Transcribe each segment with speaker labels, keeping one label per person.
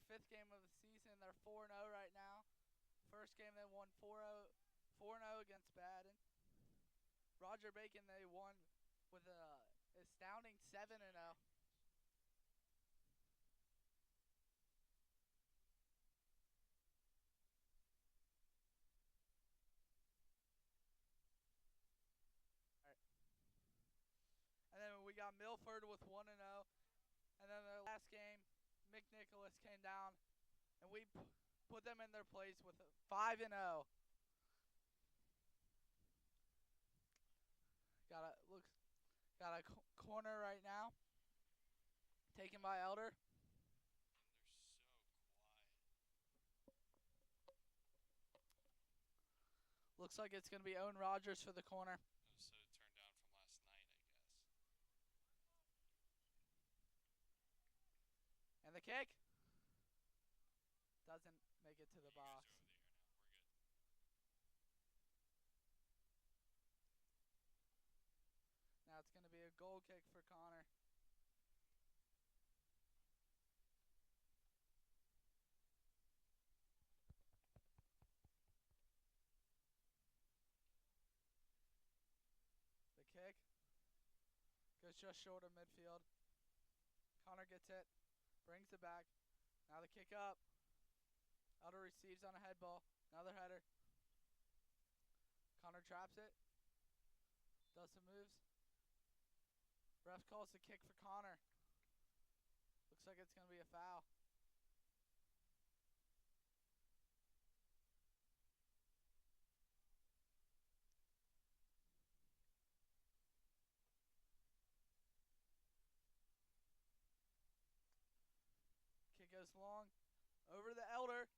Speaker 1: fifth game of the season. They're 4-0 right now. First game they won 4-0 against Baden. Roger Bacon they won with a astounding 7-0. And then we got Milford with 1-0. And then the last game, McNicholas came down, and we put them in their place with a 5-0. Got a corner right now, taken by Elder.
Speaker 2: They're so quiet.
Speaker 1: Looks like it's going to be Owen Rogers for the corner.
Speaker 2: So turned down from last night, I guess.
Speaker 1: And the kick doesn't make it to the box.
Speaker 2: Over the air now. We're good.
Speaker 1: Now it's going to be a goal kick for Connor. The kick goes just short of midfield. Connor gets it, brings it back. Now the kick up. Elder receives on a head ball. Another header. Connor traps it. Does some moves. Ref calls the kick for Connor. Looks like it's going to be a foul. Kick goes long. Over the Elder.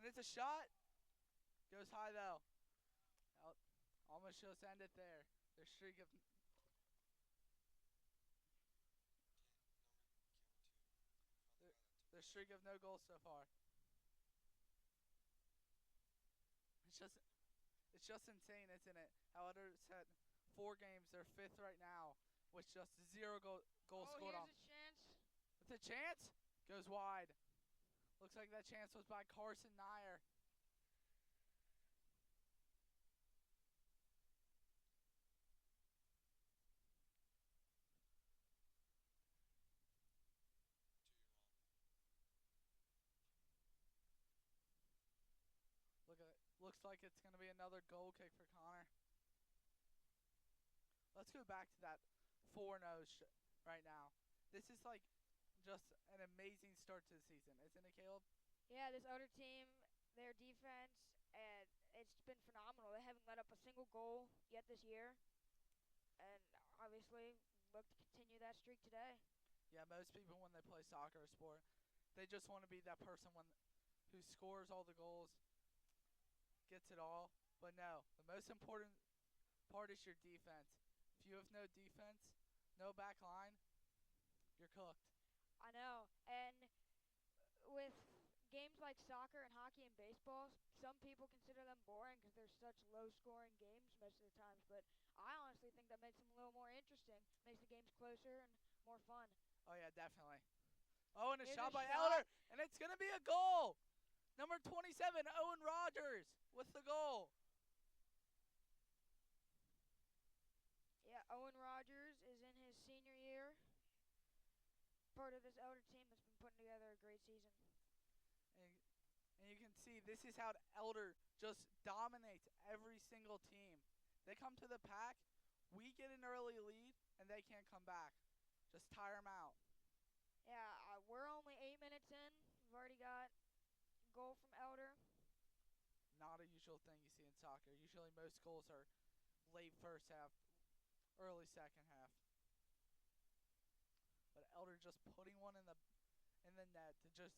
Speaker 1: And it's a shot. Goes high though. Almost just ended there. Their streak of no goals so far. It's just insane, isn't it? How Elder's had 4 games, they're 5th right now, with just 0 goals scored on.
Speaker 3: Here's a chance.
Speaker 1: It's a chance. Goes wide. Looks like that chance was by Carson Nyer. Looks like it's going to be another goal kick for Connor. Let's go back to that 4-0 right now. This is like just an amazing start to the season, isn't it, Caleb?
Speaker 3: Yeah, this other team, their defense, and it's been phenomenal. They haven't let up a single goal yet this year, and obviously look to continue that streak today.
Speaker 1: Yeah, most people when they play soccer or sport, they just want to be that person who scores all the goals, gets it all. But no, the most important part is your defense. If you have no defense, no back line, you're cooked.
Speaker 3: I know, and with games like soccer and hockey and baseball, some people consider them boring because they're such low-scoring games most of the times. But I honestly think that makes them a little more interesting, makes the games closer and more fun.
Speaker 1: Oh yeah, definitely. Oh, and a
Speaker 3: Here's
Speaker 1: shot
Speaker 3: a
Speaker 1: by
Speaker 3: shot.
Speaker 1: Elder, and it's gonna be a goal. Number 27, Owen Rogers with the goal.
Speaker 3: Yeah, Owen Rogers is in his senior year. Part of this Elder team that's been putting together a great season.
Speaker 1: And you can see this is how Elder just dominates every single team. They come to the pack, we get an early lead, and they can't come back. Just tire them out.
Speaker 3: Yeah, we're only 8 minutes in. We've already got a goal from Elder.
Speaker 1: Not a usual thing you see in soccer. Usually most goals are late first half, early second half. But Elder just putting one in the net to just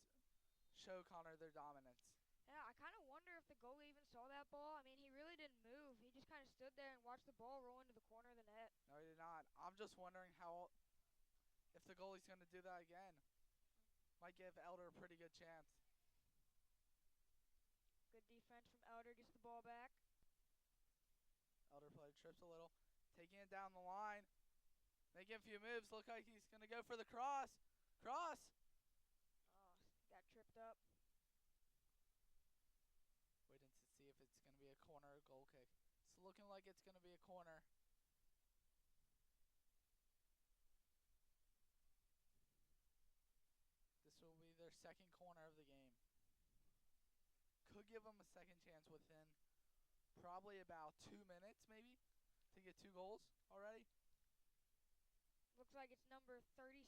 Speaker 1: show Connor their dominance.
Speaker 3: Yeah, I kind of wonder if the goalie even saw that ball. I mean, he really didn't move. He just kind of stood there and watched the ball roll into the corner of the net.
Speaker 1: No, he did not. I'm just wondering if the goalie's going to do that again. Might give Elder a pretty good chance.
Speaker 3: Good defense from Elder. Gets the ball back.
Speaker 1: Elder player trips a little. Taking it down the line. Making a few moves. Look like he's going to go for the cross. Cross.
Speaker 3: Oh, tripped up.
Speaker 1: Waiting to see if it's going to be a corner or goal kick. It's looking like it's going to be a corner. This will be their second corner of the game. Could give them a second chance within probably about 2 minutes maybe to get 2 goals already.
Speaker 3: Looks like it's number 37,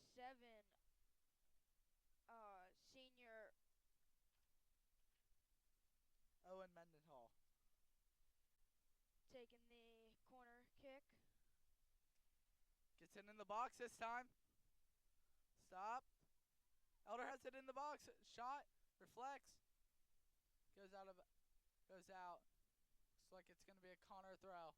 Speaker 3: senior
Speaker 1: Owen Mendenhall.
Speaker 3: taking the corner kick.
Speaker 1: Gets it in the box this time. Stop. Elder has it in the box. Shot. Reflects. Goes out. Looks like it's going to be a Connor throw.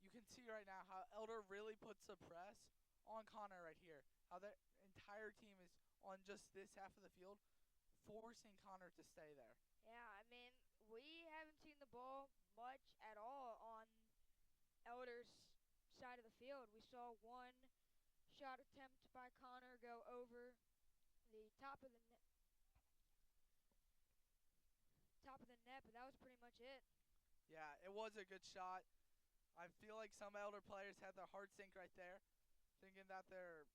Speaker 1: You can see right now how Elder really puts the press on Connor right here. How their entire team is on just this half of the field, forcing Connor to stay there.
Speaker 3: Yeah, I mean, we haven't seen the ball much at all on Elder's side of the field. We saw one shot attempt by Connor go over the top of the net, but that was pretty much it.
Speaker 1: Yeah, it was a good shot. I feel like some Elder players had their heart sink right there, thinking that there are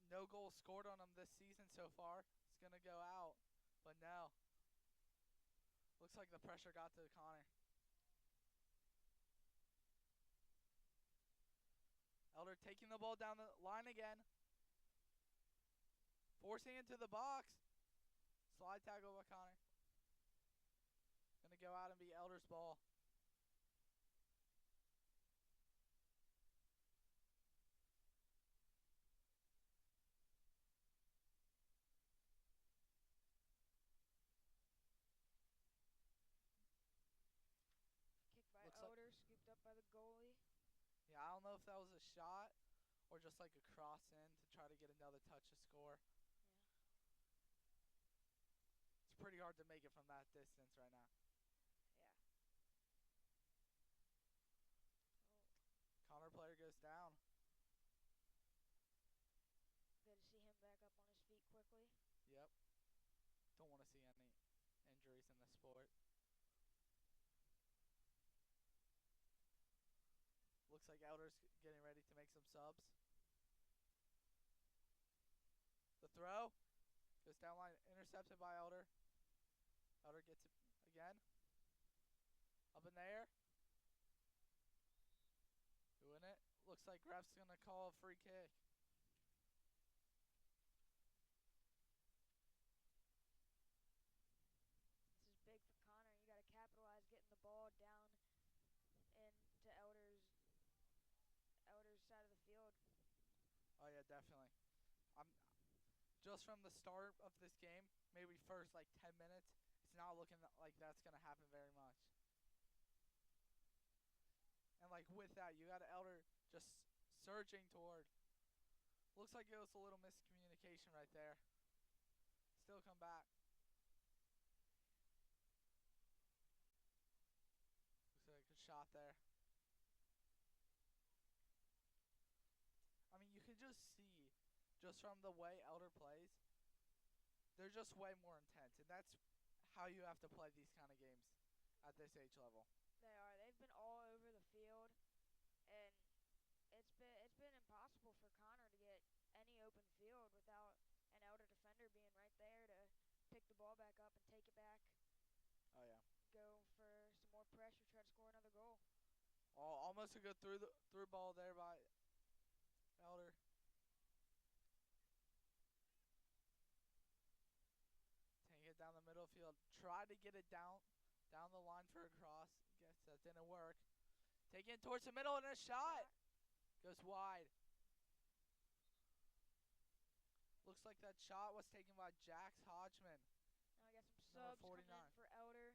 Speaker 1: no goals scored on them this season so far. It's going to go out, but no. Looks like the pressure got to Connor. Elder taking the ball down the line again. Forcing into the box. Slide tackle by Connor. Going to go out and be Elder's ball.
Speaker 3: Kick by
Speaker 1: Looks like-
Speaker 3: Elder, scooped up by the goalie.
Speaker 1: Yeah, I don't know if that was a shot or just like a cross in to try to get another touch to score. It's pretty hard to make it from that distance right now.
Speaker 3: Yeah.
Speaker 1: Connor player goes down.
Speaker 3: Good to see him back up on his feet quickly.
Speaker 1: Yep. Don't want to see any injuries in the sport. Looks like Elder's getting ready to make some subs. The throw goes down line, intercepted by Elder. Elder gets it again. Up in the air. Doing it. Looks like ref's going to call a free kick.
Speaker 3: This is big for Connor. You got to capitalize getting the ball down into Elder's side of the field.
Speaker 1: Oh yeah, definitely. I'm just from the start of this game, maybe first like 10 minutes, it's not looking like that's going to happen very much. And like with that, you got Elder just surging toward. Looks like it was a little miscommunication right there. Still come back. Looks like a good shot there. I mean, you can just see, just from the way Elder plays, they're just way more intense. And that's how you have to play these kind of games at this age level.
Speaker 3: They are. They've been all over the field, and it's been impossible for Connor to get any open field without an Elder defender being right there to pick the ball back up and take it back.
Speaker 1: Oh yeah.
Speaker 3: Go for some more pressure, try to score another goal.
Speaker 1: Almost a good through ball there by Elder. Take it down the middle field. Try to get it down the line for a cross. Guess that didn't work. Taking it towards the middle and a shot. Goes wide. Looks like that shot was taken by Jax Hodgman.
Speaker 3: Now we got some
Speaker 1: Number
Speaker 3: subs coming
Speaker 1: 49.
Speaker 3: in for Elder.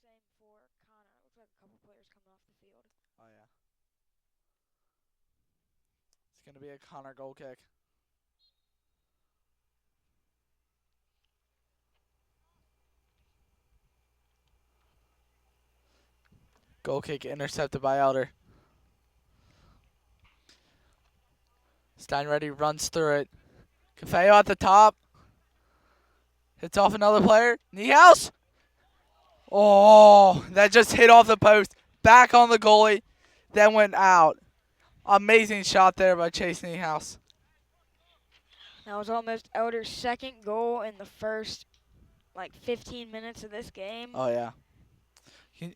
Speaker 3: Same for Connor. Looks like a couple players coming off the field.
Speaker 1: Oh yeah. It's gonna be a Connor goal kick. Goal kick intercepted by Elder. Steinready runs through it. Cafeo at the top. Hits off another player. Niehaus. Oh, that just hit off the post. Back on the goalie. Then went out. Amazing shot there by Chase Niehaus.
Speaker 3: That was almost Elder's second goal in the first, 15 minutes of this game.
Speaker 1: Oh, yeah.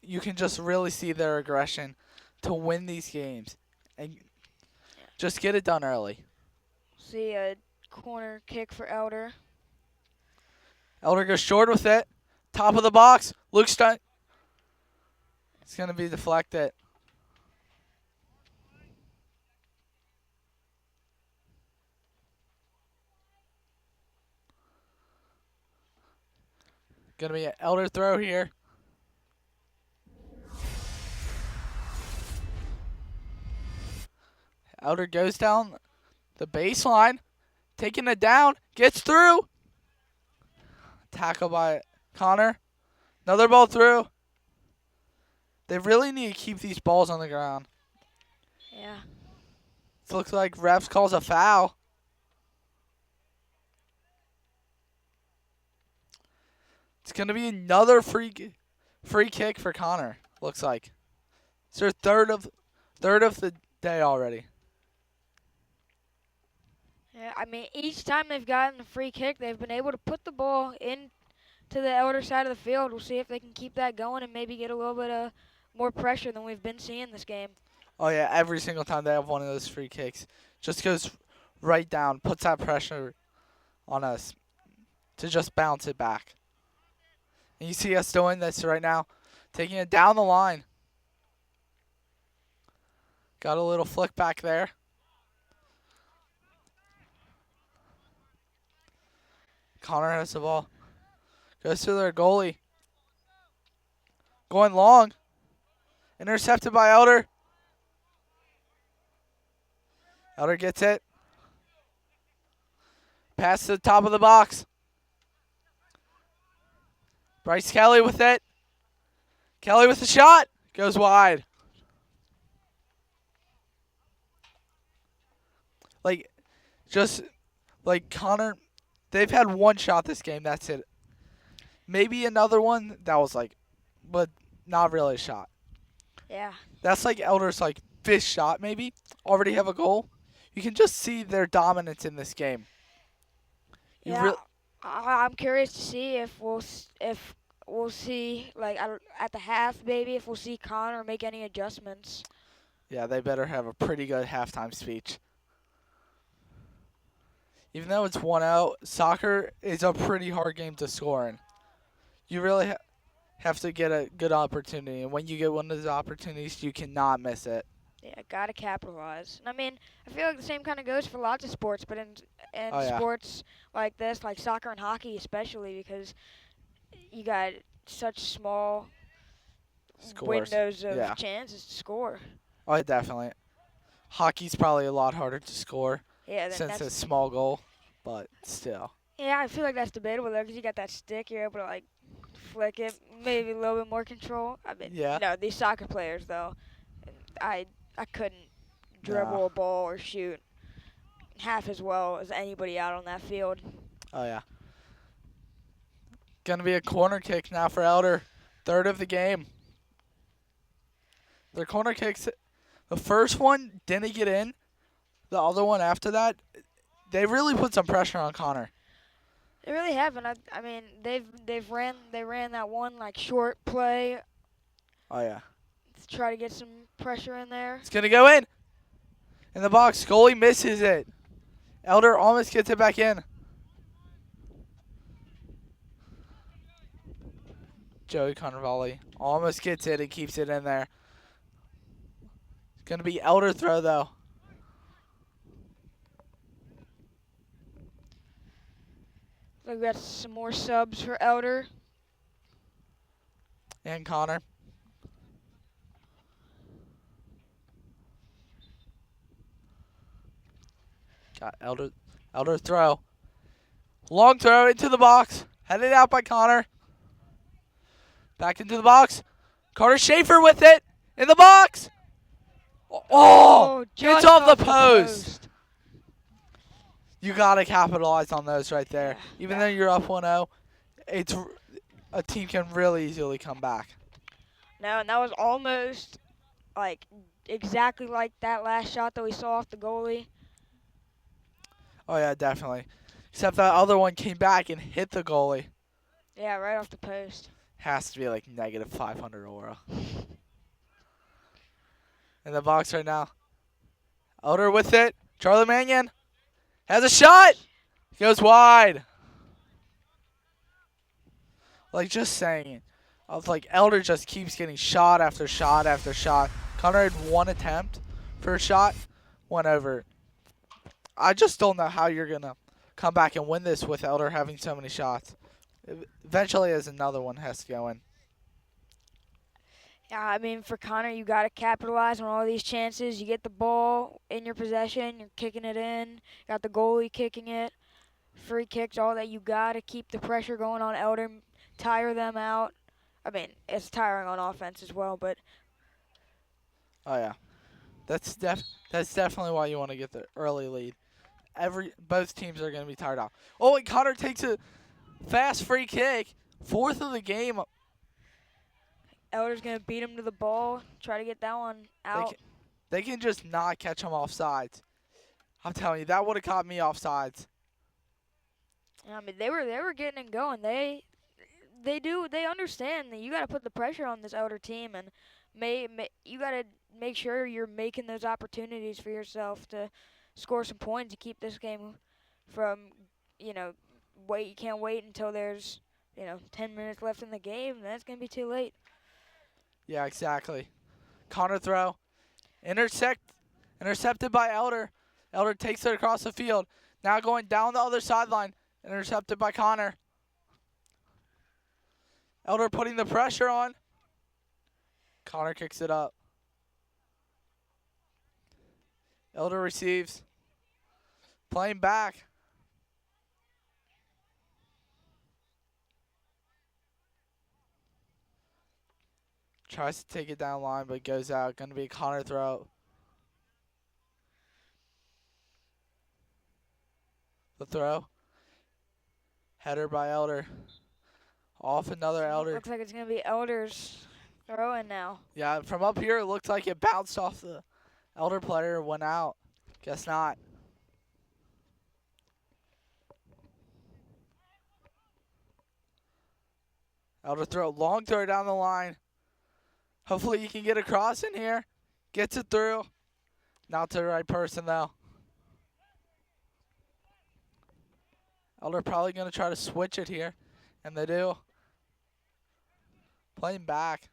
Speaker 1: You can just really see their aggression to win these games. And just get it done early.
Speaker 3: See a corner kick for Elder.
Speaker 1: Elder goes short with it. Top of the box. Luke Stein. It's going to be deflected. Going to be an Elder throw here. Elder goes down the baseline. Taking it down. Gets through. Tackle by Connor. Another ball through. They really need to keep these balls on the ground.
Speaker 3: Yeah.
Speaker 1: It looks like refs calls a foul. It's going to be another free kick for Connor, looks like. It's their third of the day already.
Speaker 3: Yeah, I mean, each time they've gotten a free kick, they've been able to put the ball into the Elder side of the field. We'll see if they can keep that going and maybe get a little bit of more pressure than we've been seeing this game.
Speaker 1: Oh, yeah, every single time they have one of those free kicks. Just goes right down, puts that pressure on us to just bounce it back. And you see us doing this right now, taking it down the line. Got a little flick back there. Connor has the ball. Goes to their goalie. Going long. Intercepted by Elder. Elder gets it. Pass to the top of the box. Bryce Kelly with it. Kelly with the shot. Goes wide. Connor, they've had one shot this game. That's it. Maybe another one that was but not really a shot.
Speaker 3: Yeah.
Speaker 1: That's Elder's fifth shot maybe. Already have a goal. You can just see their dominance in this game.
Speaker 3: I'm curious to see if we'll see at the half maybe if we'll see Connor make any adjustments.
Speaker 1: Yeah, they better have a pretty good halftime speech. Even though it's 1-0, soccer is a pretty hard game to score in. You really have to get a good opportunity, and when you get one of those opportunities, you cannot miss it.
Speaker 3: Yeah, gotta capitalize. And I mean, I feel like the same kind of goes for lots of sports, but in sports like this, like soccer and hockey especially, because you got such small windows of chances to score.
Speaker 1: Oh, definitely. Hockey's probably a lot harder to score since it's a small goal, but still.
Speaker 3: Yeah, I feel like that's debatable though, because you got that stick, you're able to flick it, maybe a little bit more control. I mean, no, these soccer players though, I couldn't dribble a ball or shoot half as well as anybody out on that field.
Speaker 1: Oh, yeah. Going to be a corner kick now for Elder. Third of the game. Their corner kicks, the first one didn't get in. The other one after that, they really put some pressure on Connor.
Speaker 3: They really haven't. I mean, they ran that one short play.
Speaker 1: Oh, yeah.
Speaker 3: To try to get some pressure in there.
Speaker 1: It's going to go in. In the box. Goalie misses it. Elder almost gets it back in. Joey Carnevale almost gets it and keeps it in there. It's going to be Elder throw, though.
Speaker 3: We've got some more subs for Elder.
Speaker 1: And Connor. Got Elder throw. Long throw into the box. Headed out by Connor. Back into the box. Carter Schaefer with it. In the box. Oh,
Speaker 3: just
Speaker 1: it's off the post. You gotta capitalize on those right there.
Speaker 3: Yeah.
Speaker 1: Even though you're up 1-0, a team can really easily come back.
Speaker 3: No, and that was almost like exactly like that last shot that we saw off the goalie.
Speaker 1: Oh yeah, definitely. Except that other one came back and hit the goalie.
Speaker 3: Yeah, right off the post.
Speaker 1: Has to be like negative 500 aura. In the box right now. Elder with it. Charlie Mannion has a shot. Goes wide. Like just saying. I was like, Elder just keeps getting shot after shot after shot. Connor had one attempt for a shot. Went over. I just don't know how you're going to come back and win this with Elder having so many shots. Eventually, as another one has to go in.
Speaker 3: Yeah, I mean, for Connor, you got to capitalize on all these chances. You get the ball in your possession, you're kicking it in. Got the goalie kicking it. Free kicks, all that. You got to keep the pressure going on Elder, tire them out. I mean, it's tiring on offense as well, but
Speaker 1: Oh, yeah. That's definitely why you want to get the early lead. Both teams are going to be tired out. Oh, and Connor takes a fast free kick. 4th of the game.
Speaker 3: Elder's going to beat him to the ball, try to get that one out.
Speaker 1: They can just not catch him off sides. I'm telling you, that would have caught me off sides.
Speaker 3: I mean, they were getting and going. They understand that you got to put the pressure on this Elder team, and you got to make sure you're making those opportunities for yourself to score some points to keep this game from, you can't wait until there's, 10 minutes left in the game. That's going to be too late.
Speaker 1: Yeah, exactly. Connor throw. Intercepted by Elder. Elder takes it across the field. Now going down the other sideline. Intercepted by Connor. Elder putting the pressure on. Connor kicks it up. Elder receives. Playing back. Tries to take it down line, but goes out. Going to be a Connor throw. The throw. Header by Elder. Off another Elder.
Speaker 3: Looks like it's going to be Elder's throwing now.
Speaker 1: Yeah, from up here, it looked like it bounced off the Elder player, went out. Guess not. Elder throw. Long throw down the line. Hopefully he can get across in here. Gets it through. Not to the right person, though. Elder probably going to try to switch it here. And they do. Playing back.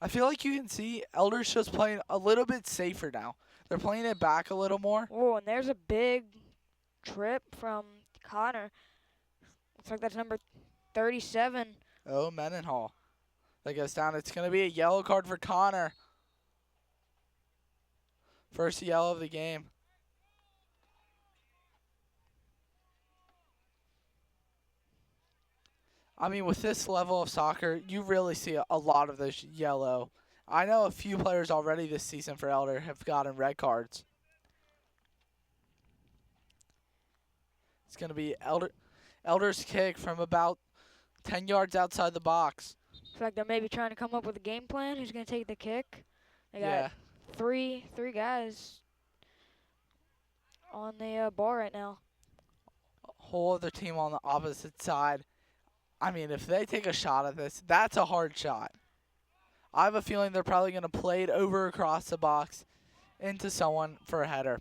Speaker 1: I feel like you can see Elder's just playing a little bit safer now. They're playing it back a little more.
Speaker 3: Oh, and there's a big trip from Connor. Looks like that's number 37.
Speaker 1: Oh, Mendenhall. That goes down. It's going to be a yellow card for Connor. First yellow of the game. I mean, with this level of soccer, you really see a lot of this yellow. I know a few players already this season for Elder have gotten red cards. It's going to be Elder's kick from about 10 yards outside the box.
Speaker 3: Looks like they're maybe trying to come up with a game plan. Who's going to take the kick? They got three guys on the ball right now.
Speaker 1: Whole other team on the opposite side. I mean, if they take a shot at this, that's a hard shot. I have a feeling they're probably going to play it over across the box into someone for a header.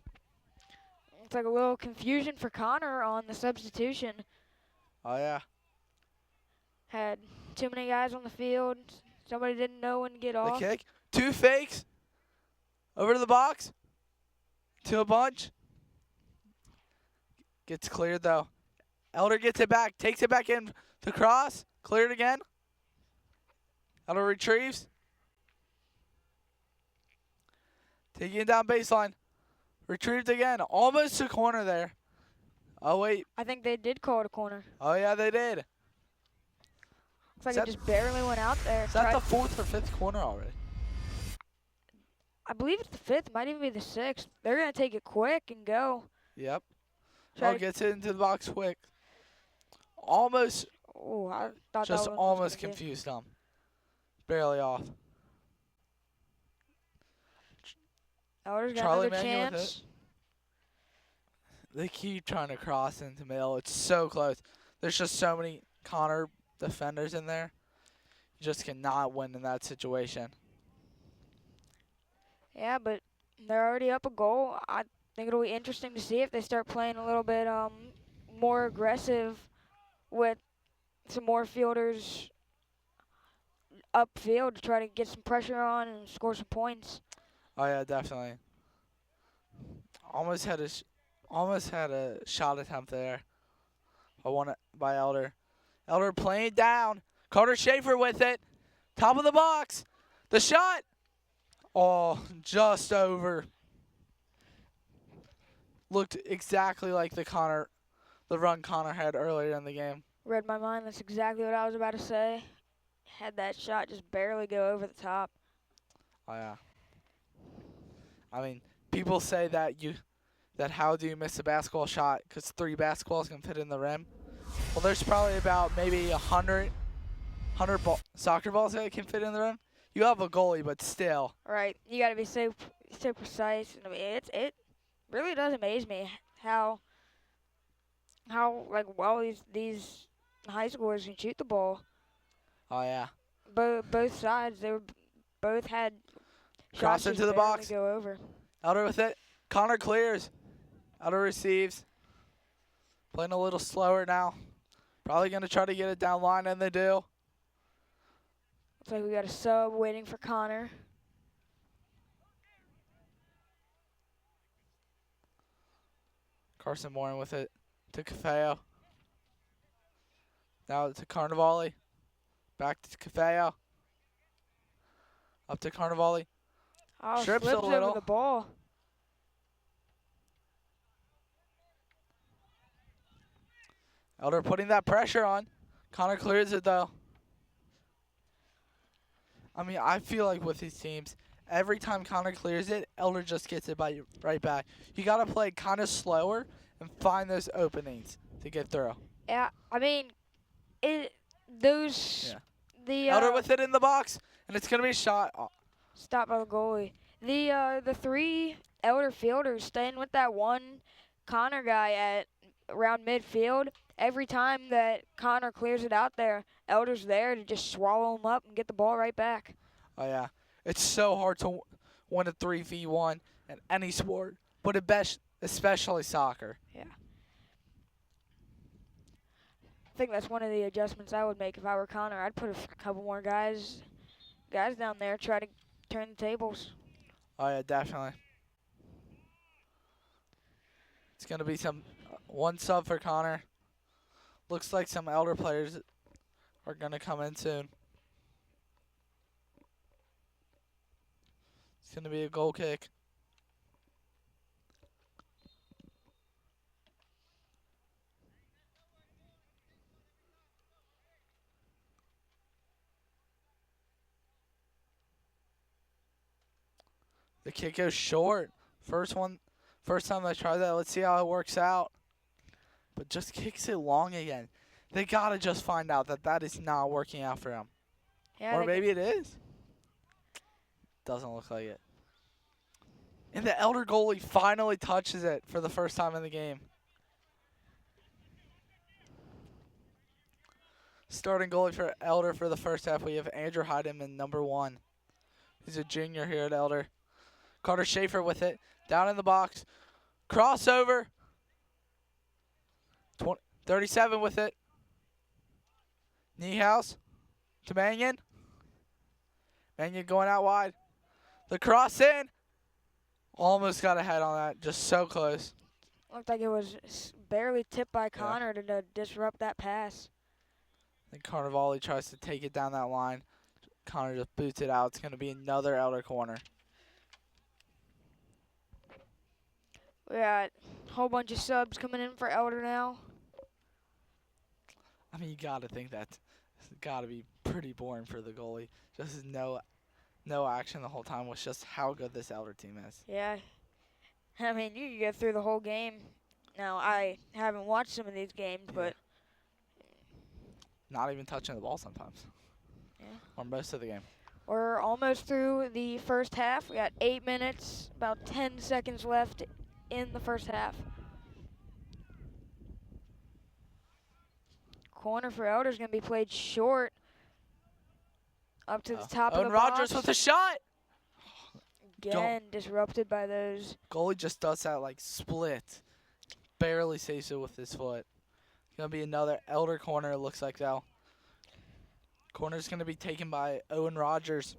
Speaker 3: It's like a little confusion for Connor on the substitution.
Speaker 1: Oh, yeah.
Speaker 3: Had too many guys on the field. Somebody didn't know when to get off.
Speaker 1: The kick. 2 fakes. Over to the box. To a bunch. Gets cleared, though. Elder gets it back. Takes it back in. The cross. Cleared again. Elder retrieves. Taking it down baseline. Retrieved again. Almost a corner there. Oh, wait.
Speaker 3: I think they did call it a corner.
Speaker 1: Oh, yeah, they did.
Speaker 3: Looks like
Speaker 1: Is
Speaker 3: it just barely went out there.
Speaker 1: Is that
Speaker 3: Tried-
Speaker 1: the 4th or 5th corner already?
Speaker 3: I believe it's the 5th. Might even be the 6th. They're going to take it quick and go.
Speaker 1: Yep.
Speaker 3: Try
Speaker 1: Oh,
Speaker 3: to-
Speaker 1: gets it into the box quick. Almost,
Speaker 3: Oh, I thought
Speaker 1: just
Speaker 3: that one
Speaker 1: almost
Speaker 3: was gonna be-
Speaker 1: confused them. Barely off.
Speaker 3: Elder's got
Speaker 1: Charlie
Speaker 3: another
Speaker 1: Mannion with
Speaker 3: chance.
Speaker 1: They keep trying to cross into middle. It's so close. There's just so many Connor defenders in there. You just cannot win in that situation.
Speaker 3: Yeah, but they're already up a goal. I think it'll be interesting to see if they start playing a little bit more aggressive with some more fielders upfield to try to get some pressure on and score some points.
Speaker 1: Oh yeah, definitely. Almost had a shot attempt there. I won it by Elder. Elder playing it down. Carter Schaefer with it. Top of the box. The shot. Oh, just over. Looked exactly like the run Connor had earlier in the game.
Speaker 3: Read my mind. That's exactly what I was about to say. Had that shot just barely go over the top.
Speaker 1: Oh yeah. I mean, people say that how do you miss a basketball shot? Because 3 basketballs can fit in the rim. Well, there's probably about maybe 100 soccer balls that can fit in the rim. You have a goalie, but still.
Speaker 3: Right. You got to be so precise. I mean, it really does amaze me how like well these high schoolers can shoot the ball.
Speaker 1: Oh yeah.
Speaker 3: Both sides, they were both had
Speaker 1: Cross
Speaker 3: shots just
Speaker 1: into the
Speaker 3: barely
Speaker 1: box.
Speaker 3: go over.
Speaker 1: Elder with it. Connor clears. Elder receives. Playing a little slower now. Probably going to try to get it down line, and they do.
Speaker 3: Looks like we got a sub waiting for Connor.
Speaker 1: Carson Morin with it to Cafeo. Now to Carnivale. Back to Cafeo. Up to Carnivale.
Speaker 3: Oh,
Speaker 1: Trips a
Speaker 3: slips
Speaker 1: little.
Speaker 3: over the ball.
Speaker 1: Elder putting that pressure on. Connor clears it, though. I mean, I feel like with these teams, every time Connor clears it, Elder just gets it right back. You got to play kind of slower and find those openings to get through.
Speaker 3: Yeah, I mean, the
Speaker 1: Elder with it in the box, and it's going to be a shot. Oh,
Speaker 3: stop by the goalie. The 3 Elder fielders staying with that one Connor guy at around midfield. Every time that Connor clears it out there, Elder's there to just swallow him up and get the ball right back.
Speaker 1: oh yeah. It's so hard to win a 3v1 in any sport, but especially soccer.
Speaker 3: Yeah. I think that's one of the adjustments I would make if I were Connor. I'd put a couple more guys down there, try to turn the tables.
Speaker 1: Oh yeah, definitely. It's going to be one sub for Connor. Looks like some Elder players are going to come in soon. It's going to be a goal kick. The kick goes short. First time I tried that. Let's see how it works out. But just kicks it long again. They got to just find out that is not working out for them.
Speaker 3: Yeah,
Speaker 1: Or maybe it is. Doesn't look like it. And the Elder goalie finally touches it for the first time in the game. Starting goalie for Elder for the first half, we have Andrew Heidemann, number 1. He's a junior here at Elder. Carter Schaefer with it. Down in the box. Crossover. 37 with it. Niehaus to Mannion. Mannion going out wide. The cross in. Almost got a head on that. Just so close.
Speaker 3: looked like it was barely tipped by Connor to disrupt that pass.
Speaker 1: Then Carnivale tries to take it down that line. Connor just boots it out. It's going to be another Elder corner.
Speaker 3: We got a whole bunch of subs coming in for Elder now.
Speaker 1: I mean, you got to think It's got to be pretty boring for the goalie. Just no action the whole time was just how good this Elder team is.
Speaker 3: Yeah. I mean, you can get through the whole game. Now, I haven't watched some of these games,
Speaker 1: Yeah.
Speaker 3: but
Speaker 1: Not even touching the ball sometimes.
Speaker 3: Yeah.
Speaker 1: Or most of the game.
Speaker 3: we're almost through the first half. We got 8 minutes, about 10 seconds left in the first half. Corner for Elder's going to be played short up to the top of
Speaker 1: Owen
Speaker 3: the
Speaker 1: Rogers
Speaker 3: box.
Speaker 1: with a shot.
Speaker 3: Again, disrupted by those.
Speaker 1: Goalie just does that like split. Barely saves it with his foot. Gonna be another Elder corner, it looks like though. Corner's gonna be taken by Owen Rogers.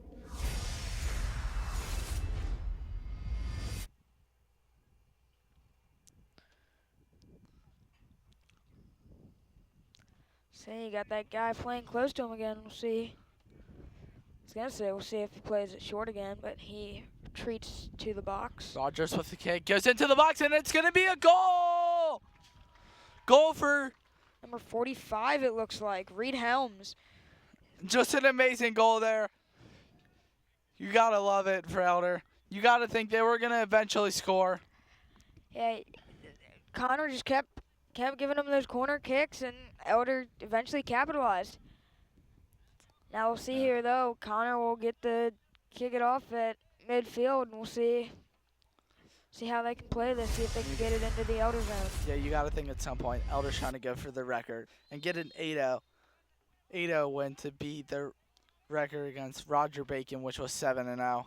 Speaker 3: See, you got that guy playing close to him again. We'll see. I was going to say, we'll see if he plays it short again, but he retreats to the box.
Speaker 1: Rogers with the kick, goes into the box, and it's gonna be a goal! Goal for
Speaker 3: Number 45, it looks like. Reed Helms.
Speaker 1: just an amazing goal there. You gotta love it for Elder. You gotta think they were gonna eventually score.
Speaker 3: Yeah, Connor just kept giving him those corner kicks, and Elder eventually capitalized. Now we'll see here, though. Connor will get the kick it off at midfield, and we'll see how they can play this, see if they can get it into the Elder zone.
Speaker 1: Yeah, you gotta think at some point Elder's trying to go for the record and get an 8-0 win to beat their record against Roger Bacon, which was 7-0.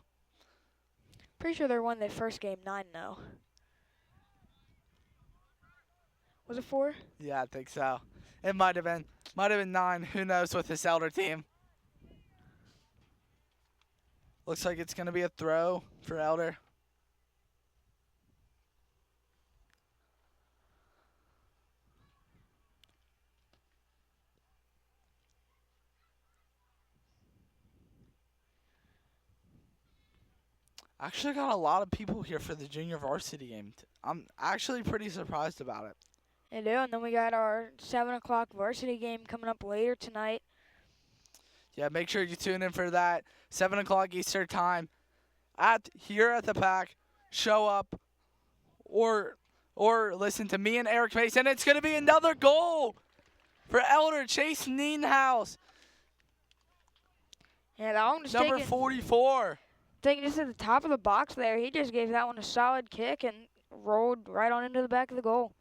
Speaker 3: Pretty sure they won their first game 9-0. Was it 4?
Speaker 1: Yeah, I think so. It might have been 9. Who knows with this Elder team? Looks like it's gonna be a throw for Elder. Actually got a lot of people here for the junior varsity game. I'm actually pretty surprised about it.
Speaker 3: They do, and then we got our 7 o'clock varsity game coming up later tonight.
Speaker 1: Yeah, make sure you tune in for that. 7 o'clock Eastern time. Here at the Pack. Show up or listen to me and Eric Mason. It's going to be another goal for Elder. Chase Nienhaus,
Speaker 3: Yeah, that one was
Speaker 1: number
Speaker 3: taken
Speaker 1: 44.
Speaker 3: just at the top of the box there. He just gave that one a solid kick and rolled right on into the back of the goal.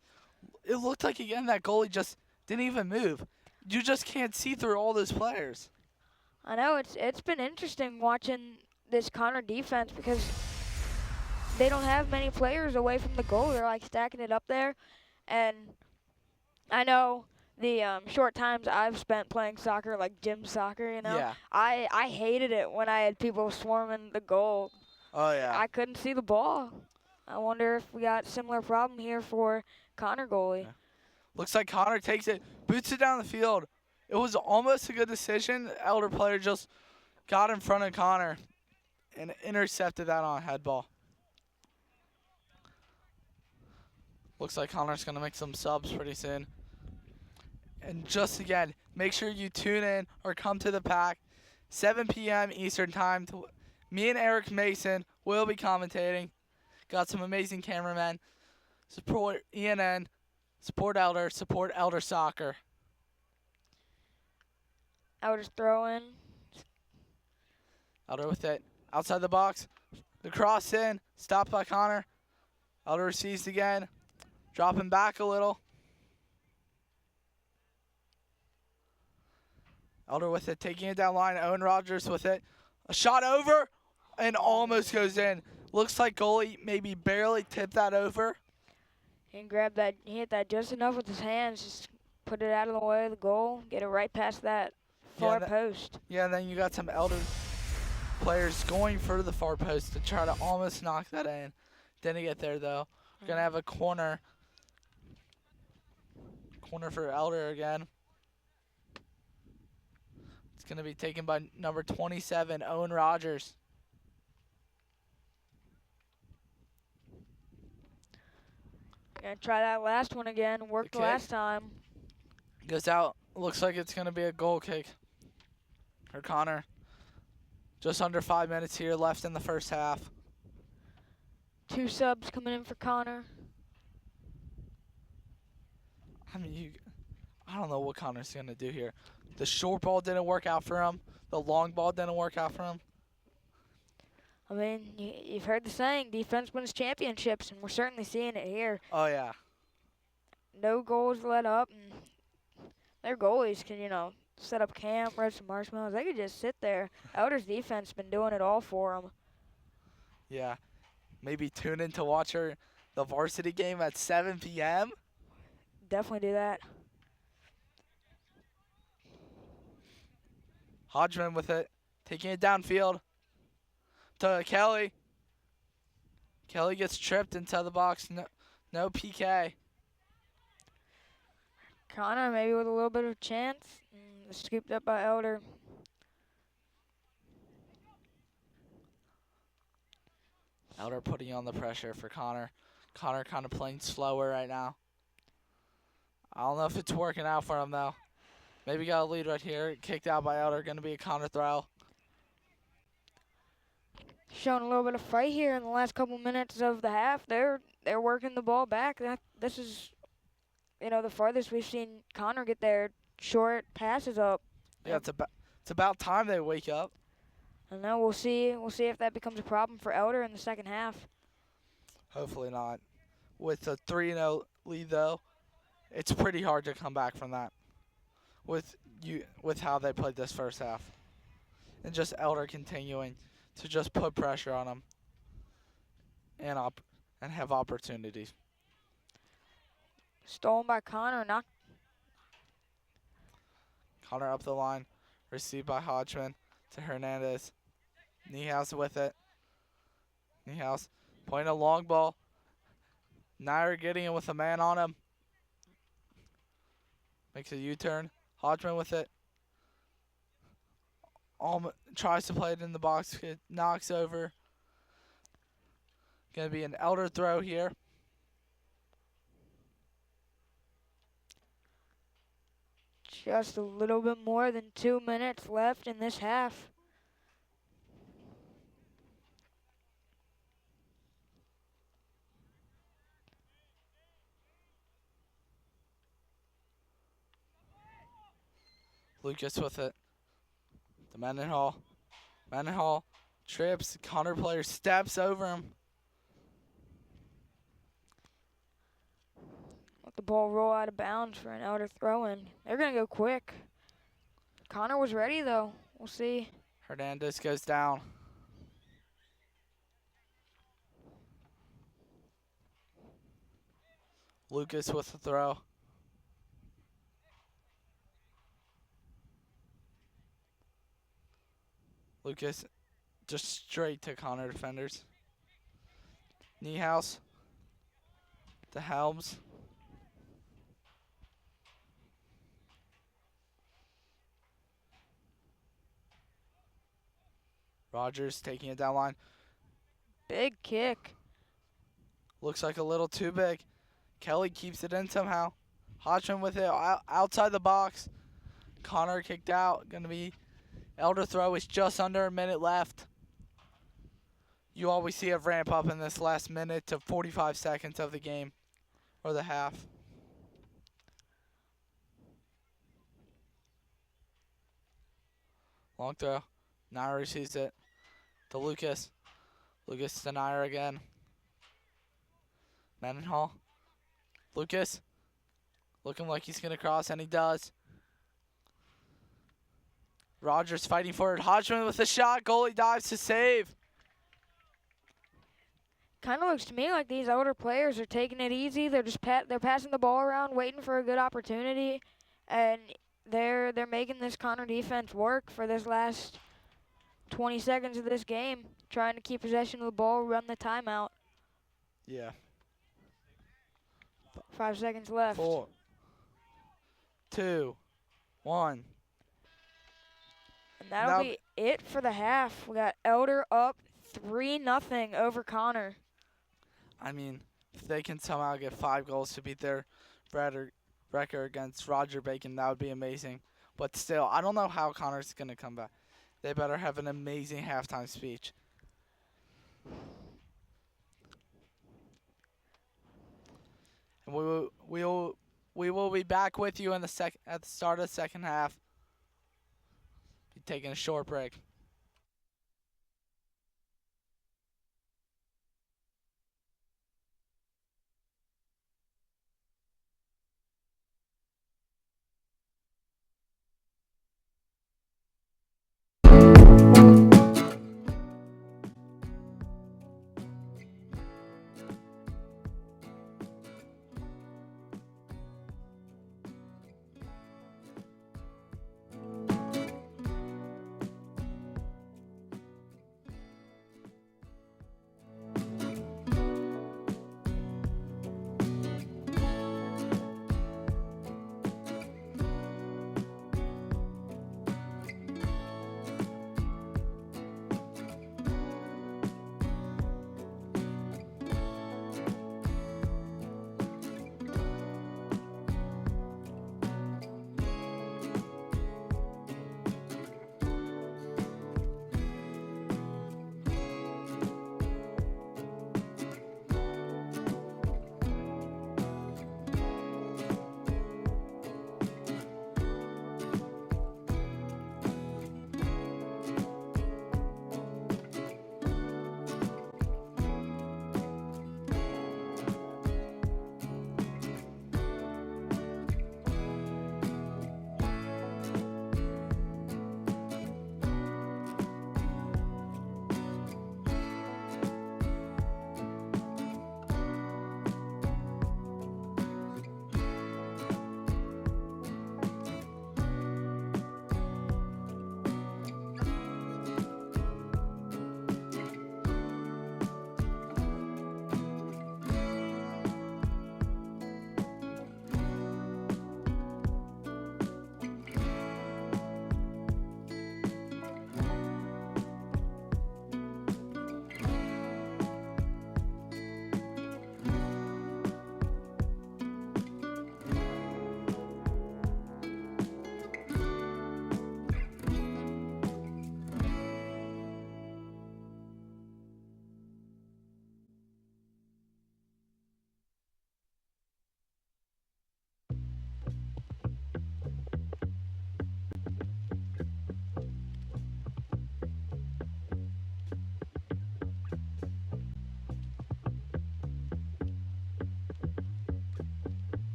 Speaker 1: It looked like, again, that goalie just didn't even move. You just can't see through all those players.
Speaker 3: I know, it's been interesting watching this Connor defense because they don't have many players away from the goal. They're like stacking it up there. And I know the short times I've spent playing soccer, like gym soccer, you know,
Speaker 1: Yeah.
Speaker 3: I hated it when I had people swarming the goal.
Speaker 1: Oh, yeah.
Speaker 3: I couldn't see the ball. I wonder if we got a similar problem here for Connor goalie.
Speaker 1: Yeah. Looks like Connor takes it, boots it down the field. It was almost a good decision. The Elder player just got in front of Connor and intercepted that on a head ball. Looks like Connor's going to make some subs pretty soon. And just again, make sure you tune in or come to the Pack. 7 p.m. Eastern time. Me and Eric Mason will be commentating. Got some amazing cameramen. Support ENN. Support Elder Soccer.
Speaker 3: I would just throw in.
Speaker 1: Elder with it. Outside the box. The cross in. Stopped by Connor. Elder receives again. Dropping back a little. Elder with it. Taking it down line. Owen Rogers with it. A shot over. And almost goes in. Looks like goalie maybe barely tipped that over.
Speaker 3: And grab that, he hit that just enough with his hands, just put it out of the way of the goal, get it right past that far post.
Speaker 1: Yeah, and then you got some Elder players going for the far post to try to almost knock that in. Didn't get there, though. We're going to have a corner. Corner for Elder again. It's going to be taken by number 27, Owen Rogers.
Speaker 3: Gonna try that last one again. Worked
Speaker 1: Okay.
Speaker 3: last time.
Speaker 1: Goes out. Looks like it's going to be a goal kick. for Connor. Just under 5 minutes here left in the first half.
Speaker 3: 2 subs coming in for Connor.
Speaker 1: I mean, I don't know what Connor's going to do here. The short ball didn't work out for him. The long ball didn't work out for him.
Speaker 3: I mean, you've heard the saying, defense wins championships, and we're certainly seeing it here.
Speaker 1: Oh, yeah.
Speaker 3: No goals let up, and their goalies can, set up camp, roast some marshmallows. They could just sit there. Elder's defense been doing it all for them.
Speaker 1: Yeah. Maybe tune in to watch the varsity game at 7 p.m.
Speaker 3: Definitely do that.
Speaker 1: Hodgman with it. Taking it downfield to Kelly. Kelly gets tripped into the box. No PK.
Speaker 3: Connor maybe with a little bit of chance. Scooped up by Elder.
Speaker 1: Elder putting on the pressure for Connor. Connor kind of playing slower right now. I don't know if it's working out for him, though. Maybe got a lead right here. Kicked out by Elder. Going to be a Connor throw.
Speaker 3: Showing a little bit of fight here in the last couple minutes of the half. They're working the ball back. This is, the farthest we've seen Connor get their short passes up.
Speaker 1: Yeah, it's about time they wake up.
Speaker 3: And now we'll see if that becomes a problem for Elder in the second half.
Speaker 1: Hopefully not. With a 3-0 lead, though, it's pretty hard to come back from that. With how they played this first half, and just Elder continuing to just put pressure on them and have opportunities.
Speaker 3: Stolen by Connor.
Speaker 1: Connor up the line, received by Hodgman to Hernandez. Niehaus with it. Niehaus playing a long ball. Nair getting in with a man on him. Makes a U-turn. Hodgman with it. Tries to play it in the box. It knocks over. Going to be an Elder throw here.
Speaker 3: Just a little bit more than 2 minutes left in this half.
Speaker 1: Lucas with it. The Mendenhall. Mendenhall trips. Connor player steps over him.
Speaker 3: Let the ball roll out of bounds for an Elder throw-in. They're going to go quick. Connor was ready, though. We'll see.
Speaker 1: Hernandez goes down. Lucas with the throw. Lucas just straight to Connor defenders. Niehaus to Helms. Rogers taking it down line.
Speaker 3: Big kick.
Speaker 1: Looks like a little too big. Kelly keeps it in somehow. Hodgman with it outside the box. Connor kicked out. Going to be Elder throw is just under a minute left. You always see it ramp up in this last minute to 45 seconds of the game or the half. Long throw. Nair receives it to Lucas. Lucas to Nair again. Mendenhall. Lucas. Looking like he's going to cross, and he does. Rogers fighting for it. Hodgman with a shot. Goalie dives to save.
Speaker 3: Kind of looks to me like these older players are taking it easy. They're just they're passing the ball around, waiting for a good opportunity, and they're making this Connor defense work for this last 20 seconds of this game, trying to keep possession of the ball, run the timeout.
Speaker 1: Yeah.
Speaker 3: 5 seconds left.
Speaker 1: 4, 2, 1.
Speaker 3: And that'll be it for the half. We got Elder up 3-0 over Connor.
Speaker 1: I mean, if they can somehow get 5 goals to beat their record against Roger Bacon, that would be amazing. But still, I don't know how Connor's going to come back. They better have an amazing halftime speech. And we will be back with you in the at the start of the second half. Be taking a short break.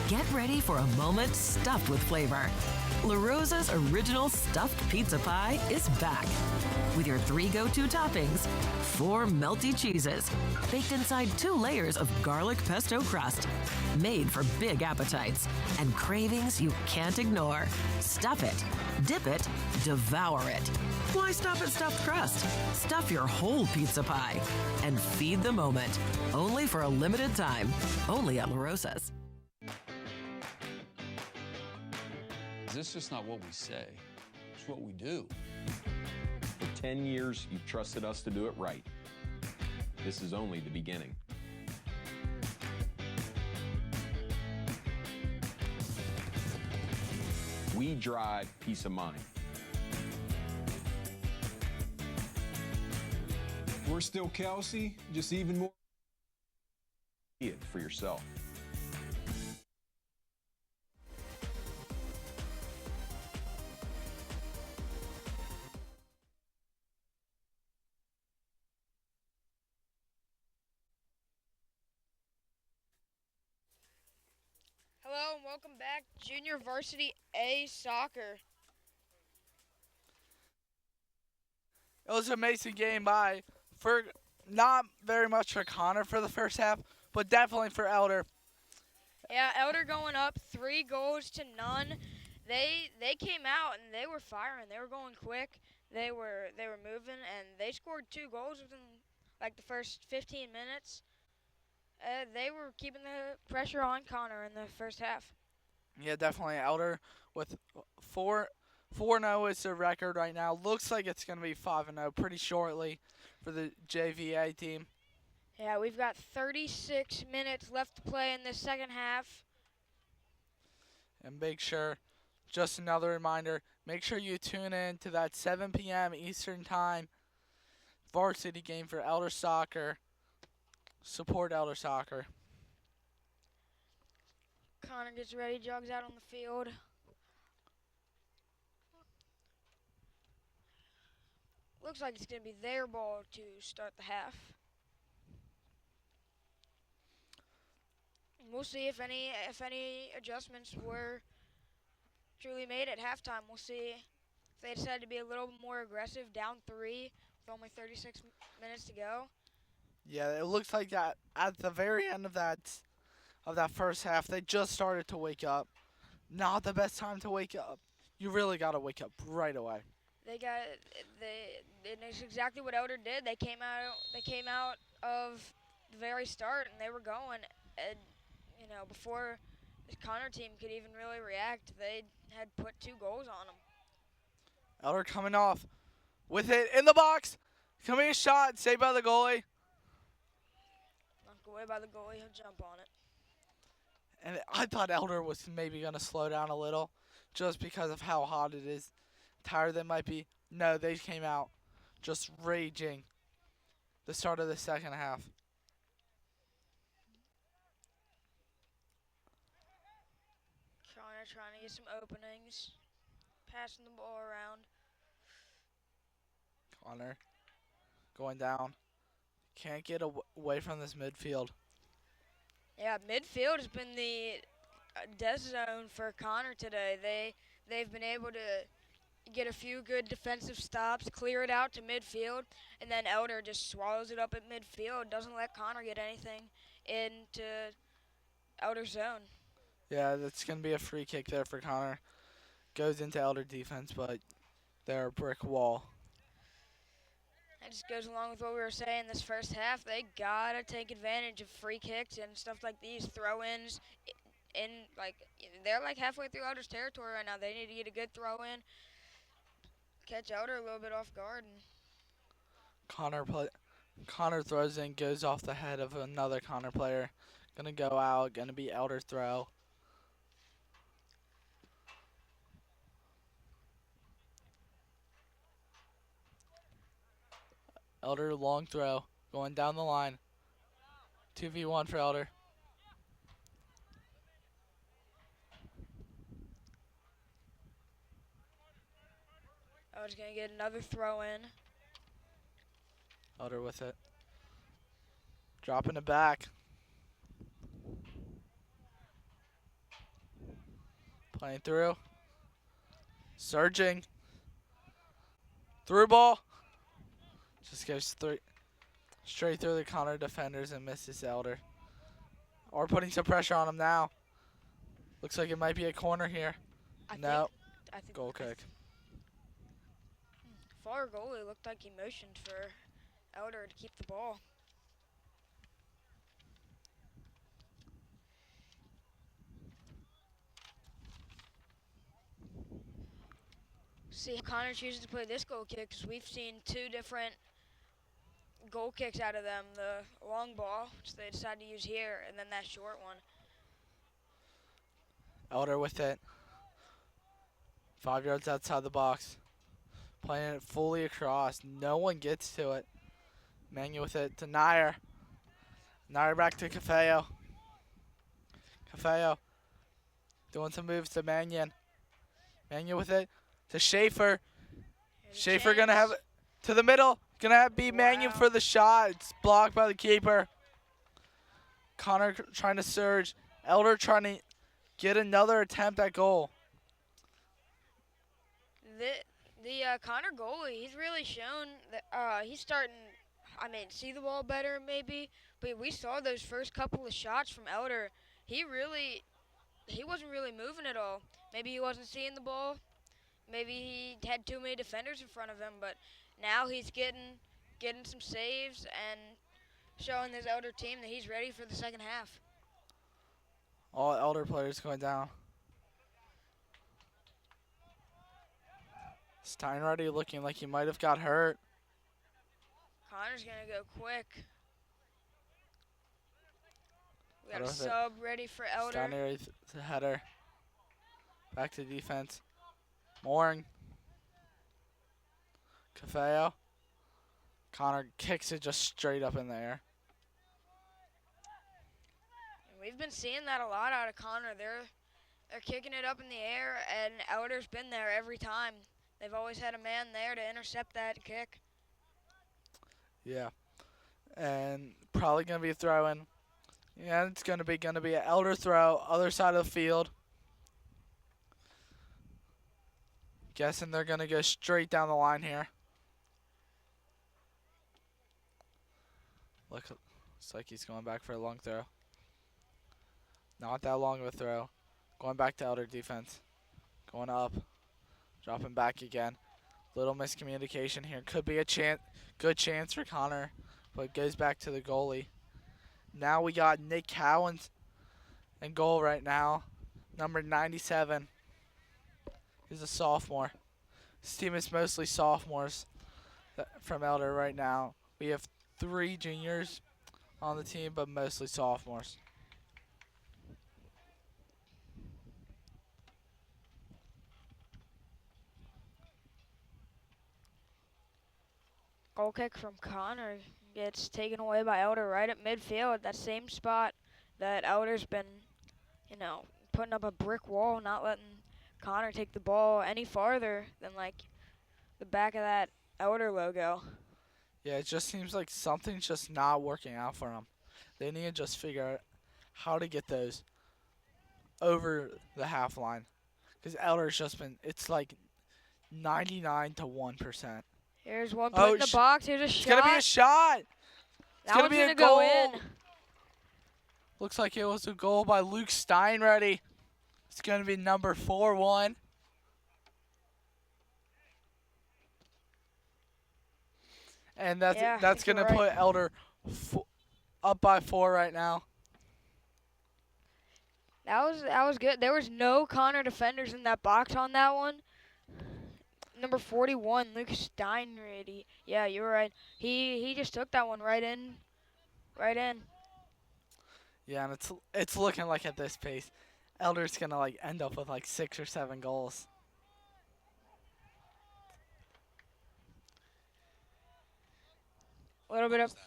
Speaker 4: Get ready for a moment stuffed with flavor. La Rosa's original stuffed pizza pie is back. With your 3 go-to toppings, 4 melty cheeses, baked inside 2 layers of garlic pesto crust, made for big appetites and cravings you can't ignore. Stuff it, dip it, devour it. Why stop at stuffed crust? Stuff your whole pizza pie and feed the moment. Only for a limited time. Only at La Rosa's.
Speaker 5: This is just not what we say, it's what we do.
Speaker 6: For 10 years, you've trusted us to do it right. This is only the beginning. We drive peace of mind.
Speaker 7: We're still Kelsey, just even more.
Speaker 6: See it for yourself.
Speaker 3: Hello and welcome back, Junior Varsity A Soccer.
Speaker 1: It was an amazing game for not very much for Connor for the first half, but definitely for Elder.
Speaker 3: Yeah, Elder going up 3 goals to none. They came out and they were firing. They were going quick. They were moving and they scored 2 goals within like the first 15 minutes. They were keeping the pressure on Connor in the first half.
Speaker 1: Yeah, definitely Elder with 4-0 is their record right now. Looks like it's going to be 5-0 pretty shortly for the JVA team.
Speaker 3: Yeah, we've got 36 minutes left to play in the second half.
Speaker 1: And make sure, just another reminder, make sure you tune in to that 7 p.m. Eastern Time varsity game for Elder Soccer. Support Elder Soccer.
Speaker 3: Connor gets ready, jogs out on the field. Looks like it's going to be their ball to start the half. And we'll see if any adjustments were truly made at halftime. We'll see if they decide to be a little more aggressive, down 3 with only 36 minutes to go.
Speaker 1: Yeah, it looks like that at the very end of that first half, they just started to wake up. Not the best time to wake up. You really got to wake up right away.
Speaker 3: And it's exactly what Elder did. They came out of the very start and they were going. And before the Connor team could even really react, they had put 2 goals on them.
Speaker 1: Elder coming off with it in the box. Coming a shot, saved by the goalie.
Speaker 3: Knocked away by the goalie, he'll jump on it.
Speaker 1: And I thought Elder was maybe going to slow down a little just because of how hot it is. Tired they might be. No, they came out just raging the start of the second half.
Speaker 3: Connor trying to get some openings, passing the ball around.
Speaker 1: Connor going down. Can't get away from this midfield.
Speaker 3: Yeah, midfield has been the death zone for Connor today. They've been able to get a few good defensive stops, clear it out to midfield, and then Elder just swallows it up at midfield, doesn't let Connor get anything into Elder zone.
Speaker 1: Yeah, that's going to be a free kick there for Connor. Goes into Elder defense, but they're a brick wall.
Speaker 3: That just goes along with what we were saying this first half. They got to take advantage of free kicks and stuff like these, throw-ins. They're like halfway through Elder's territory right now. They need to get a good throw-in, catch Elder a little bit off guard. And
Speaker 1: Connor throws in, goes off the head of another Connor player. Going to go out, going to be Elder throw. Elder long throw. Going down the line. 2v1 for Elder.
Speaker 3: I was going to get another throw in.
Speaker 1: Elder with it. Dropping it back. Playing through. Surging. Through ball. Just goes straight through the Connor defenders and misses Elder. Or putting some pressure on him now. Looks like it might be a corner here.
Speaker 3: I think
Speaker 1: Goal kick.
Speaker 3: Far goalie looked like he motioned for Elder to keep the ball. See how Connor chooses to play this goal kick, because we've seen two different goal kicks out of them. The long ball, which they decided to use here, and then that short one.
Speaker 1: Elder with it. 5 yards outside the box. Playing it fully across. No one gets to it. Manu with it to Nair. Nair back to Cafeo. Cafeo doing some moves to Mannion. Mannion with it to Schaefer. Schaefer gonna have it to the middle. Gonna have beat Mannion for the shot. It's blocked by the keeper. Connor trying to surge. Elder trying to get another attempt at goal.
Speaker 3: The Connor goalie, he's really shown that he's starting, see the ball better maybe, but we saw those first couple of shots from Elder. He wasn't really moving at all. Maybe he wasn't seeing the ball. Maybe he had too many defenders in front of him, but now he's getting some saves and showing this Elder team that he's ready for the second half.
Speaker 1: All Elder players going down. Steinruddy looking like he might have got hurt.
Speaker 3: Connor's going to go quick. We got a sub ready for Elder.
Speaker 1: Steinruddy the header. Back to defense. Mooring. Cafeo. Connor kicks it just straight up in the air.
Speaker 3: We've been seeing that a lot out of Connor. They're kicking it up in the air, and Elder's been there every time. They've always had a man there to intercept that kick.
Speaker 1: Yeah. And probably going to be a throw-in. Yeah, it's going to be an Elder throw, other side of the field. Guessing they're going to go straight down the line here. Looks like he's going back for a long throw. Not that long of a throw. Going back to Elder defense. Going up. Dropping back again. Little miscommunication here. Could be a good chance for Connor, but it goes back to the goalie. Now we got Nick Cowens in goal right now. Number 97. He's a sophomore. This team is mostly sophomores from Elder right now. We have 3 juniors on the team, but mostly sophomores.
Speaker 3: Goal kick from Connor gets taken away by Elder right at midfield. That same spot that Elder's been, putting up a brick wall, not letting Connor take the ball any farther than like the back of that Elder logo.
Speaker 1: Yeah, it just seems like something's just not working out for them. They need to just figure out how to get those over the half line. Because Elder's just been, it's like 99 to 1%.
Speaker 3: Here's one put in the box. Here's a shot.
Speaker 1: It's going to be a shot. It's going to be a goal.
Speaker 3: Go in.
Speaker 1: Looks like it was a goal by Luke Steinruddy. It's going to be number 4-1. And that's going to put Elder up by 4 right now.
Speaker 3: That was good. There was no Connor defenders in that box on that one. Number 41, Luke Steinruddy. Yeah, you were right. He just took that one right in. Right in.
Speaker 1: Yeah, and it's looking like at this pace, Elder's going to end up with 6 or 7 goals.
Speaker 3: A little bit
Speaker 2: What
Speaker 3: of
Speaker 2: was that?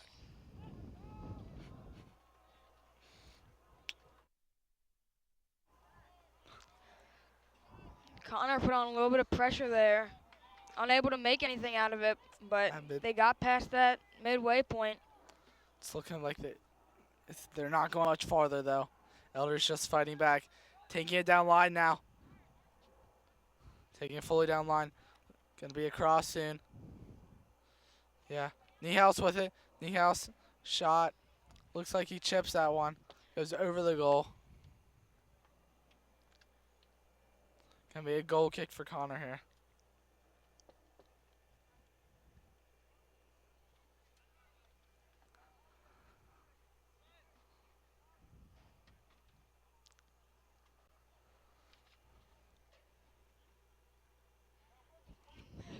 Speaker 3: Connor put on a little bit of pressure there. Unable to make anything out of it, but they got past that midway point.
Speaker 1: It's looking like they're not going much farther, though. Elder's just fighting back. Taking it down line now. Taking it fully down line. Going to be a cross soon. Yeah. Niehaus with it. Niehaus shot. Looks like he chips that one. Goes over the goal. Going to be a goal kick for Connor here.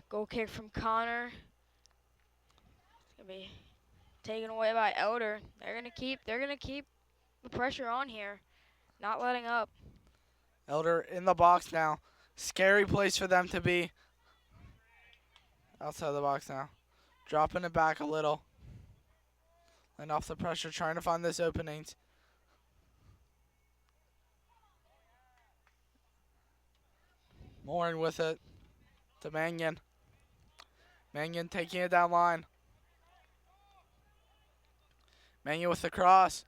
Speaker 3: Goal kick from Connor. Gonna be taken away by Elder. They're gonna keep the pressure on here. Not letting up.
Speaker 1: Elder in the box now. Scary place for them to be. Outside the box now. Dropping it back a little. And off the pressure, trying to find those openings. Morin with it. To Mannion. Mannion taking it down line. Mannion with the cross.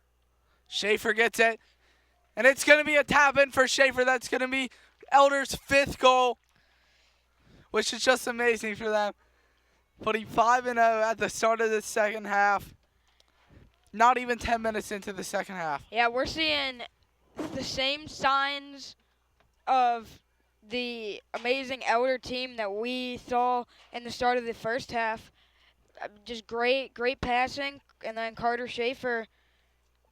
Speaker 1: Schaefer gets it. And it's going to be a tap in for Schaefer. That's going to be Elder's 5th goal, which is just amazing for them. Putting 5-0 at the start of the second half. Not even 10 minutes into the second half.
Speaker 3: Yeah, we're seeing the same signs of the amazing Elder team that we saw in the start of the first half. Just great passing. And then Carter Schaefer,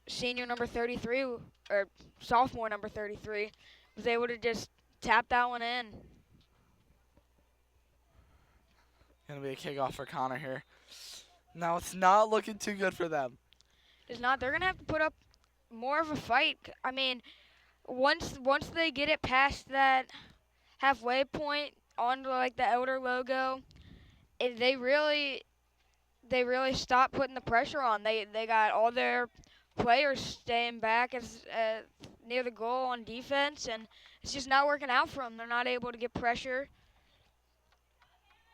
Speaker 3: senior number 33, or sophomore number 33, was able to just tap that one in.
Speaker 1: Going to be a kickoff for Connor here. Now it's not looking too good for them.
Speaker 3: It's not. They're going to have to put up more of a fight. I mean, once they get it past that halfway point onto like the Elder logo, they really stopped putting the pressure on. They got all their players staying back near the goal on defense, and it's just not working out for them. They're not able to get pressure,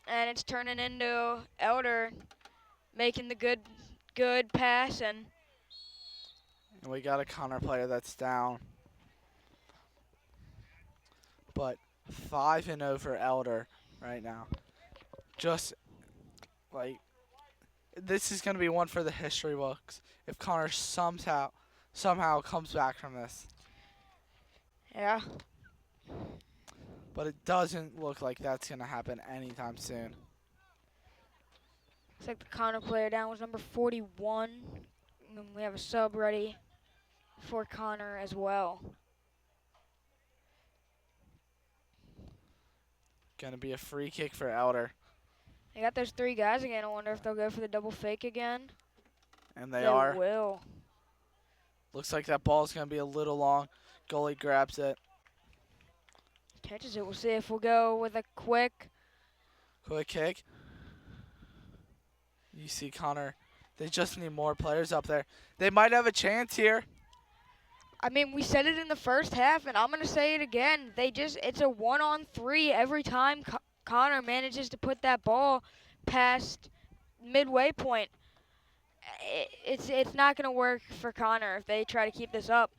Speaker 3: and it's turning into Elder making the good pass, and
Speaker 1: we got a Connor player that's down. But 5-0 for Elder right now. Just like, this is going to be one for the history books if Connor somehow comes back from this.
Speaker 3: yeah.
Speaker 1: But it doesn't look like that's going to happen anytime soon.
Speaker 3: Looks like the Connor player down was number 41. And we have a sub ready for Connor as well.
Speaker 1: Going to be a free kick for Elder.
Speaker 3: They got those 3 guys again. I wonder if they'll go for the double fake again.
Speaker 1: And they are.
Speaker 3: Will.
Speaker 1: Looks like that ball is going to be a little long. Goalie grabs it.
Speaker 3: Catches it. We'll see if we'll go with a quick
Speaker 1: kick. You see Connor. They just need more players up there. They might have a chance here.
Speaker 3: I mean, we said it in the first half, and I'm going to say it again. It's a 1-on-3 every time Connor manages to put that ball past midway point. It's not going to work for Connor if they try to keep this up.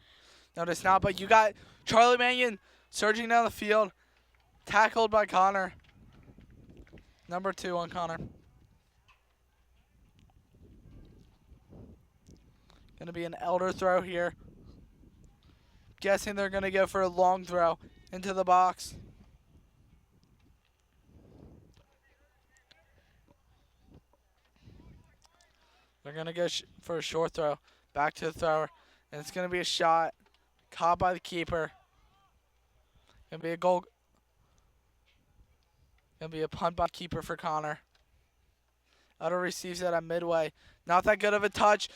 Speaker 1: No, it's not, but you got Charlie Mannion surging down the field, tackled by Connor. Number 2 on Connor. Going to be an Elder throw here. Guessing they're going to go for a long throw into the box. They're going to go for a short throw. Back to the thrower. And it's going to be a shot. Caught by the keeper. Going to be a goal. Going to be a punt by keeper for Connor. Elder receives it at midway. Not that good of a touch.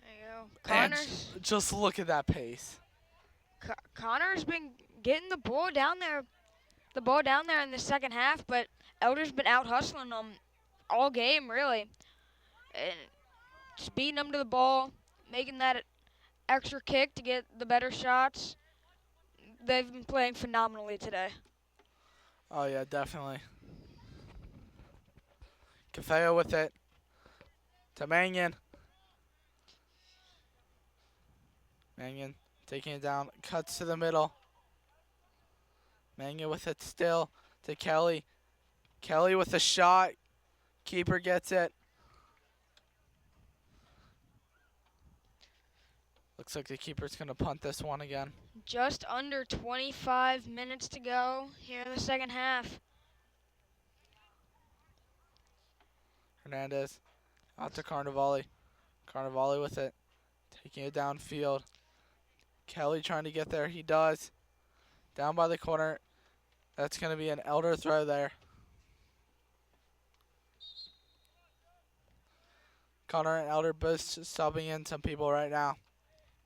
Speaker 3: There you go. Connor's,
Speaker 1: just look at that pace.
Speaker 3: Connor's been getting the ball down there in the second half, but Elder's been out hustling them all game, really. And just beating them to the ball, making that extra kick to get the better shots. They've been playing phenomenally today.
Speaker 1: Oh, yeah, definitely. Cafeo with it. To Mangan. Mangan taking it down. Cuts to the middle. Mangan with it still to Kelly. Kelly with a shot. Keeper gets it. Looks like the keeper's going to punt this one again.
Speaker 3: Just under 25 minutes to go here in the second half.
Speaker 1: Hernandez out to Carnivale. Carnivale with it. Taking it downfield. Kelly trying to get there. He does. Down by the corner. That's going to be an Elder throw there. Connor and Elder both subbing in some people right now.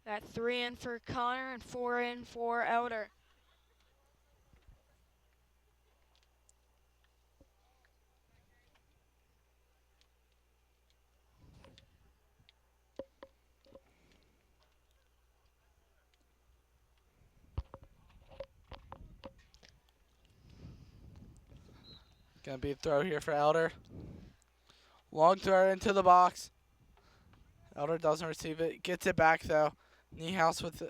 Speaker 3: Got 3 in for Connor and 4 in for Elder.
Speaker 1: Gonna be a throw here for Elder. Long throw into the box. Elder doesn't receive it. Gets it back though. Niehaus with the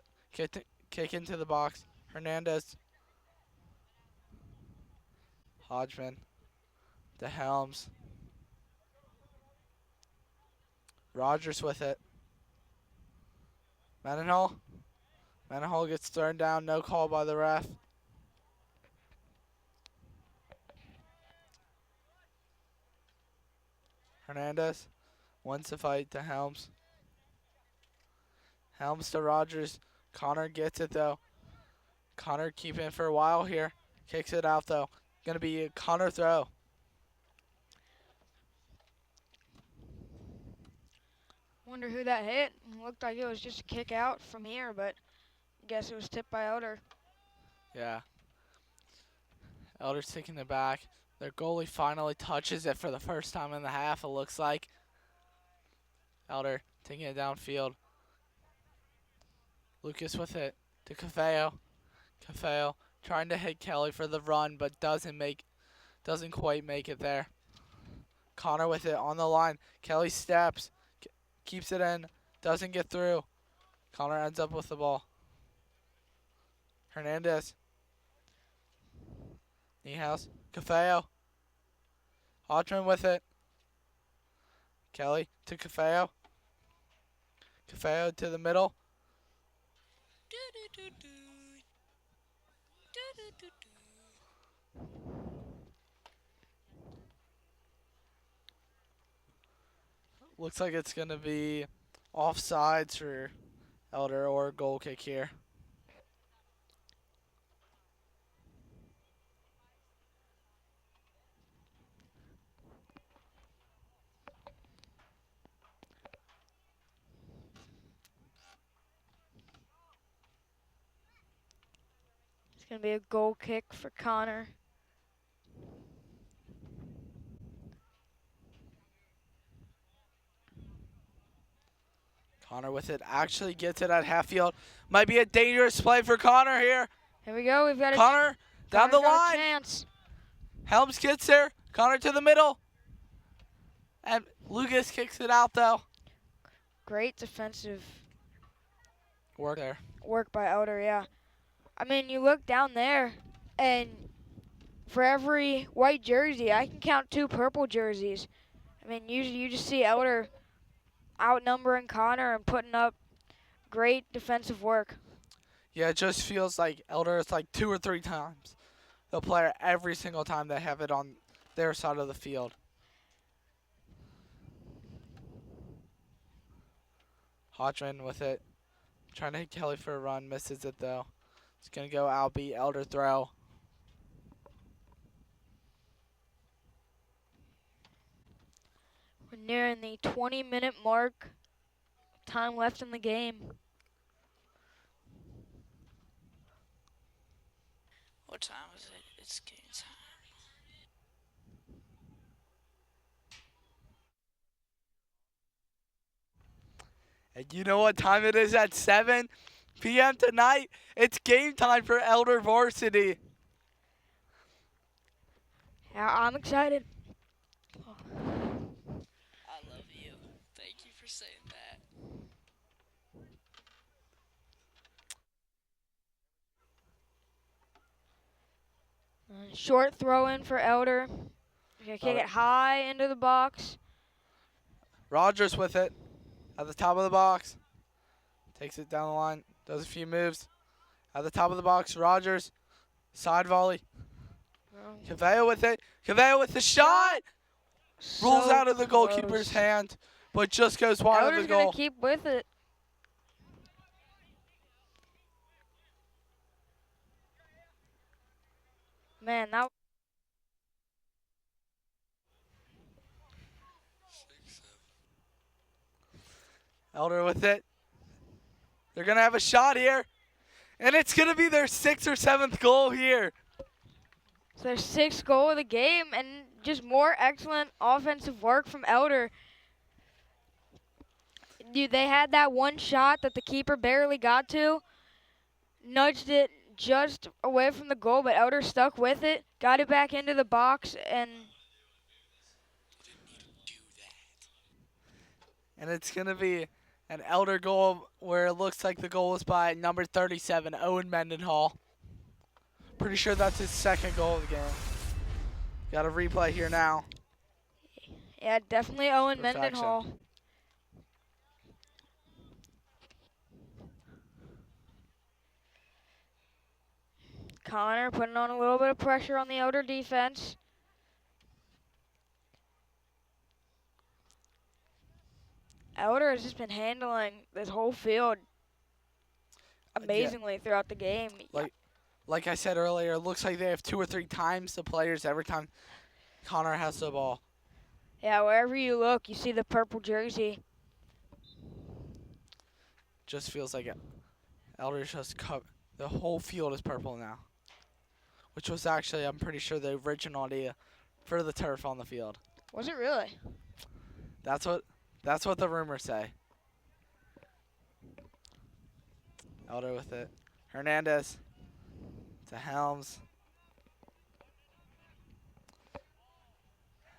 Speaker 1: kick into the box. Hernandez. Hodgman. To Helms. Rogers with it. Mendenhall. Mendenhall gets thrown down. No call by the ref. Hernandez wins the fight to Helms. Helms to Rogers. Connor gets it though. Connor keeping it for a while here. Kicks it out though. Gonna be a Connor throw.
Speaker 3: Wonder who that hit. Looked like it was just a kick out from here, but I guess it was tipped by Elder.
Speaker 1: Yeah. Elder's taking it back. Their goalie finally touches it for the first time in the half, it looks like. Elder taking it downfield. Lucas with it to Cafeo. Cafeo trying to hit Kelly for the run, but doesn't quite make it there. Connor with it on the line. Kelly steps, keeps it in, doesn't get through. Connor ends up with the ball. Hernandez. Niehaus. Cafeo. Hodgman with it. Kelly to Cafeo. Cafeo to the middle. Looks like it's going to be offsides for Elder or a goal kick here.
Speaker 3: It's going to be a goal kick for Connor.
Speaker 1: Connor with it. Actually gets it at half field. Might be a dangerous play for Connor here.
Speaker 3: Here we go. We've got
Speaker 1: Connor down the
Speaker 3: Connor's got
Speaker 1: line.
Speaker 3: a chance.
Speaker 1: Helms gets there. Connor to the middle. And Lucas kicks it out though.
Speaker 3: Great defensive
Speaker 1: Work there.
Speaker 3: work by Elder, yeah. I mean, you look down there, and for every white jersey, I can count 2 purple jerseys. I mean, usually you just see Elder outnumbering Connor and putting up great defensive work.
Speaker 1: Yeah, it just feels like Elder is like 2 or 3 times the player every single time they have it on their side of the field. Hodgman with it. Trying to hit Kelly for a run. Misses it though. It's going to go Albee. Elder throw.
Speaker 3: We're nearing the 20-minute mark. Time left in the game.
Speaker 8: What time is it? It's game time.
Speaker 1: And you know what time it is at 7 p.m. tonight? It's game time for Elder Varsity.
Speaker 3: Yeah, I'm excited.
Speaker 8: I love you. Thank you for saying that.
Speaker 3: Short throw in for Elder. Gonna kick
Speaker 1: Love
Speaker 3: it
Speaker 1: it.
Speaker 3: high into the box.
Speaker 1: Rogers with it at the top of the box. Takes it down the line. Does a few moves. At the top of the box, Rogers. Side volley. Caveo with it. Caveo with the shot. Rolls
Speaker 3: So
Speaker 1: out of the goalkeeper's
Speaker 3: close.
Speaker 1: hand, but just goes wide of
Speaker 3: Elder's
Speaker 1: the
Speaker 3: gonna
Speaker 1: goal.
Speaker 3: keep with it. Man, that
Speaker 1: Elder with it. They're going to have a shot here. And it's going to be their 6th or 7th goal here.
Speaker 3: it's their 6th goal of the game, and just more excellent offensive work from Elder. Dude, they had that one shot that the keeper barely got to, nudged it just away from the goal, but Elder stuck with it, got it back into the box, and
Speaker 1: And it's going to be an Elder goal where it looks like the goal was by number 37, Owen Mendenhall. Pretty sure that's his 2nd goal of the game. Got a replay here now.
Speaker 3: yeah, definitely Owen
Speaker 1: Perfection.
Speaker 3: Mendenhall. Connor putting on a little bit of pressure on the Elder defense. Elder has just been handling this whole field amazingly throughout the game.
Speaker 1: Like I said earlier, it looks like they have 2 or 3 times the players every time Connor has the ball.
Speaker 3: Yeah, wherever you look, you see the purple jersey.
Speaker 1: Just feels like it. Elder's just the whole field is purple now. Which was actually, I'm pretty sure, the original idea for the turf on the field.
Speaker 3: Was it really?
Speaker 1: That's what the rumors say. Elder with it. Hernandez to Helms.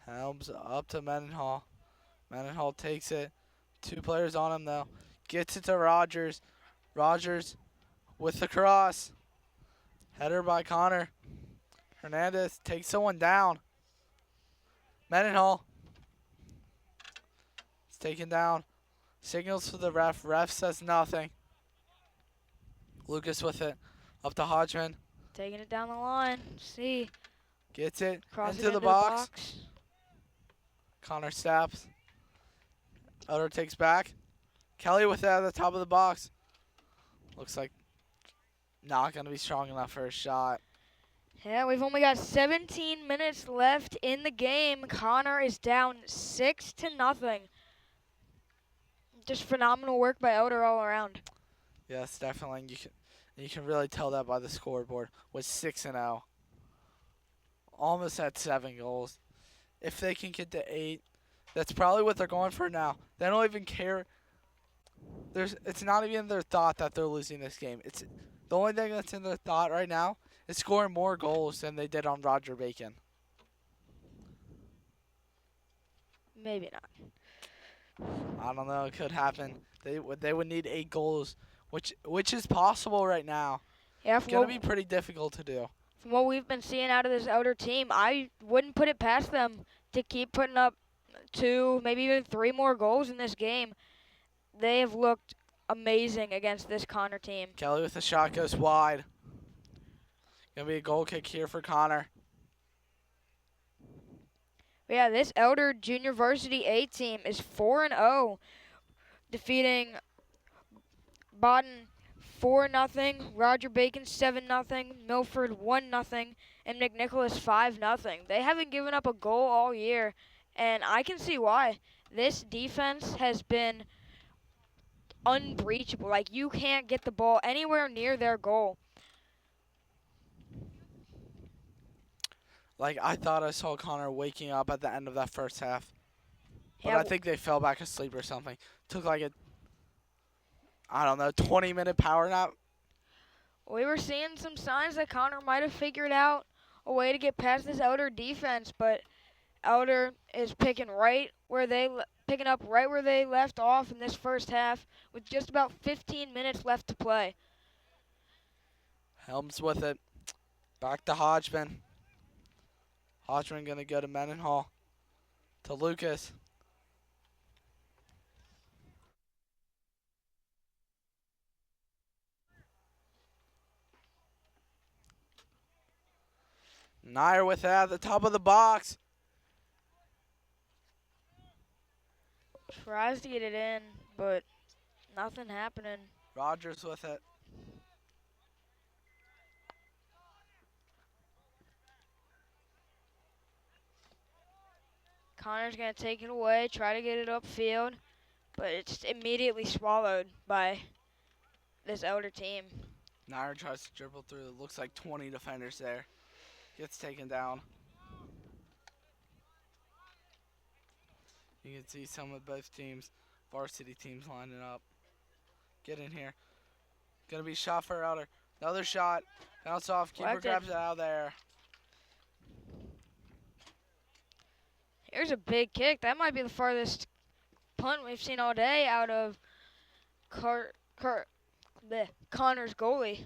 Speaker 1: Helms up to Mendenhall. Mendenhall takes it. 2 players on him though. Gets it to Rogers. Rogers with the cross. Header by Connor. Hernandez takes someone down. Mendenhall. It's taken down. Signals to the ref. Ref says nothing. Lucas with it. Up to Hodgman.
Speaker 3: Taking it down the line. See.
Speaker 1: Gets it
Speaker 3: Cross
Speaker 1: into
Speaker 3: it
Speaker 1: the box. Connor steps. Elder takes back. Kelly with it at the top of the box. Looks like not going to be strong enough for a shot.
Speaker 3: Yeah, we've only got 17 minutes left in the game. Connor is down 6-0. Just phenomenal work by Elder all around.
Speaker 1: Yes, definitely. You can really tell that by the scoreboard. Was 6-0. Almost at 7 goals. If they can get to 8, that's probably what they're going for now. They don't even care. It's not even their thought that they're losing this game. It's the only thing that's in their thought right now is scoring more goals than they did on Roger Bacon.
Speaker 3: Maybe not.
Speaker 1: I don't know. It could happen. They would need 8 goals, which is possible right now.
Speaker 3: Yeah,
Speaker 1: It's gonna be pretty difficult to do.
Speaker 3: from what we've been seeing out of this Elder team, I wouldn't put it past them to keep putting up 2, maybe even 3 more goals in this game. They have looked amazing against this Connor team.
Speaker 1: Kelly with the shot goes wide. Gonna be a goal kick here for Connor.
Speaker 3: But yeah, this Elder Junior Varsity A team is 4-0, defeating Baden 4-0, Roger Bacon 7-0, Milford 1-0, and McNicholas 5-0. They haven't given up a goal all year, and I can see why. This defense has been unbreachable. Like, you can't get the ball anywhere near their goal.
Speaker 1: Like, I thought I saw Connor waking up at the end of that first half. But
Speaker 3: Yeah,
Speaker 1: I think they fell back asleep or something. Took like I don't know, 20-minute power nap.
Speaker 3: We were seeing some signs that Connor might have figured out a way to get past this Elder defense, but Elder is picking up right where they left off in this first half with just about 15 minutes left to play.
Speaker 1: Helms with it. Back to Hodgman. Hodgman going to go to Mendenhall. To Lucas. Nair with it at the top of the box.
Speaker 3: Tries to get it in, but nothing happening.
Speaker 1: Rogers with it.
Speaker 3: Connor's going to take it away, try to get it upfield, but it's immediately swallowed by this Elder team.
Speaker 1: Nair tries to dribble through. It looks like 20 defenders there. Gets taken down. You can see some of both teams, varsity teams lining up. Get in here. Gonna be shot for Elder. Another shot. Bounce off. Keeper
Speaker 3: Collected.
Speaker 1: grabs it out of there.
Speaker 3: Here's a big kick. That might be the farthest punt we've seen all day out of Connor's goalie.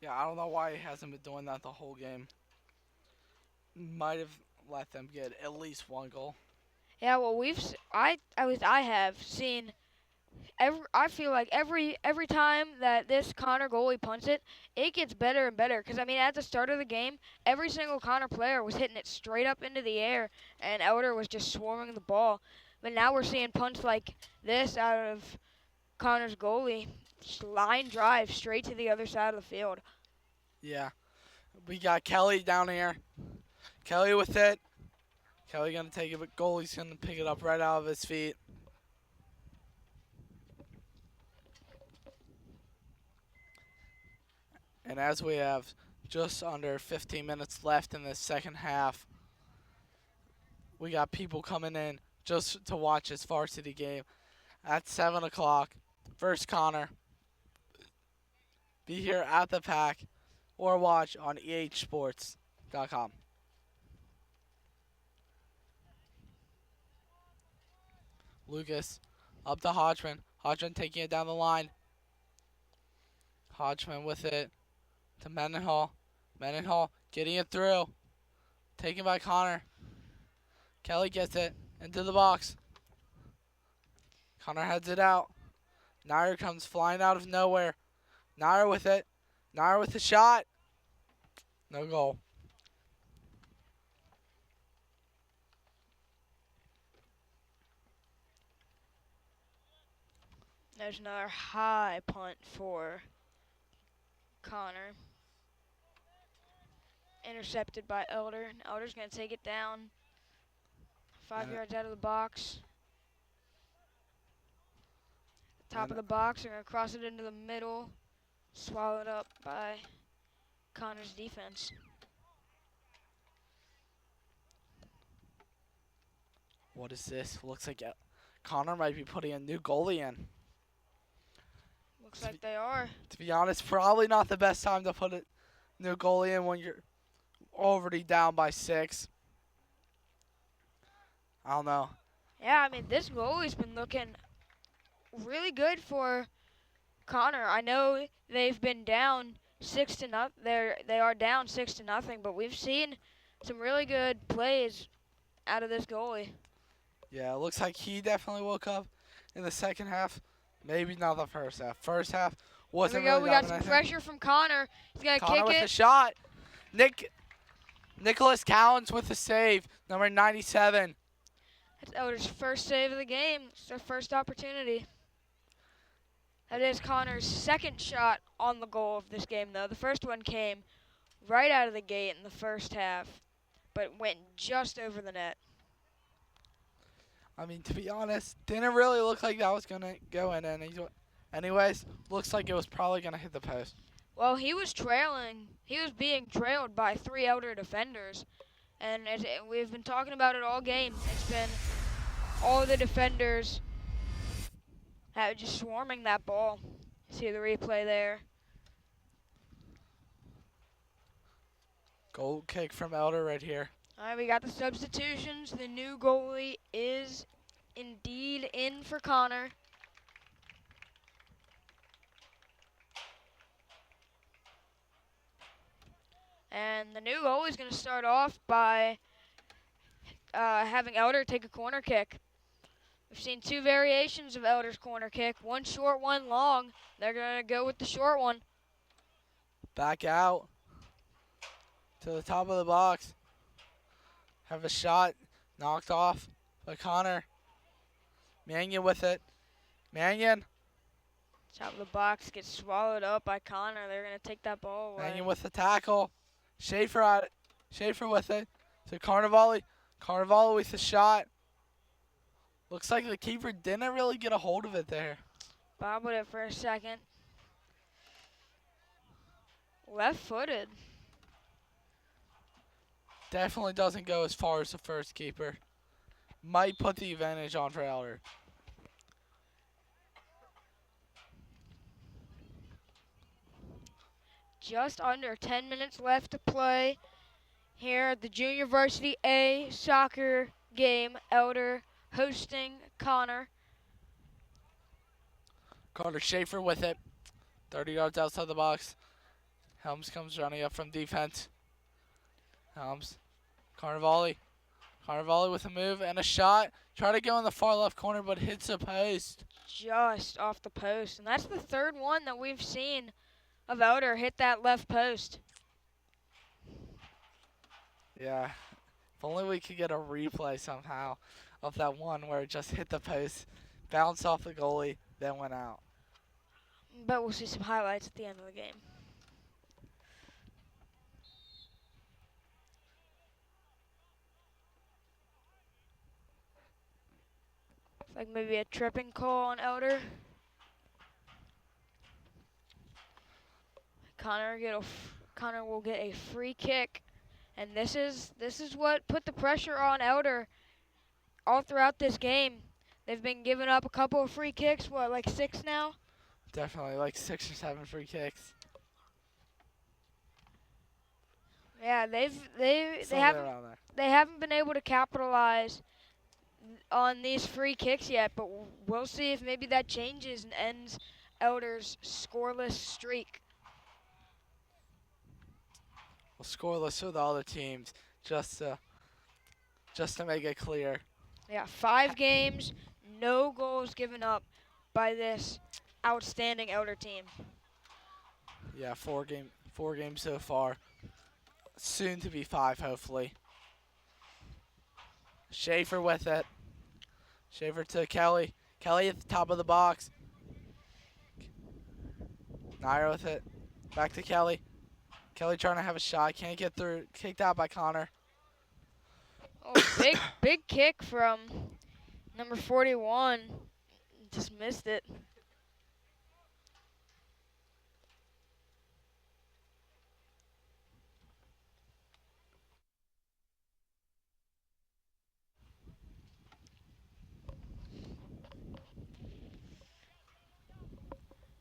Speaker 1: Yeah, I don't know why he hasn't been doing that the whole game. Might have let them get at least one goal.
Speaker 3: Yeah, well, I have seen. I feel like every time that this Connor goalie punts it, it gets better and better. Because, I mean, at the start of the game, every single Connor player was hitting it straight up into the air, and Elder was just swarming the ball. But now we're seeing punts like this out of Connor's goalie. Just line drive straight to the other side of the field.
Speaker 1: Yeah. We got Kelly down here. Kelly with it. Kelly going to take it, but goalie's going to pick it up right out of his feet. And as we have just under 15 minutes left in this second half, we got people coming in just to watch this varsity game at 7 o'clock. First Connor. Be here at the Pack or watch on ehsports.com. Lucas up to Hodgman. Hodgman taking it down the line. Hodgman with it to Mendenhall. Mendenhall getting it through. Taken by Connor. Kelly gets it into the box. Connor heads it out. Nair comes flying out of nowhere. Nair with it. Nair with the shot. No goal.
Speaker 3: There's another high punt for Connor. Intercepted by Elder. Elder's going to take it down. 5 yards out of the box. Top of the box. They're going to cross it into the middle. Swallowed up by Connor's defense.
Speaker 1: What is this? Looks like Connor might be putting a new goalie in.
Speaker 3: Looks like they are.
Speaker 1: To be honest, probably not the best time to put a new goalie in when you're already down by 6. I don't know.
Speaker 3: Yeah, I mean, this goalie's been looking really good for Connor. I know they've been down 6-0. They are down 6-0, but we've seen some really good plays out of this goalie.
Speaker 1: Yeah, it looks like he definitely woke up in the second half. Maybe not the first half. First half wasn't
Speaker 3: There we go.
Speaker 1: really
Speaker 3: We got
Speaker 1: that
Speaker 3: some
Speaker 1: anything.
Speaker 3: pressure from Connor. He's going to
Speaker 1: Connor
Speaker 3: kick
Speaker 1: with
Speaker 3: it.
Speaker 1: the shot. Nicholas Cowens with the save. Number 97.
Speaker 3: That's Elder's first save of the game. It's their first opportunity. That is Connor's second shot on the goal of this game, though. The first one came right out of the gate in the first half, but went just over the net.
Speaker 1: I mean, to be honest, didn't really look like that was going to go in. Anyways, looks like it was probably going to hit the post.
Speaker 3: Well, he was trailing. He was being trailed by 3 Elder defenders. And we've been talking about it all game. It's been all the defenders Just swarming that ball. See the replay there.
Speaker 1: Goal kick from Elder right here.
Speaker 3: All right, we got the substitutions. The new goalie is indeed in for Connor. And the new goalie is going to start off by having Elder take a corner kick. We've seen two variations of Elder's corner kick, one short, one long. They're going to go with the short one.
Speaker 1: Back out to the top of the box. Have a shot knocked off by Connor. Mannion with it. Mannion.
Speaker 3: Top of the box gets swallowed up by Connor. They're going to take that ball away.
Speaker 1: Mannion with the tackle. Schaefer at it. Schaefer with it. To Carnivale. Carnivale with the shot. Looks like the keeper didn't really get a hold of it there.
Speaker 3: Bobbled it for a second. Left-footed.
Speaker 1: Definitely doesn't go as far as the first keeper. Might put the advantage on for Elder.
Speaker 3: Just under 10 minutes left to play here at the Junior Varsity A soccer game. Elder hosting Connor.
Speaker 1: Carter Schaefer with it. 30 yards outside the box. Helms comes running up from defense. Helms. Carnivale. Carnivale with a move and a shot. Try to go in the far left corner, but hits a post.
Speaker 3: Just off the post. And that's the third one that we've seen of Elder hit that left post.
Speaker 1: Yeah. If only we could get a replay somehow of that one where it just hit the post, bounced off the goalie, then went out.
Speaker 3: But we'll see some highlights at the end of the game. It's like maybe a tripping call on Elder. Connor will get a free kick, and this is what put the pressure on Elder all throughout this game. They've been giving up a couple of free kicks. What, like 6 now?
Speaker 1: Definitely like 6 or 7 free kicks.
Speaker 3: Yeah, they
Speaker 1: Around there.
Speaker 3: haven't been able to capitalize on these free kicks yet, but we'll see if maybe that changes and ends Elder's scoreless streak.
Speaker 1: Well, scoreless for the other teams, just to make it clear.
Speaker 3: Yeah, 5 games, no goals given up by this outstanding Elder team.
Speaker 1: Yeah, 4 games so far. Soon to be 5, hopefully. Schaefer with it. Schaefer to Kelly. Kelly at the top of the box. Nair with it. Back to Kelly. Kelly trying to have a shot. Can't get through. Kicked out by Connor.
Speaker 3: Oh, big kick from number 41. Just missed it.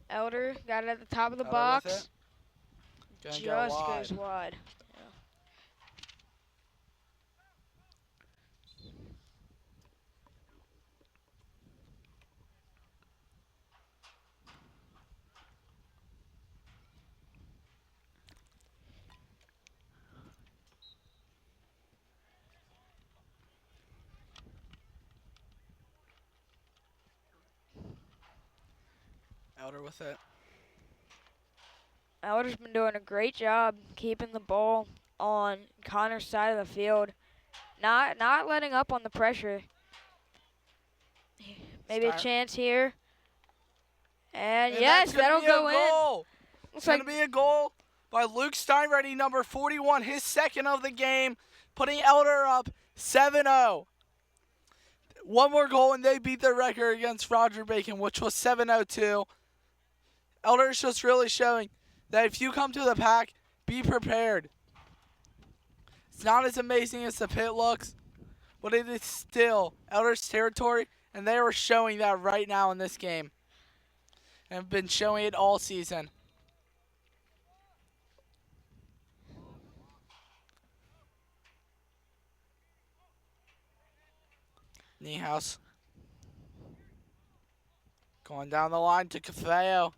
Speaker 3: Elder got it at the top of the
Speaker 1: Elder
Speaker 3: box.
Speaker 1: with it. Gonna
Speaker 3: Just
Speaker 1: go wide.
Speaker 3: goes wide. Yeah.
Speaker 1: Elder with it.
Speaker 3: Elder's been doing a great job keeping the ball on Connor's side of the field. Not letting up on the pressure. Maybe a chance here. And yes, that'll go in.
Speaker 1: It's going to be a goal by Luke Steinready, number 41, his second of the game, putting Elder up 7-0. One more goal and they beat their record against Roger Bacon, which was 7-0-2. Elder's just really showing that if you come to the pack, be prepared. It's not as amazing as the pit looks, but it is still Elder's territory, and they are showing that right now in this game. and have been showing it all season. Niehaus going down the line to Cafeo.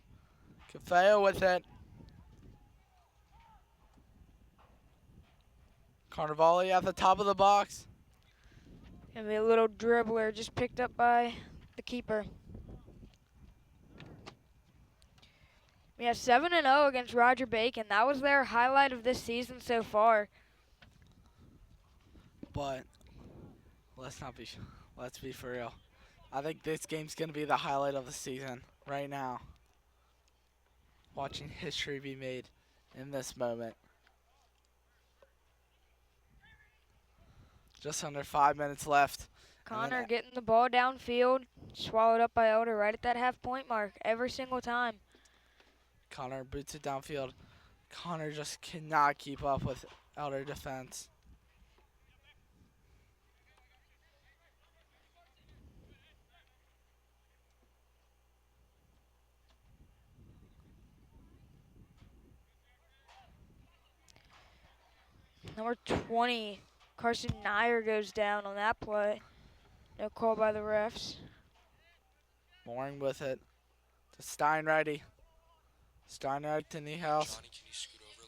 Speaker 1: Cafeo with it. Carnevale at the top of the box.
Speaker 3: Gonna be a little dribbler just picked up by the keeper. We have 7-0 against Roger Bacon. That was their highlight of this season so far.
Speaker 1: But let's be for real. I think this game's gonna be the highlight of the season right now. Watching history be made in this moment. Just under 5 minutes left.
Speaker 3: Connor getting the ball downfield, swallowed up by Elder right at that half-point mark every single time.
Speaker 1: Connor boots it downfield. Connor just cannot keep up with Elder defense.
Speaker 3: Number 20, Carson Nyer goes down on that play. No call by the refs.
Speaker 1: Mooring with it to Steinreity. Steinreity to Niehaus.
Speaker 2: Johnny, can you scoot over a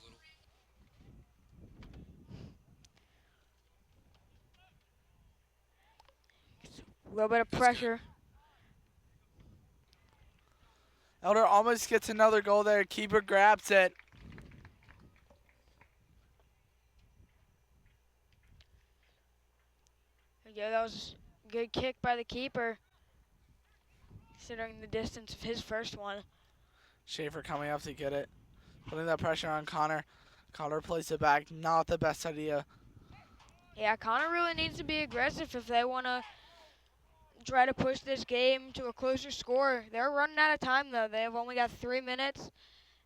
Speaker 2: little?
Speaker 3: A little bit of pressure.
Speaker 1: Elder almost gets another goal there. Keeper grabs it.
Speaker 3: Yeah, that was a good kick by the keeper, considering the distance of his first one.
Speaker 1: Schaefer coming up to get it. Putting that pressure on Connor. Connor plays it back. Not the best idea.
Speaker 3: Yeah, Connor really needs to be aggressive if they want to try to push this game to a closer score. They're running out of time, though. They've only got 3 minutes.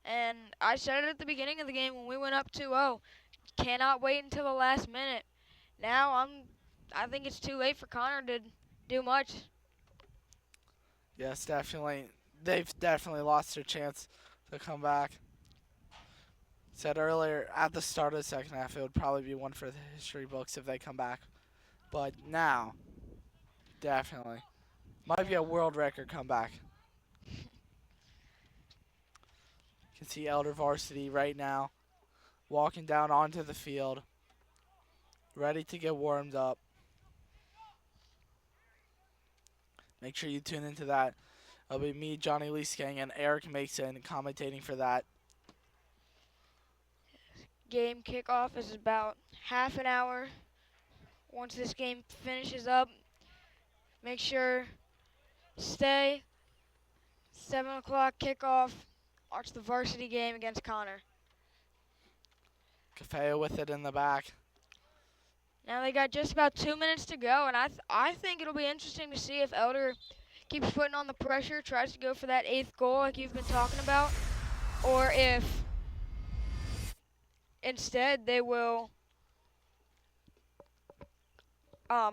Speaker 3: And I said it at the beginning of the game when we went up 2-0. Cannot wait until the last minute. Now I think it's too late for Connor to do much.
Speaker 1: Yes, definitely. They've definitely lost their chance to come back. Said earlier at the start of the second half, it would probably be one for the history books if they come back. But now, definitely. Might be a world record comeback. You can see Elder Varsity right now walking down onto the field, ready to get warmed up. Make sure you tune into that. It'll be me, Johnny Leeskang, and Eric Mason commentating for that.
Speaker 3: Game kickoff is about half an hour. Once this game finishes up, make sure stay. 7 o'clock kickoff. Watch the varsity game against Connor.
Speaker 1: Cafeo with it in the back.
Speaker 3: Now they got just about 2 minutes to go, and I think it'll be interesting to see if Elder keeps putting on the pressure, tries to go for that 8th goal like you've been talking about, or if instead they will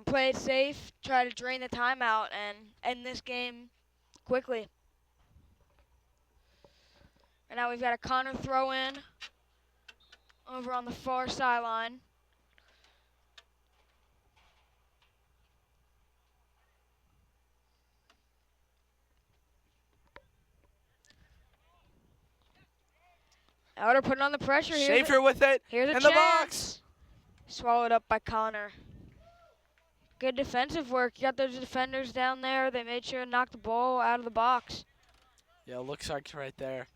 Speaker 3: play it safe, try to drain the timeout, and end this game quickly. And now we've got a Connor throw in over on the far sideline. Elder putting on the pressure here.
Speaker 1: Schaefer with it
Speaker 3: Here's a
Speaker 1: in the
Speaker 3: chance.
Speaker 1: box.
Speaker 3: Swallowed up by Connor. Good defensive work. You got those defenders down there. They made sure to knock the ball out of the box.
Speaker 1: Yeah, it looks like right there.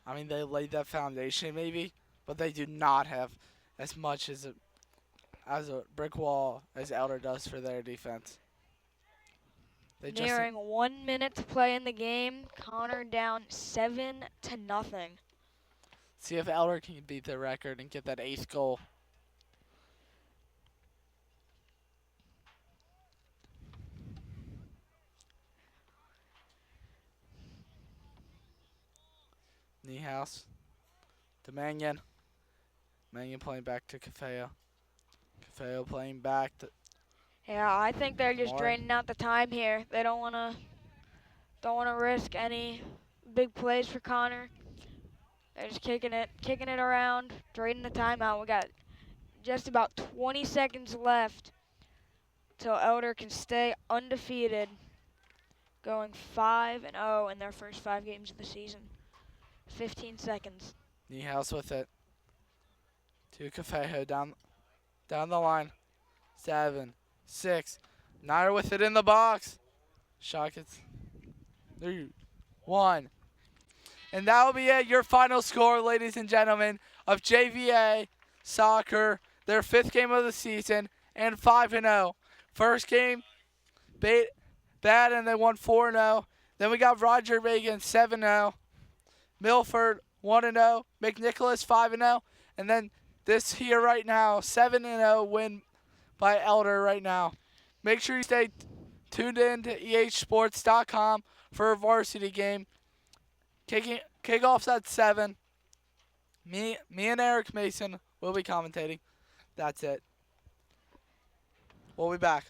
Speaker 1: I mean, they laid that foundation maybe, but they do not have as much as a brick wall as Elder does for their defense. They just
Speaker 3: Nearing 1 minute to play in the game. Connor down 7-0.
Speaker 1: see if Elder can beat their record and get that 8th goal. Niehaus to Mannion. Mannion playing back to Cafeo. Cafeo playing back to
Speaker 3: Yeah, I think they're just
Speaker 1: More.
Speaker 3: draining out the time here. They don't want to risk any big plays for Connor. They're just kicking it around, trading the timeout. We got just about 20 seconds left till Elder can stay undefeated, going 5-0 in their first 5 games of the season. 15 seconds.
Speaker 1: Niehaus with it. To Cafejo down the line. 7, 6. Nyer with it in the box. Shot gets 3, 1. And that will be it. Your final score, ladies and gentlemen, of JVA soccer, their 5th game of the season, and 5-0. First game, bad, and they won 4-0. Then we got Roger Reagan 7-0. Milford 1-0. McNicholas 5-0. And then this here right now, 7-0 win by Elder right now. Make sure you stay tuned in to ehsports.com for a varsity game. Kickoff's at 7. Me and Eric Mason will be commentating. That's it. We'll be back.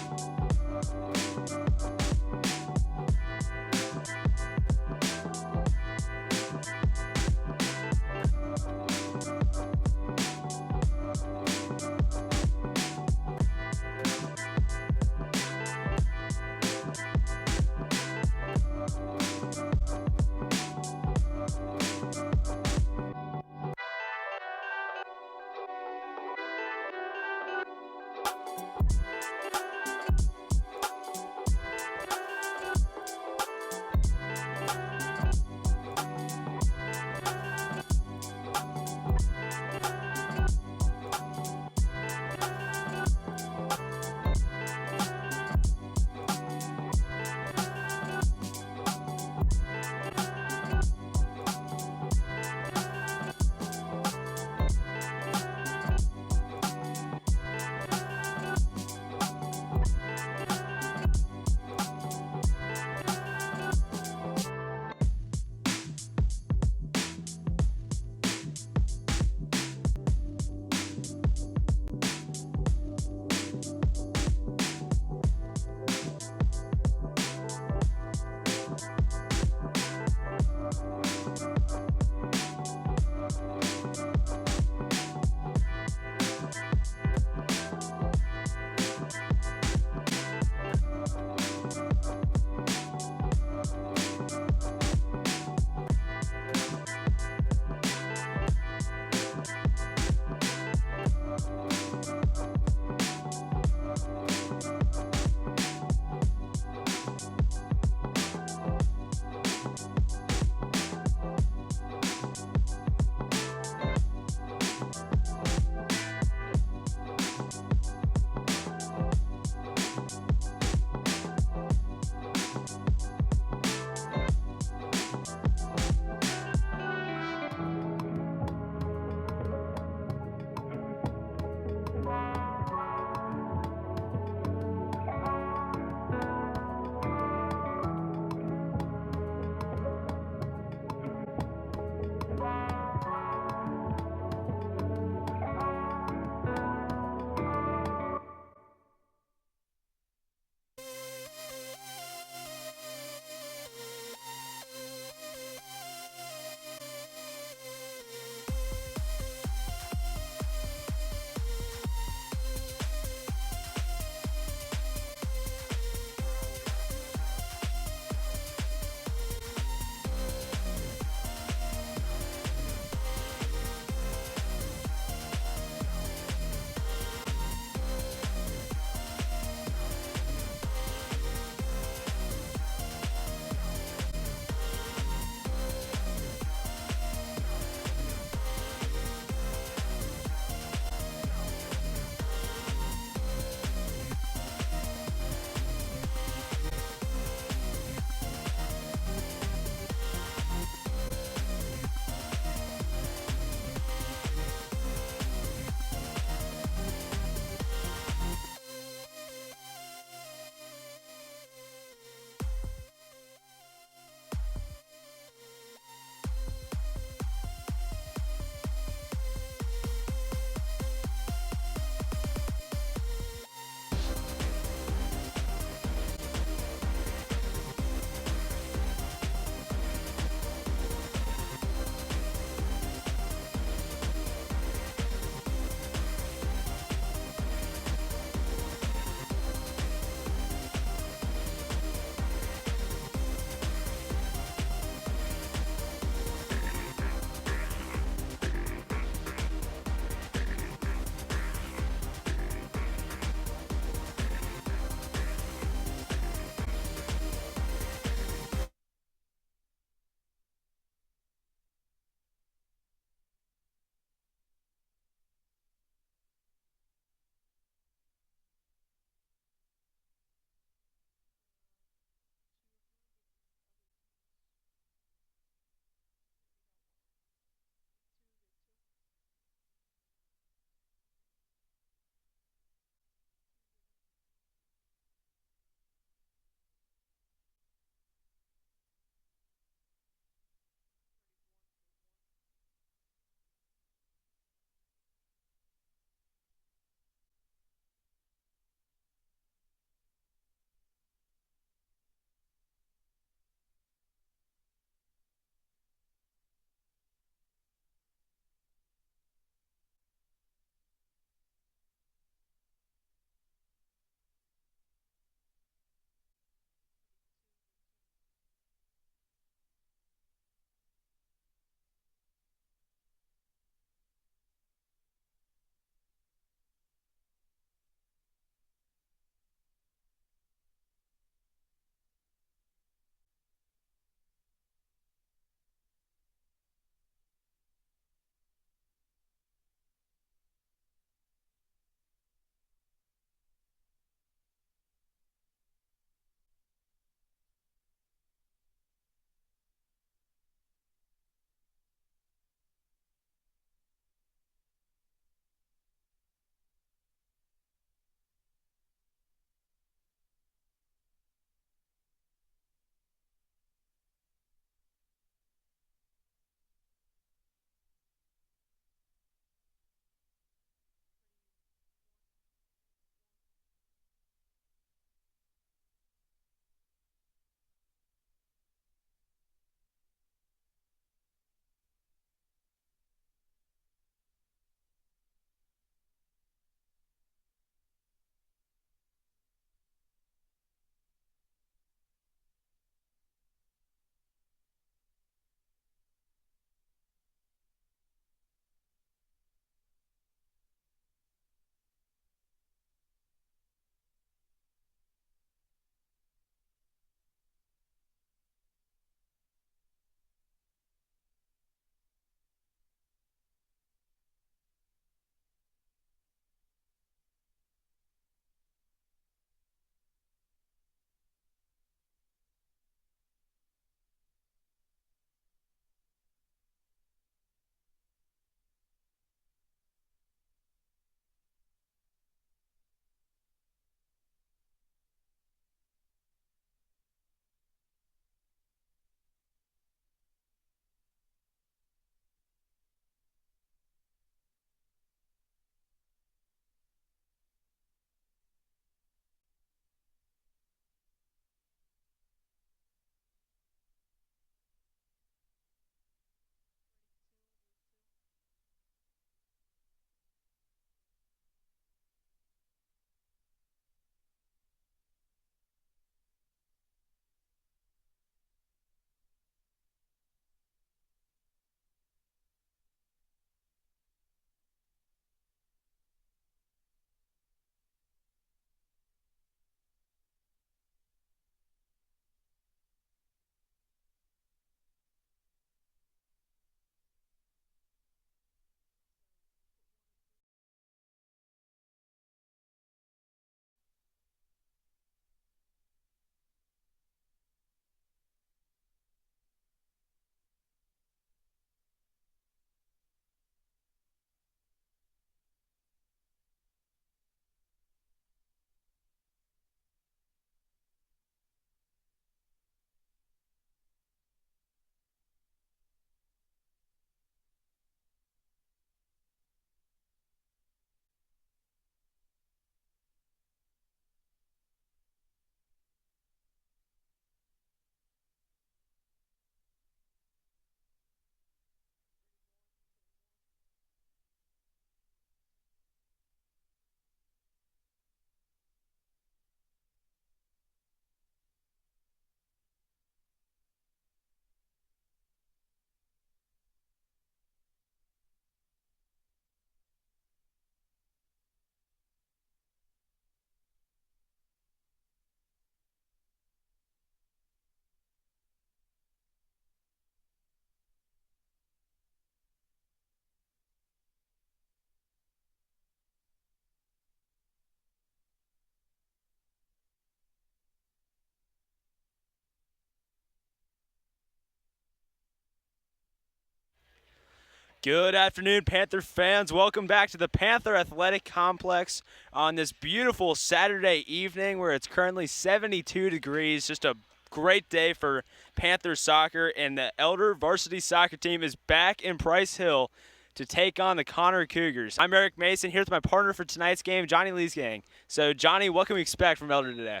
Speaker 9: Good afternoon, Panther fans. Welcome back to the Panther Athletic Complex on this beautiful Saturday evening where it's currently 72 degrees. Just a great day for Panther soccer, and the Elder varsity soccer team is back in Price Hill to take on the Conner Cougars. I'm Eric Mason, here with my partner for tonight's game, Johnny Leesgang. So, Johnny, what can we expect from Elder today?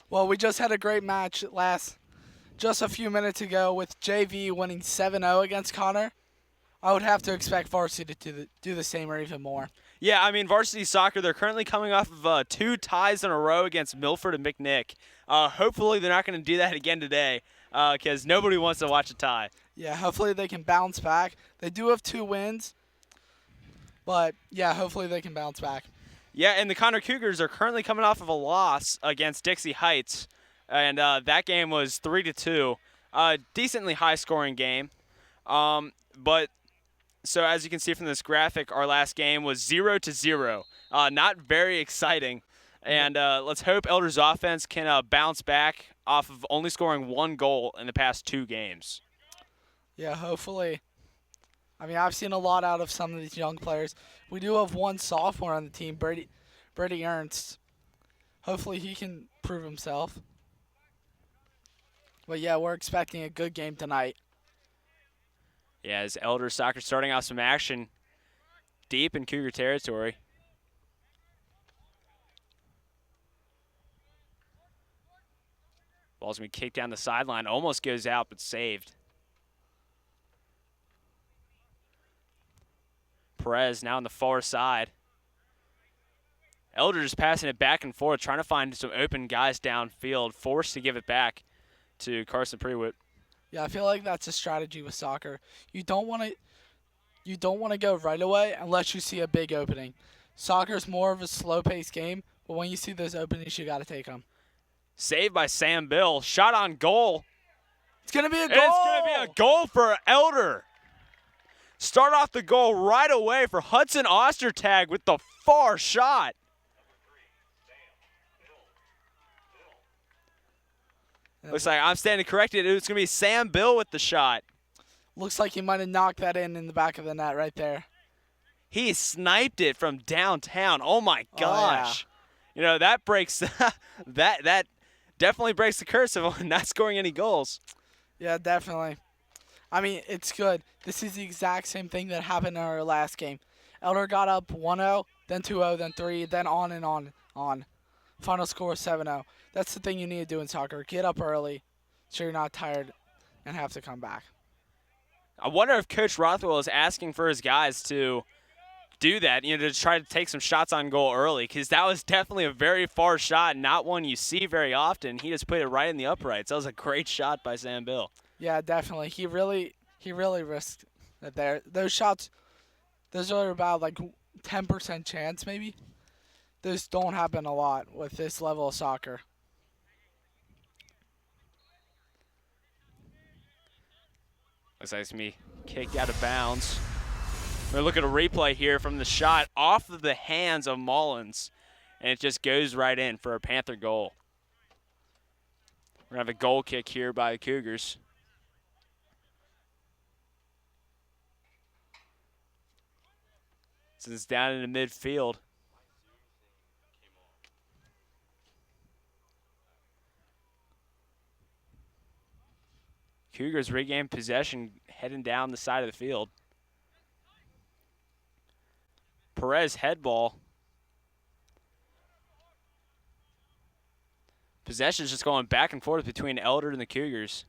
Speaker 1: Well, we just had a great match just a few minutes ago with JV winning 7-0 against Conner. I would have to expect varsity to do the same or even more.
Speaker 9: Yeah, I mean, varsity soccer, they're currently coming off of 2 ties in a row against Milford and McNick. Hopefully they're not going to do that again today because nobody wants to watch a tie.
Speaker 1: Yeah, hopefully they can bounce back. They do have 2 wins, but, yeah, hopefully they can bounce back.
Speaker 9: Yeah, and the Conner Cougars are currently coming off of a loss against Dixie Heights, and that game was 3-2. Decently high-scoring game, but so as you can see from this graphic, our last game was 0-0. Not very exciting. And let's hope Elder's offense can bounce back off of only scoring 1 goal in the past 2 games.
Speaker 1: Yeah, hopefully. I mean, I've seen a lot out of some of these young players. We do have 1 sophomore on the team, Brady Ernst. Hopefully he can prove himself. But, yeah, we're expecting a good game tonight.
Speaker 9: Yeah, as Elder Soccer starting off some action deep in Cougar territory. Ball's going to be kicked down the sideline. Almost goes out, but saved. Perez now on the far side. Elder just passing it back and forth, trying to find some open guys downfield, forced to give it back to Carson Prewitt.
Speaker 1: Yeah, I feel like that's a strategy with soccer. You don't want to go right away unless you see a big opening. Soccer is more of a slow-paced game, but when you see those openings, you got to take them.
Speaker 9: Saved by Sam Bill. Shot on goal.
Speaker 1: It's going to be a goal.
Speaker 9: It's going to be a goal for Elder. Start off the goal right away for Hudson Ostertag with the far shot. Looks like I'm standing corrected. It's going to be Sam Bill with the shot.
Speaker 1: Looks like he might have knocked that in the back of the net right there.
Speaker 9: He sniped it from downtown. Oh, my gosh. Oh, yeah. You know, that breaks that definitely breaks the curse of not scoring any goals.
Speaker 1: Yeah, definitely. I mean, it's good. This is the exact same thing that happened in our last game. Elder got up 1-0, then 2-0, then 3, then on and on. Final score 7-0. That's the thing you need to do in soccer. Get up early so you're not tired and have to come back.
Speaker 9: I wonder if Coach Rothwell is asking for his guys to do that, to try to take some shots on goal early, because that was definitely a very far shot, not one you see very often. He just put it right in the uprights. That was a great shot by Sam Bill.
Speaker 1: Yeah, definitely. He really risked it there. Those shots, those are about like 10% chance maybe. Those don't happen a lot with this level of soccer.
Speaker 9: Looks like it's going to be kicked out of bounds. We're looking at a replay here from the shot off of the hands of Mullins, and it just goes right in for a Panther goal. We're going to have a goal kick here by the Cougars. Since it's down in the midfield. Cougars regain possession heading down the side of the field. Perez head ball. Possession's just going back and forth between Elder and the Cougars.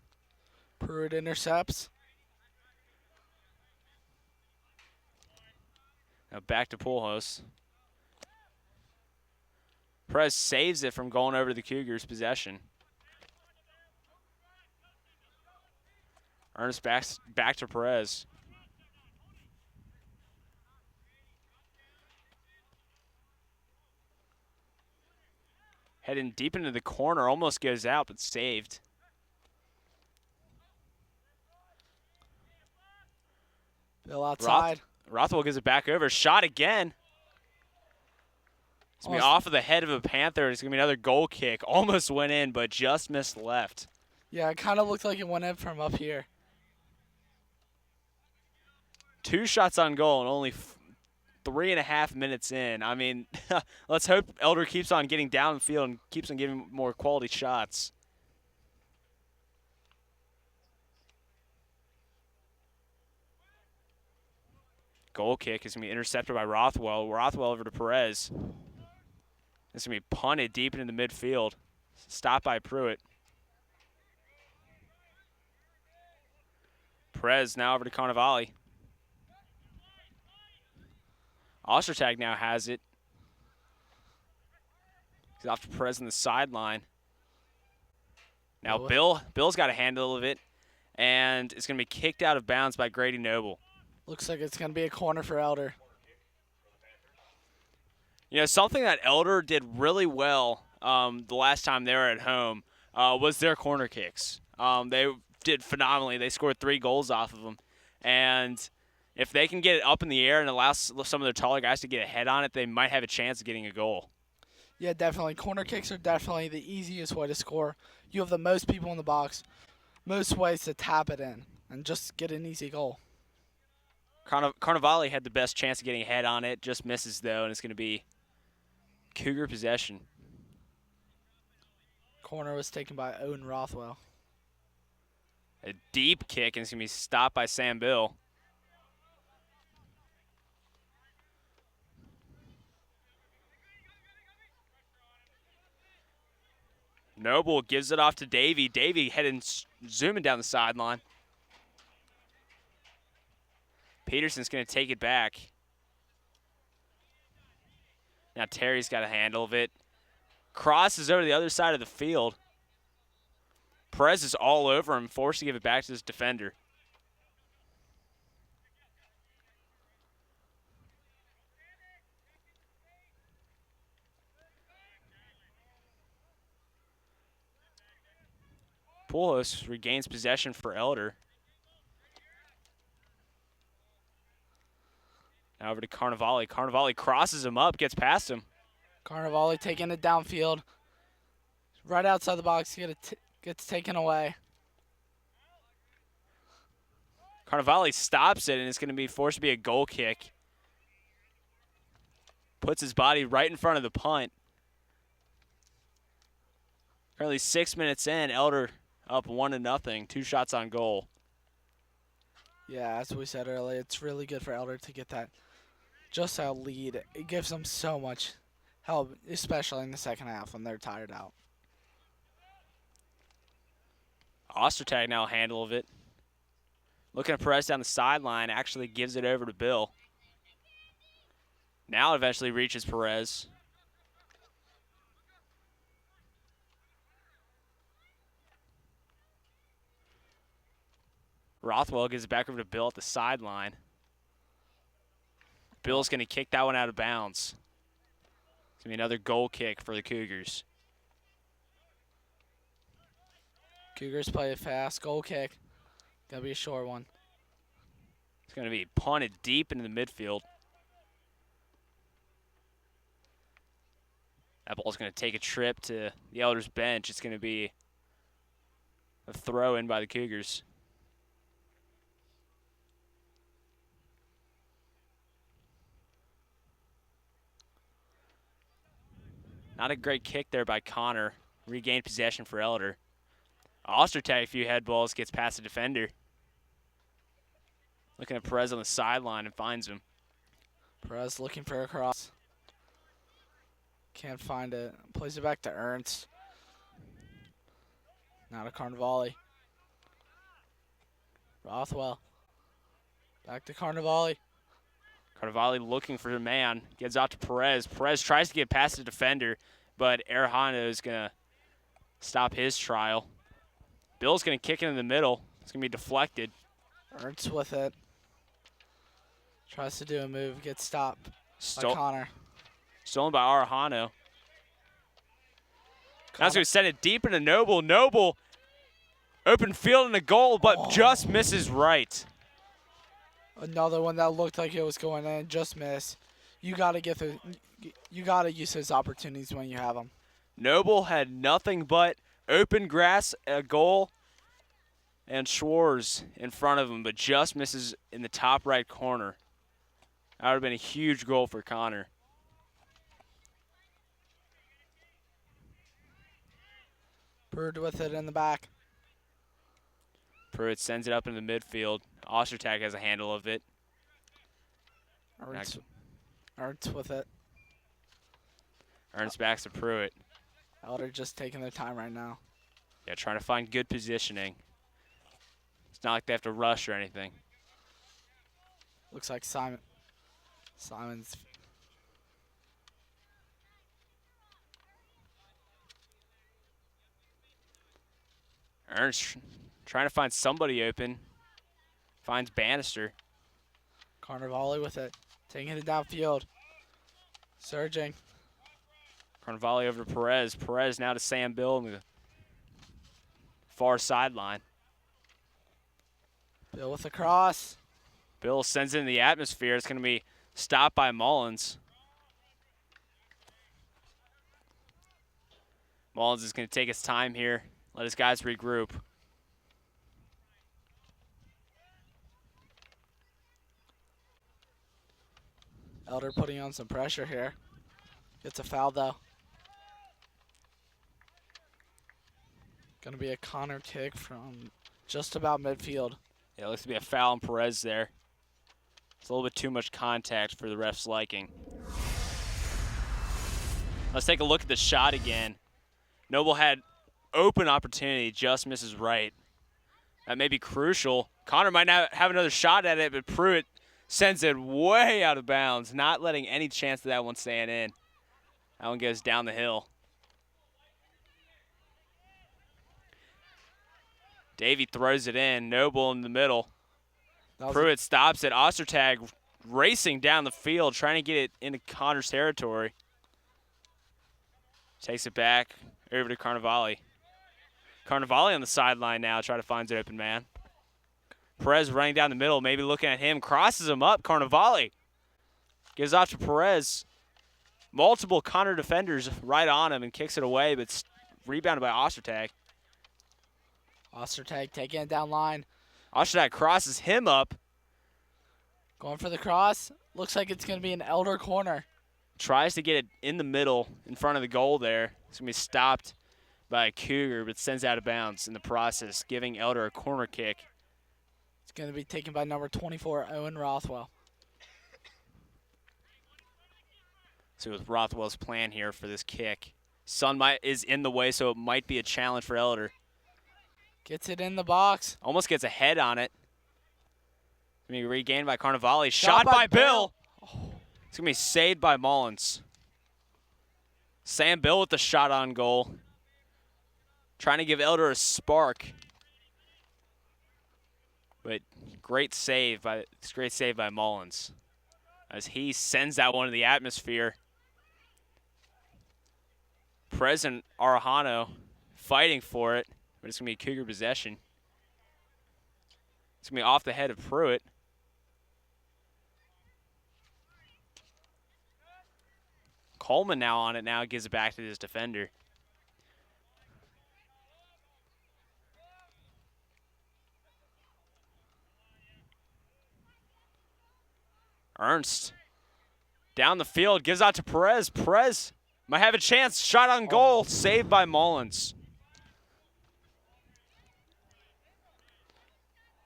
Speaker 1: Pruitt intercepts.
Speaker 9: Now back to Pujols. Perez saves it from going over to the Cougars' possession. Ernest back to Perez. Heading deep into the corner, almost goes out, but saved.
Speaker 1: Bill outside.
Speaker 9: Rothwell gives it back over. Shot again. It's going to be off of the head of a Panther. It's going to be another goal kick. Almost went in, but just missed left.
Speaker 1: Yeah, it kind of looked like it went in from up here.
Speaker 9: 2 shots on goal and only 3.5 minutes in. I mean, let's hope Elder keeps on getting downfield and keeps on getting more quality shots. Goal kick is going to be intercepted by Rothwell. Rothwell over to Perez. It's going to be punted deep into the midfield. Stopped by Pruitt. Perez now over to Carnevale. Ostertag now has it. He's off to Perez on the sideline. Now Bill's got a handle of it, and it's going to be kicked out of bounds by Grady Noble.
Speaker 1: Looks like it's going to be a corner for Elder.
Speaker 9: You know, something that Elder did really well the last time they were at home was their corner kicks. They did phenomenally. They scored 3 goals off of them. And if they can get it up in the air and allow some of their taller guys to get a head on it, they might have a chance of getting a goal.
Speaker 1: Yeah, definitely. Corner kicks are definitely the easiest way to score. You have the most people in the box, most ways to tap it in and just get an easy goal.
Speaker 9: Carnevale had the best chance of getting a head on it, just misses though, and it's going to be Cougar possession.
Speaker 1: Corner was taken by Owen Rothwell.
Speaker 9: A deep kick, and it's going to be stopped by Sam Bill. Noble gives it off to Davey. Davey heading, zooming down the sideline. Peterson's going to take it back. Now Terry's got a handle of it. Crosses over to the other side of the field. Perez is all over him, forced to give it back to his defender. Pujols regains possession for Elder. Now over to Carnevale. Carnevale crosses him up, gets past him.
Speaker 1: Carnevale taking it downfield. Right outside the box, gets taken away.
Speaker 9: Carnevale stops it, and it's going to be forced to be a goal kick. Puts his body right in front of the punt. Currently 6 minutes in, Elder up 1-0, 2 shots on goal.
Speaker 1: Yeah, as we said earlier, it's really good for Elder to get that just a lead. It gives them so much help, especially in the second half when they're tired out.
Speaker 9: Ostertag now a handle of it. Looking at Perez down the sideline, actually gives it over to Bill. Now it eventually reaches Perez. Rothwell gives it back over to Bill at the sideline. Bill's going to kick that one out of bounds. It's going to be another goal kick for the Cougars.
Speaker 1: Cougars play a fast goal kick. Gotta be a short one.
Speaker 9: It's going to be punted deep into the midfield. That ball's going to take a trip to the Elders bench. It's going to be a throw in by the Cougars. Not a great kick there by Connor. Regained possession for Elder. Ostertag, a few head balls, gets past the defender. Looking at Perez on the sideline and finds him.
Speaker 1: Perez looking for a cross. Can't find it. Plays it back to Ernst. Now to Carnevale. Rothwell. Back to Carnevale.
Speaker 9: Carnevale looking for a man. Gets out to Perez. Perez tries to get past the defender, but Arejano is going to stop his trial. Bill's going to kick it in the middle. It's going to be deflected.
Speaker 1: Ernst with it. Tries to do a move. Gets stopped by Connor.
Speaker 9: Stolen by Arejano. Now he's going to send it deep into Noble. Noble, open field and a goal, but just misses right.
Speaker 1: Another one that looked like it was going in, just missed. You got to get through. You got to use those opportunities when you have them.
Speaker 9: Noble had nothing but open grass, a goal, and Schwartz in front of him, but just misses in the top right corner. That would have been a huge goal for Connor.
Speaker 1: Pruitt with it in the back.
Speaker 9: Pruitt sends it up into the midfield. Ostertag has a handle of it.
Speaker 1: Ernst with it.
Speaker 9: Ernst backs to Pruitt.
Speaker 1: Elder just taking their time right now.
Speaker 9: Yeah, trying to find good positioning. It's not like they have to rush or anything.
Speaker 1: Looks like Simon's.
Speaker 9: Ernst trying to find somebody open. Finds Bannister.
Speaker 1: Carnivale with it. Taking it downfield. Surging.
Speaker 9: Carnivale over to Perez. Perez now to Sam Bill in the far sideline.
Speaker 1: Bill with the cross.
Speaker 9: Bill sends it in the atmosphere. It's going to be stopped by Mullins. Mullins is going to take his time here. Let his guys regroup.
Speaker 1: Elder putting on some pressure here. Gets a foul though. Gonna be a Connor kick from just about midfield.
Speaker 9: Yeah, it looks to be a foul on Perez there. It's a little bit too much contact for the ref's liking. Let's take a look at the shot again. Noble had open opportunity, just misses right. That may be crucial. Connor might not have another shot at it, but Pruitt sends it way out of bounds, not letting any chance of that one staying in. That one goes down the hill. Davey throws it in. Noble in the middle. Pruitt stops it. Ostertag racing down the field, trying to get it into Connor's territory. Takes it back over to Carnivale. Carnivale on the sideline now, trying to find an open man. Perez running down the middle, maybe looking at him. Crosses him up. Carnivale gives off to Perez. Multiple Connor defenders right on him and kicks it away, but it's rebounded by Ostertag.
Speaker 1: Ostertag taking it down line.
Speaker 9: Ostertag crosses him up.
Speaker 1: Going for the cross. Looks like it's going to be an Elder corner.
Speaker 9: Tries to get it in the middle in front of the goal there. It's going to be stopped by a Cougar, but sends out of bounds in the process, giving Elder a corner kick.
Speaker 1: It's going to be taken by number 24, Owen Rothwell.
Speaker 9: So with Rothwell's plan here for this kick. Sun is in the way, so it might be a challenge for Elder.
Speaker 1: Gets it in the box.
Speaker 9: Almost gets a head on it. It's going to be regained by Carnivale. Shot by Bill. It's going to be saved by Mullins. Sam Bill with the shot on goal. Trying to give Elder a spark. But great save by Mullins as he sends that one to the atmosphere. Perez and Arajano fighting for it, but it's going to be Cougar possession. It's going to be off the head of Pruitt. Coleman now on it now, gives it back to his defender. Ernst down the field, gives out to Perez. Perez might have a chance. Shot on goal, saved by Mullins.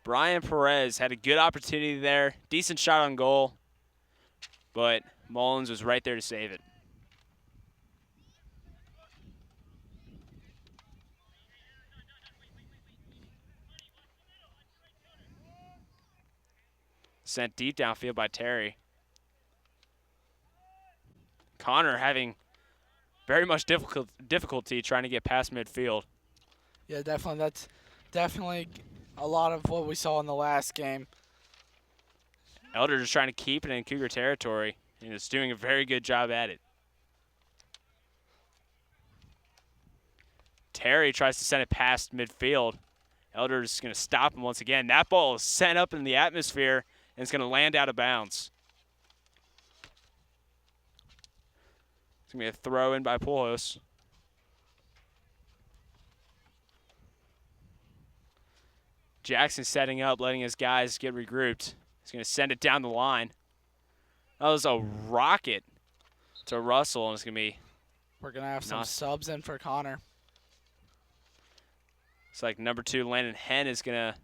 Speaker 9: Brian Perez had a good opportunity there. Decent shot on goal, but Mullins was right there to save it. Sent deep downfield by Terry. Connor having very much difficulty trying to get past midfield.
Speaker 1: Yeah, definitely. That's definitely a lot of what we saw in the last game.
Speaker 9: Elder just trying to keep it in Cougar territory, and is doing a very good job at it. Terry tries to send it past midfield. Elder's going to stop him once again. That ball is sent up in the atmosphere, and it's going to land out of bounds. It's going to be a throw in by Pujols. Jackson setting up, letting his guys get regrouped. He's going to send it down the line. That was a rocket to Russell, and it's going to be...
Speaker 1: We're going to have some subs in for Connor.
Speaker 9: It's like number 2, Landon Henn, is going to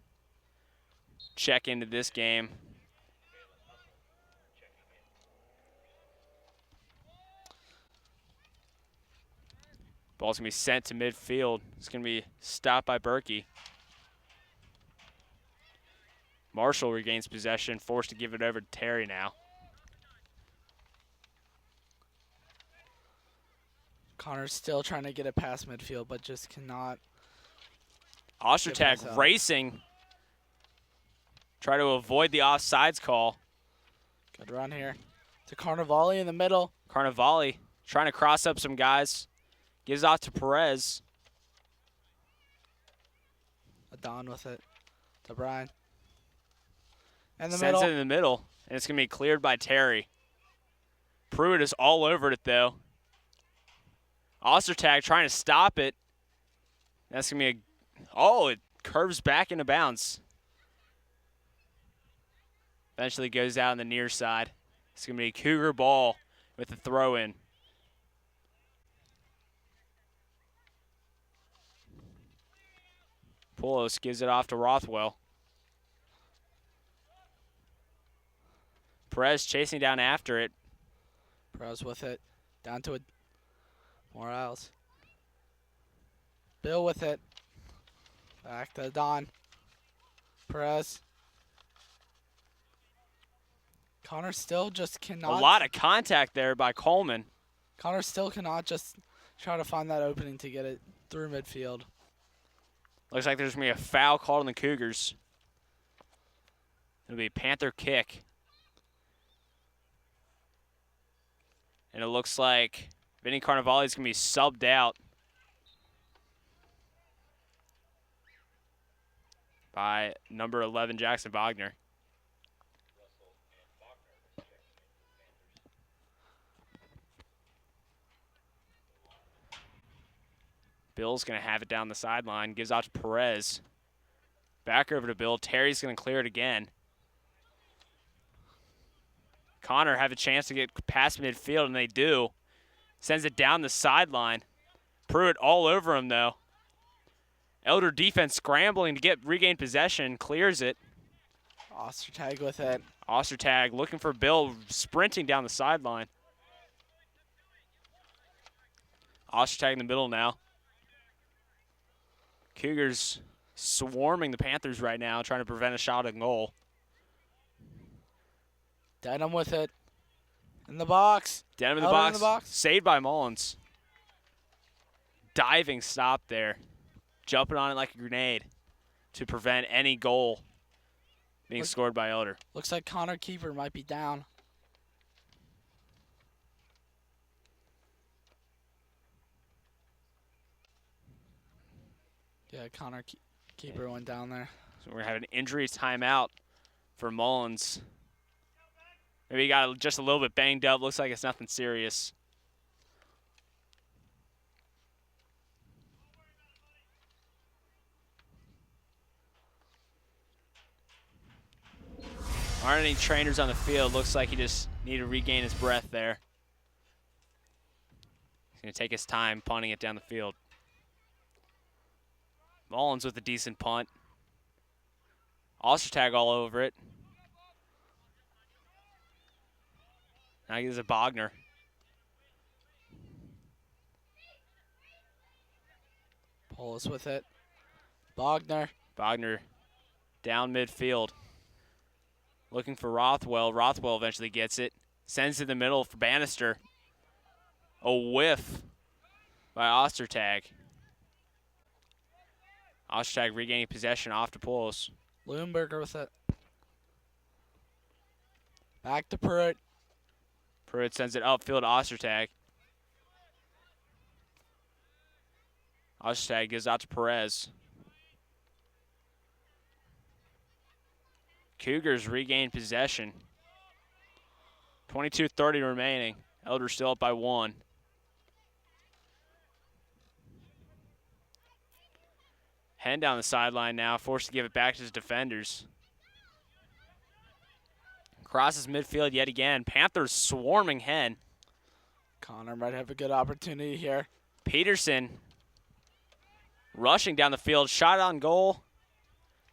Speaker 9: check into this game. Ball's going to be sent to midfield. It's going to be stopped by Berkey. Marshall regains possession, forced to give it over to Terry now.
Speaker 1: Connor's still trying to get it past midfield, but just cannot.
Speaker 9: Ostertag racing. Try to avoid the offsides call.
Speaker 1: Good run here to Carnivale in the middle.
Speaker 9: Carnivale trying to cross up some guys. Gives off to Perez.
Speaker 1: Adon with it to Brian. In the
Speaker 9: Sends
Speaker 1: middle.
Speaker 9: it in the middle, and it's going to be cleared by Terry. Pruitt is all over it, though. Ostertag trying to stop it. That's going to be it curves back into bounds. Eventually goes out on the near side. It's going to be a Cougar ball with the throw-in. Poulos gives it off to Rothwell. Perez chasing down after it.
Speaker 1: Perez with it. Down to it. Morales. Bill with it. Back to Don. Perez. Connor still just cannot.
Speaker 9: A lot of contact there by Coleman.
Speaker 1: Connor still cannot just try to find that opening to get it through midfield.
Speaker 9: Looks like there's going to be a foul called on the Cougars. It'll be a Panther kick. And it looks like Vinny Carnivale is going to be subbed out by number 11, Jackson Wagner. Bill's going to have it down the sideline. Gives out to Perez. Back over to Bill. Terry's going to clear it again. Connor have a chance to get past midfield, and they do. Sends it down the sideline. Pruitt all over him, though. Elder defense scrambling to regain possession. Clears it.
Speaker 1: Ostertag with it.
Speaker 9: Ostertag looking for Bill, sprinting down the sideline. Ostertag in the middle now. Cougars swarming the Panthers right now, trying to prevent a shot at goal.
Speaker 1: Denham with it. In the box.
Speaker 9: Denham in the box. Saved by Mullins. Diving stop there. Jumping on it like a grenade to prevent any goal being scored by Elder.
Speaker 1: Looks like Connor Keeper might be down. Yeah, Connor Keeper went down there.
Speaker 9: So we're going to have an injury timeout for Mullins. Maybe he got just a little bit banged up. Looks like it's nothing serious. Aren't any trainers on the field. Looks like he just needed to regain his breath there. He's going to take his time punting it down the field. Mullins with a decent punt. Ostertag all over it. Now he gives it Bogner.
Speaker 1: Poulos with it. Bogner.
Speaker 9: Bogner down midfield. Looking for Rothwell. Rothwell eventually gets it. Sends it in the middle for Bannister. A whiff by Ostertag. Ostertag regaining possession off to Poulos.
Speaker 1: Leuenberger with it. Back to Pruitt.
Speaker 9: Pruitt sends it upfield to Ostertag. Ostertag gives out to Perez. Cougars regain possession. 22:30 remaining. Elder still up by 1. Hen down the sideline now, forced to give it back to his defenders. Crosses midfield yet again. Panthers swarming Hen.
Speaker 1: Connor might have a good opportunity here.
Speaker 9: Peterson rushing down the field. Shot on goal.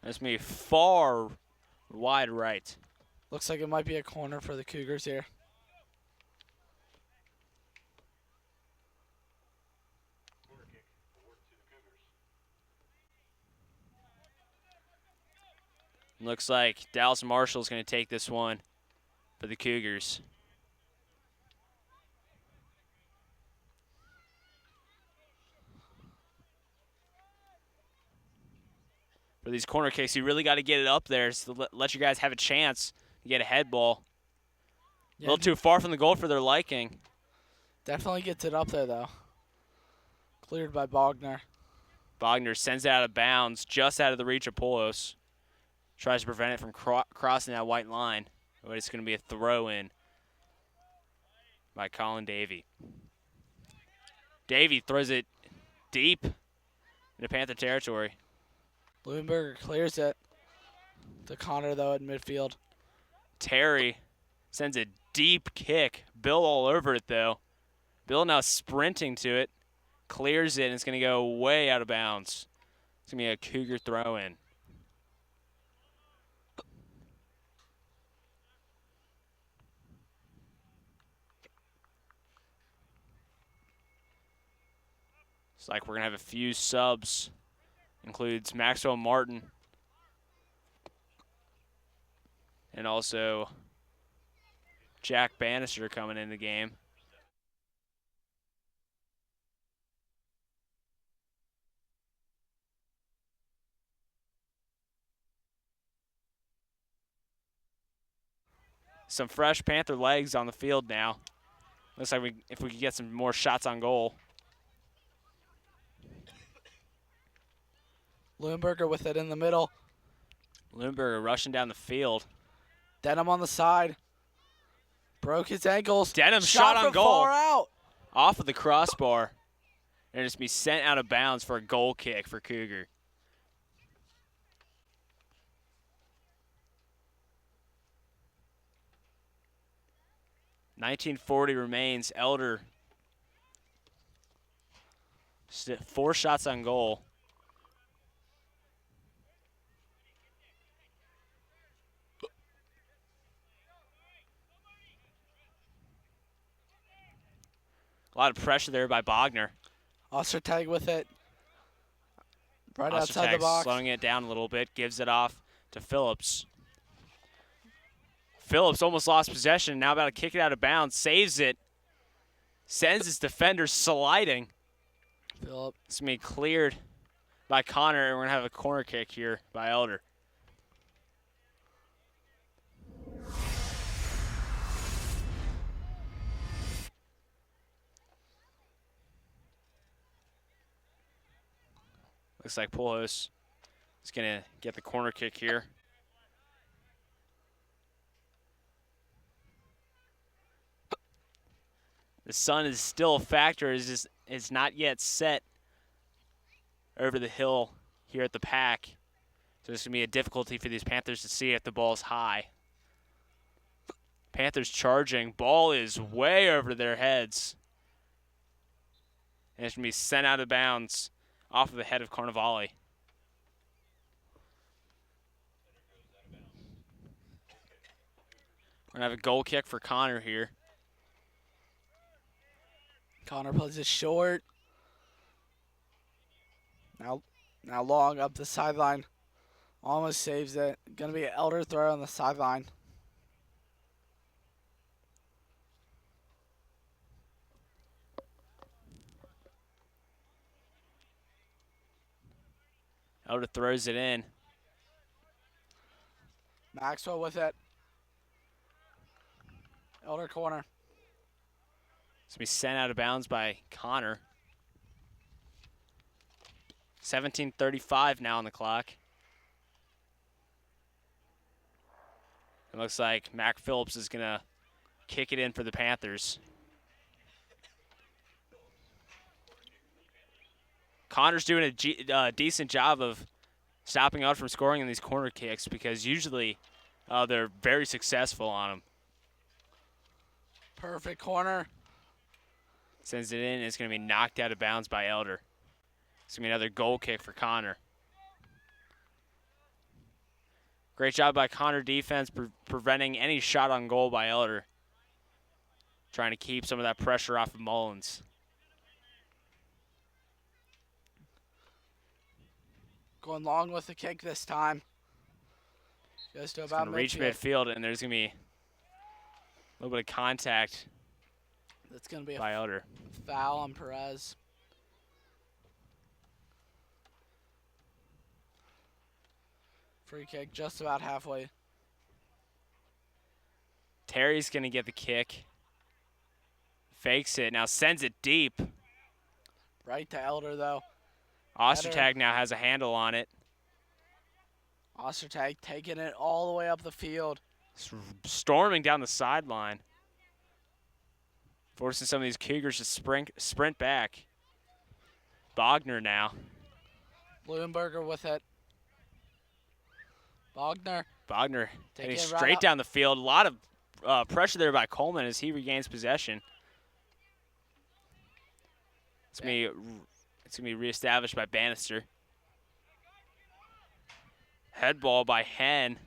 Speaker 9: That's me far wide right.
Speaker 1: Looks like it might be a corner for the Cougars here.
Speaker 9: Looks like Dallas Marshall's going to take this one for the Cougars. For these corner kicks, you really got to get it up there to let you guys have a chance to get a head ball.
Speaker 1: Yeah,
Speaker 9: a little too far from the goal for their liking.
Speaker 1: definitely gets it up there, though. Cleared by Bogner.
Speaker 9: Bogner sends it out of bounds, just out of the reach of Polos. Tries to prevent it from crossing that white line. But it's going to be a throw-in by Colin Davey. Davey throws it deep into Panther territory.
Speaker 1: Leuenberger clears it to Connor, though, at midfield.
Speaker 9: Terry sends a deep kick. Bill all over it, though. Bill now sprinting to it. Clears it, and it's going to go way out of bounds. It's going to be a Cougar throw-in. It's like we're going to have a few subs. Includes Maxwell Martin. And also Jack Bannister coming in the game. Some fresh Panther legs on the field now. Looks like if we could get some more shots on goal.
Speaker 1: Leuenberger with it in the middle.
Speaker 9: Leuenberger rushing down the field.
Speaker 1: Denham on the side. Broke his ankles.
Speaker 9: Denham shot on
Speaker 1: from
Speaker 9: goal.
Speaker 1: far out.
Speaker 9: Off of the crossbar. And just be sent out of bounds for a goal kick for Cougar. .1940 remains. Elder. 4 shots on goal. A lot of pressure there by Bogner.
Speaker 1: Ostertag with it. Right outside the box.
Speaker 9: Slowing it down a little bit. Gives it off to Phillips. Phillips almost lost possession. Now about to kick it out of bounds. Saves it. Sends his defender sliding.
Speaker 1: Phillips.
Speaker 9: It's going to be cleared by Connor, and we're going to have a corner kick here by Elder. Looks like Pujols is going to get the corner kick here. The sun is still a factor. It's not yet set over the hill here at the pack. So it's going to be a difficulty for these Panthers to see if the ball's high. Panthers charging. Ball is way over their heads. And it's going to be sent out of bounds off of the head of Carnevale. We're going to have a goal kick for Connor here.
Speaker 1: Connor plays it short. Now long up the sideline. Almost saves it. Going to be an Elder throw on the sideline.
Speaker 9: Elder throws it in.
Speaker 1: Maxwell with it. Elder corner.
Speaker 9: It's going to be sent out of bounds by Connor. 17:35 now on the clock. It looks like Mac Phillips is going to kick it in for the Panthers. Connor's doing a decent job of stopping out from scoring in these corner kicks because usually they're very successful on them.
Speaker 1: Perfect corner.
Speaker 9: Sends it in, and it's going to be knocked out of bounds by Elder. It's going to be another goal kick for Connor. Great job by Connor defense preventing any shot on goal by Elder. Trying to keep some of that pressure off of Mullins.
Speaker 1: Going long with the kick this time. Goes to
Speaker 9: It's
Speaker 1: about
Speaker 9: going to reach midfield, and there's going to be a little bit of contact.
Speaker 1: That's going to be
Speaker 9: by Elder.
Speaker 1: Foul on Perez. Free kick just about halfway.
Speaker 9: Terry's going to get the kick. Fakes it, now sends it deep.
Speaker 1: Right to Elder, though.
Speaker 9: Ostertag now has a handle on it.
Speaker 1: Ostertag taking it all the way up the field.
Speaker 9: Storming down the sideline. Forcing some of these Cougars to sprint back. Bogner now.
Speaker 1: Blumenberger with it. Bogner
Speaker 9: heading straight down the field. A lot of pressure there by Coleman as he regains possession. It's going to be reestablished by Bannister. Head ball by Henn.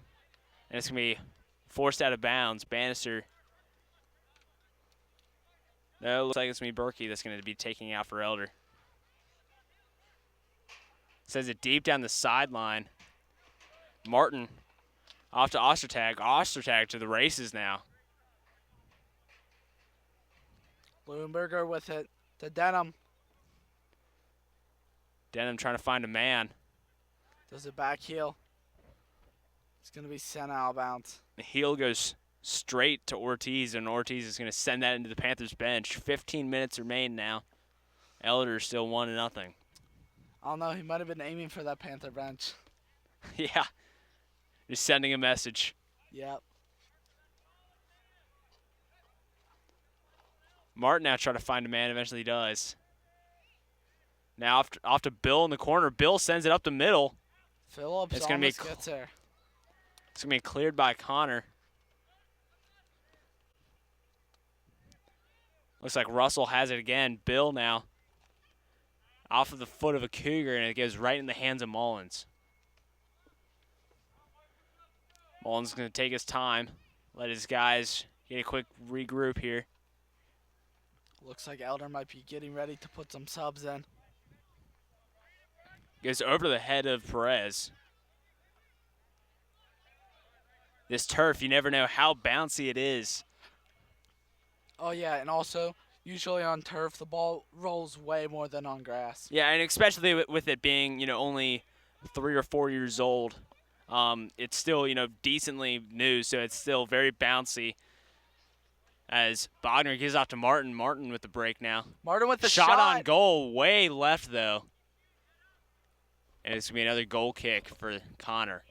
Speaker 9: And it's going to be forced out of bounds. Bannister. No, it looks like it's going to be Berkey that's going to be taking out for Elder. Sends it deep down the sideline. Martin off to Ostertag. Ostertag to the races now.
Speaker 1: Blumenberger with it to Denham.
Speaker 9: Denham trying to find a man.
Speaker 1: Does it back heel. It's going to be sent out of bounds.
Speaker 9: The heel goes straight to Ortiz, and Ortiz is going to send that into the Panthers bench. 15 minutes remain now. Elder still 1-0.
Speaker 1: I don't know. He might have been aiming for that Panther bench.
Speaker 9: Yeah. Just sending a message.
Speaker 1: Yep.
Speaker 9: Martin now trying to find a man. Eventually does. Now off to Bill in the corner. Bill sends it up the middle.
Speaker 1: Phillips
Speaker 9: it's gonna
Speaker 1: almost gets there.
Speaker 9: It's going to be cleared by Connor. Looks like Russell has it again. Bill now off of the foot of a Cougar, and it goes right in the hands of Mullins. Mullins is going to take his time, let his guys get a quick regroup here.
Speaker 1: Looks like Elder might be getting ready to put some subs in.
Speaker 9: Goes over to the head of Perez. This turf, you never know how bouncy it is.
Speaker 1: Oh, yeah, and also, usually on turf, the ball rolls way more than on grass.
Speaker 9: Yeah, and especially with it being, only 3 or 4 years old. It's still, decently new, so it's still very bouncy. As Bogner gives off to Martin. Martin with the break now.
Speaker 1: Martin with the
Speaker 9: shot on goal, way left, though. And it's going to be another goal kick for Connor.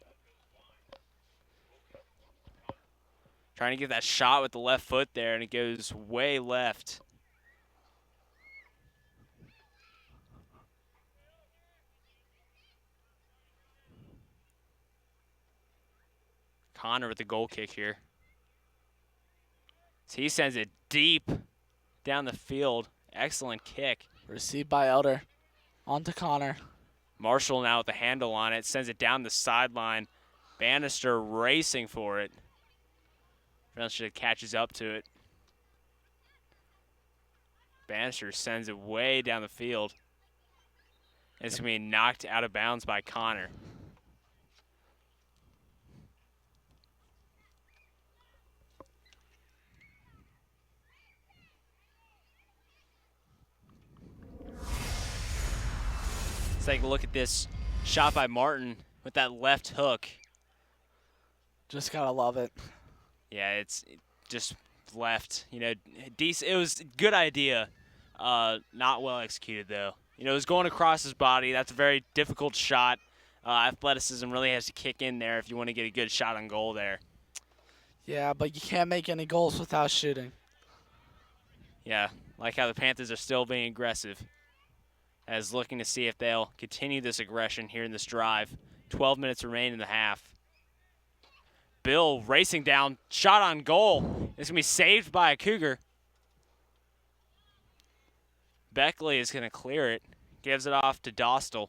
Speaker 9: Trying to get that shot with the left foot there, and it goes way left. Connor with the goal kick here. So he sends it deep down the field. Excellent kick.
Speaker 1: Received by Elder. On to Connor.
Speaker 9: Marshall now with the handle on it. Sends it down the sideline. Bannister racing for it. Bannister catches up to it. Bannister sends it way down the field. It's going to be knocked out of bounds by Connor. Let's take a look at this shot by Martin with that left hook.
Speaker 1: Just got to love it.
Speaker 9: Yeah, it's just left. Decent. It was a good idea. Not well executed, though. It was going across his body. That's a very difficult shot. Athleticism really has to kick in there if you want to get a good shot on goal there.
Speaker 1: Yeah, but you can't make any goals without shooting.
Speaker 9: Yeah, like how the Panthers are still being aggressive. as looking to see if they'll continue this aggression here in this drive. 12 minutes remain in the half. Bill racing down, shot on goal. It's going to be saved by a Cougar. Beckley is going to clear it. Gives it off to Dostal.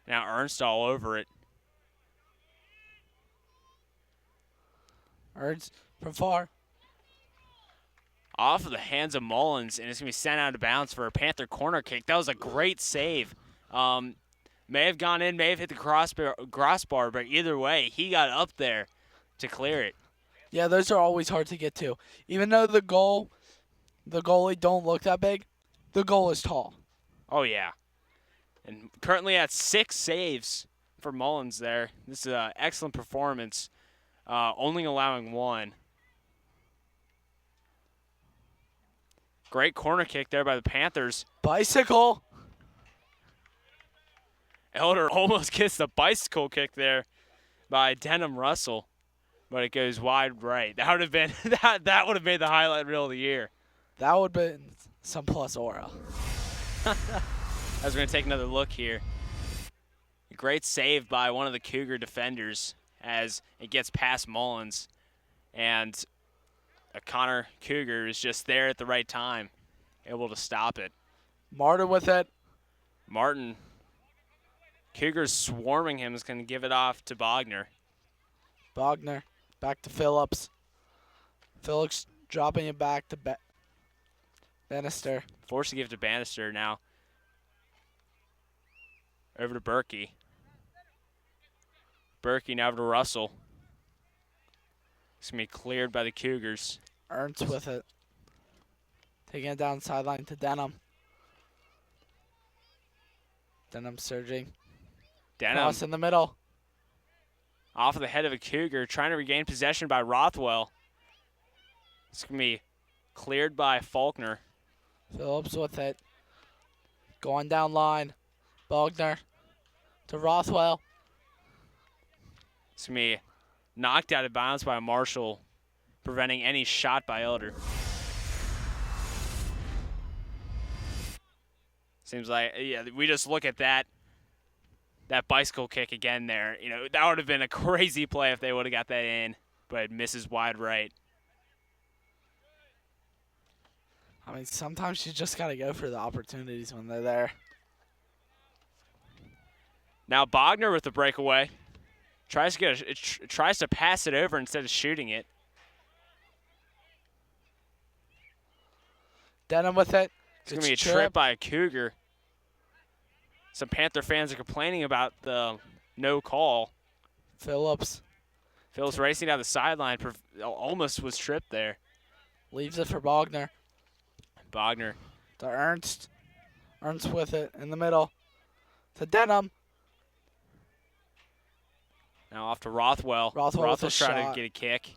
Speaker 9: Now Ernst all over it.
Speaker 1: Ernst from far.
Speaker 9: Off of the hands of Mullins, and it's going to be sent out of bounds for a Panther corner kick. That was a great save. May have gone in, may have hit the crossbar, but either way, he got up there to clear it.
Speaker 1: Yeah, those are always hard to get to. Even though the goalie don't look that big, the goal is tall.
Speaker 9: Oh, yeah. And currently at 6 saves for Mullins there. This is an excellent performance, only allowing 1. Great corner kick there by the Panthers.
Speaker 1: Bicycle.
Speaker 9: Elder almost gets the bicycle kick there by Denham Russell, but it goes wide right. That would have been that would have made the highlight reel of the year.
Speaker 1: That would have been some plus aura.
Speaker 9: As we're going to take another look here. A great save by one of the Cougar defenders as it gets past Mullins. And a Connor Cougar is just there at the right time, able to stop it.
Speaker 1: Martin with it.
Speaker 9: Martin, Cougars swarming him, is going to give it off to Bogner.
Speaker 1: Bogner back to Phillips. Phillips dropping it back to Bannister.
Speaker 9: Forced to give to Bannister now. Over to Berkey. Berkey now over to Russell. It's going to be cleared by the Cougars.
Speaker 1: Ernst with it. Taking it down sideline to Denham. Denham surging.
Speaker 9: Denham
Speaker 1: Cross in the middle.
Speaker 9: off of the head of a Cougar, trying to regain possession by Rothwell. It's going to be cleared by Faulkner.
Speaker 1: Phillips with it. Going down line. Bogner to Rothwell.
Speaker 9: It's going to be knocked out of bounds by Marshall, preventing any shot by Elder. Seems like, yeah, we just look at that bicycle kick again there. You know, that would have been a crazy play if they would have got that in, but it misses wide right.
Speaker 1: I mean, sometimes you just got to go for the opportunities when they're there.
Speaker 9: Now Bogner with the breakaway. Tries to pass it over instead of shooting it.
Speaker 1: Denham with it.
Speaker 9: It's going to be a trip by a Cougar. Some Panther fans are complaining about the no call.
Speaker 1: Phillips
Speaker 9: racing down the sideline. Almost was tripped there.
Speaker 1: Leaves it for Bogner.
Speaker 9: Bogner.
Speaker 1: To Ernst. Ernst with it in the middle. To Denham.
Speaker 9: Now off to Rothwell.
Speaker 1: Rothwell's
Speaker 9: trying to get a kick.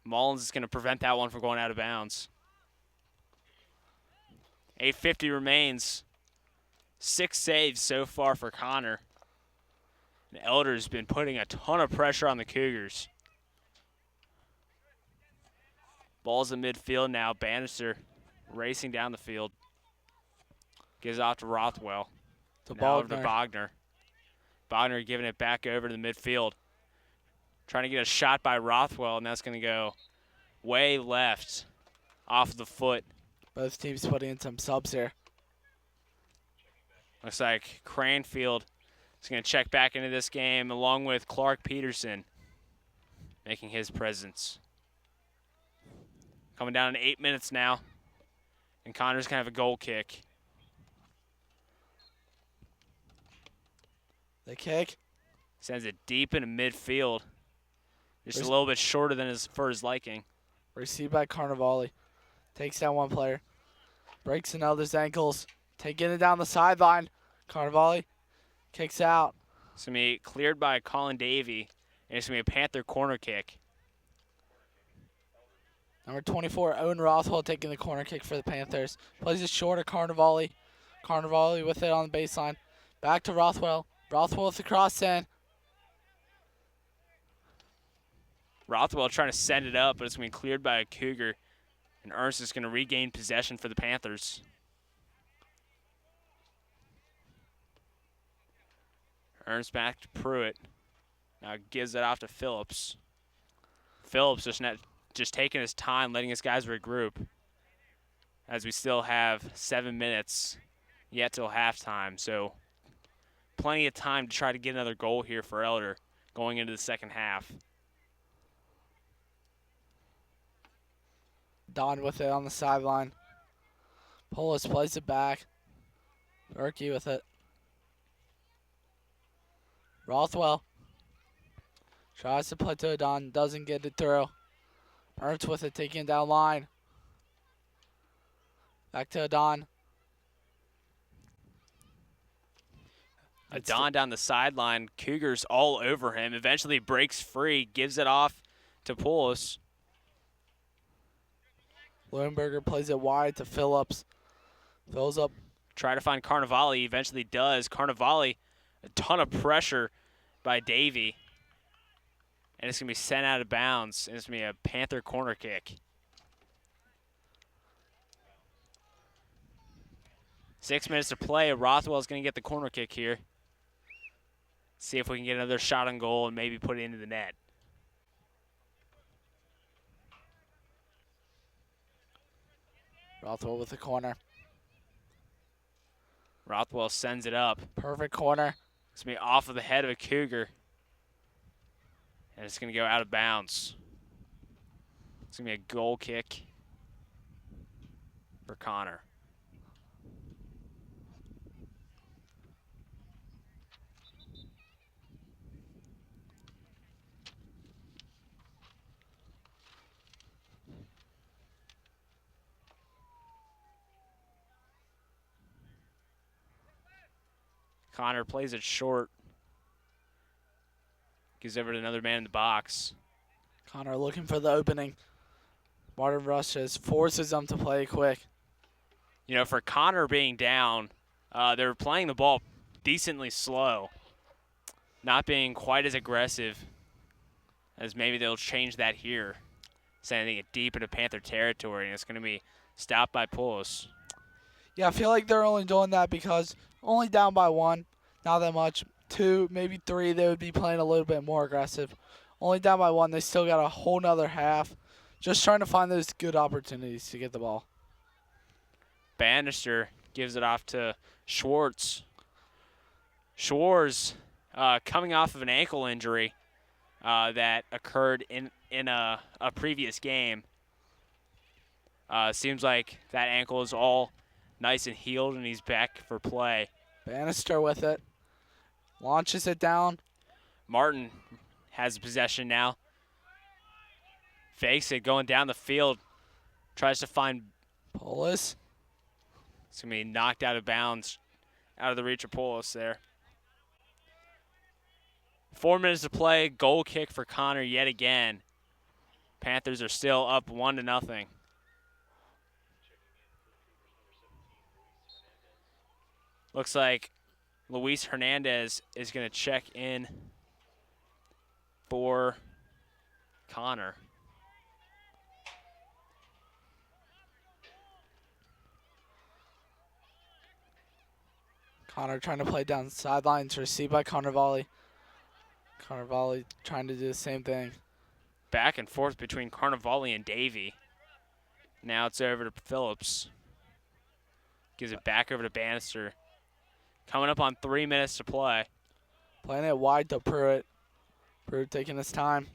Speaker 9: Mullins is going to prevent that one from going out of bounds. 8:50 remains. 6 saves so far for Connor. And Elder's been putting a ton of pressure on the Cougars. Ball's in midfield now. Bannister racing down the field. Gives it off to Rothwell. Now over to Bogner. Bogner giving it back over to the midfield. Trying to get a shot by Rothwell, and that's going to go way left off the foot.
Speaker 1: Both teams putting in some subs here.
Speaker 9: Looks like Cranfield is going to check back into this game along with Clark Peterson making his presence. Coming down in 8 minutes now, and Connor's going to have a goal kick.
Speaker 1: The kick.
Speaker 9: Sends it deep into midfield. Just a little bit shorter than for his liking.
Speaker 1: Received by Carnevale. Takes down one player. Breaks in Elder's ankles. Taking it down the sideline. Carnevale kicks out.
Speaker 9: It's going to be cleared by Colin Davey, and it's going to be a Panther corner kick.
Speaker 1: Number 24, Owen Rothwell taking the corner kick for the Panthers. Plays it short of Carnevale. Carnevale with it on the baseline. Back to Rothwell. Rothwell with the cross in.
Speaker 9: Rothwell trying to send it up, but it's going to be cleared by a Cougar. And Ernst is going to regain possession for the Panthers. Ernst back to Pruitt. Now gives it off to Phillips. Phillips just taking his time, letting his guys regroup. As we still have 7 minutes yet till halftime. So plenty of time to try to get another goal here for Elder going into the second half.
Speaker 1: Don with it on the sideline. Polis plays it back. Berkey with it. Rothwell tries to play to Don, doesn't get it through. Ernst with it, taking it down line. Back to Adon.
Speaker 9: Adon down the sideline. Cougars all over him. Eventually breaks free, gives it off to Poulos.
Speaker 1: Leuenberger plays it wide to Phillips. Fills up.
Speaker 9: Try to find Carnevale. Eventually does. Carnevale, a ton of pressure by Davey. And it's going to be sent out of bounds. And it's going to be a Panther corner kick. 6 minutes to play. Rothwell's going to get the corner kick here. See if we can get another shot on goal and maybe put it into the net.
Speaker 1: Rothwell with the corner.
Speaker 9: Rothwell sends it up.
Speaker 1: Perfect corner.
Speaker 9: It's going to be off of the head of a Cougar. And it's going to go out of bounds. It's going to be a goal kick for Connor. Connor plays it short. Gives over to another man in the box.
Speaker 1: Connor looking for the opening. Martin rushes, forces them to play quick.
Speaker 9: You know, for Connor being down, they're playing the ball decently slow. Not being quite as aggressive as maybe they'll change that here. Sending it deep into Panther territory, and it's going to be stopped by Poulos.
Speaker 1: Yeah, I feel like they're only doing that because only down by one, not that much. 2, maybe 3, they would be playing a little bit more aggressive. Only down by 1, they still got a whole nother half. Just trying to find those good opportunities to get the ball.
Speaker 9: Bannister gives it off to Schwartz. Schwartz coming off of an ankle injury that occurred in a previous game. Seems like that ankle is all nice and healed, and he's back for play.
Speaker 1: Bannister with it. Launches it down.
Speaker 9: Martin has possession now. Fakes it, going down the field. Tries to find
Speaker 1: Poulos.
Speaker 9: It's going to be knocked out of bounds, out of the reach of Poulos there. 4 minutes to play. Goal kick for Connor yet again. Panthers are still up 1-0. Looks like Luis Hernandez is going to check in for Connor.
Speaker 1: Connor trying to play down the sidelines, received by Carnevale. Carnevale trying to do the same thing.
Speaker 9: Back and forth between Carnevale and Davey. Now it's over to Phillips. Gives it back over to Bannister. Coming up on 3 minutes to play.
Speaker 1: Playing it wide to Pruitt. Pruitt taking his time.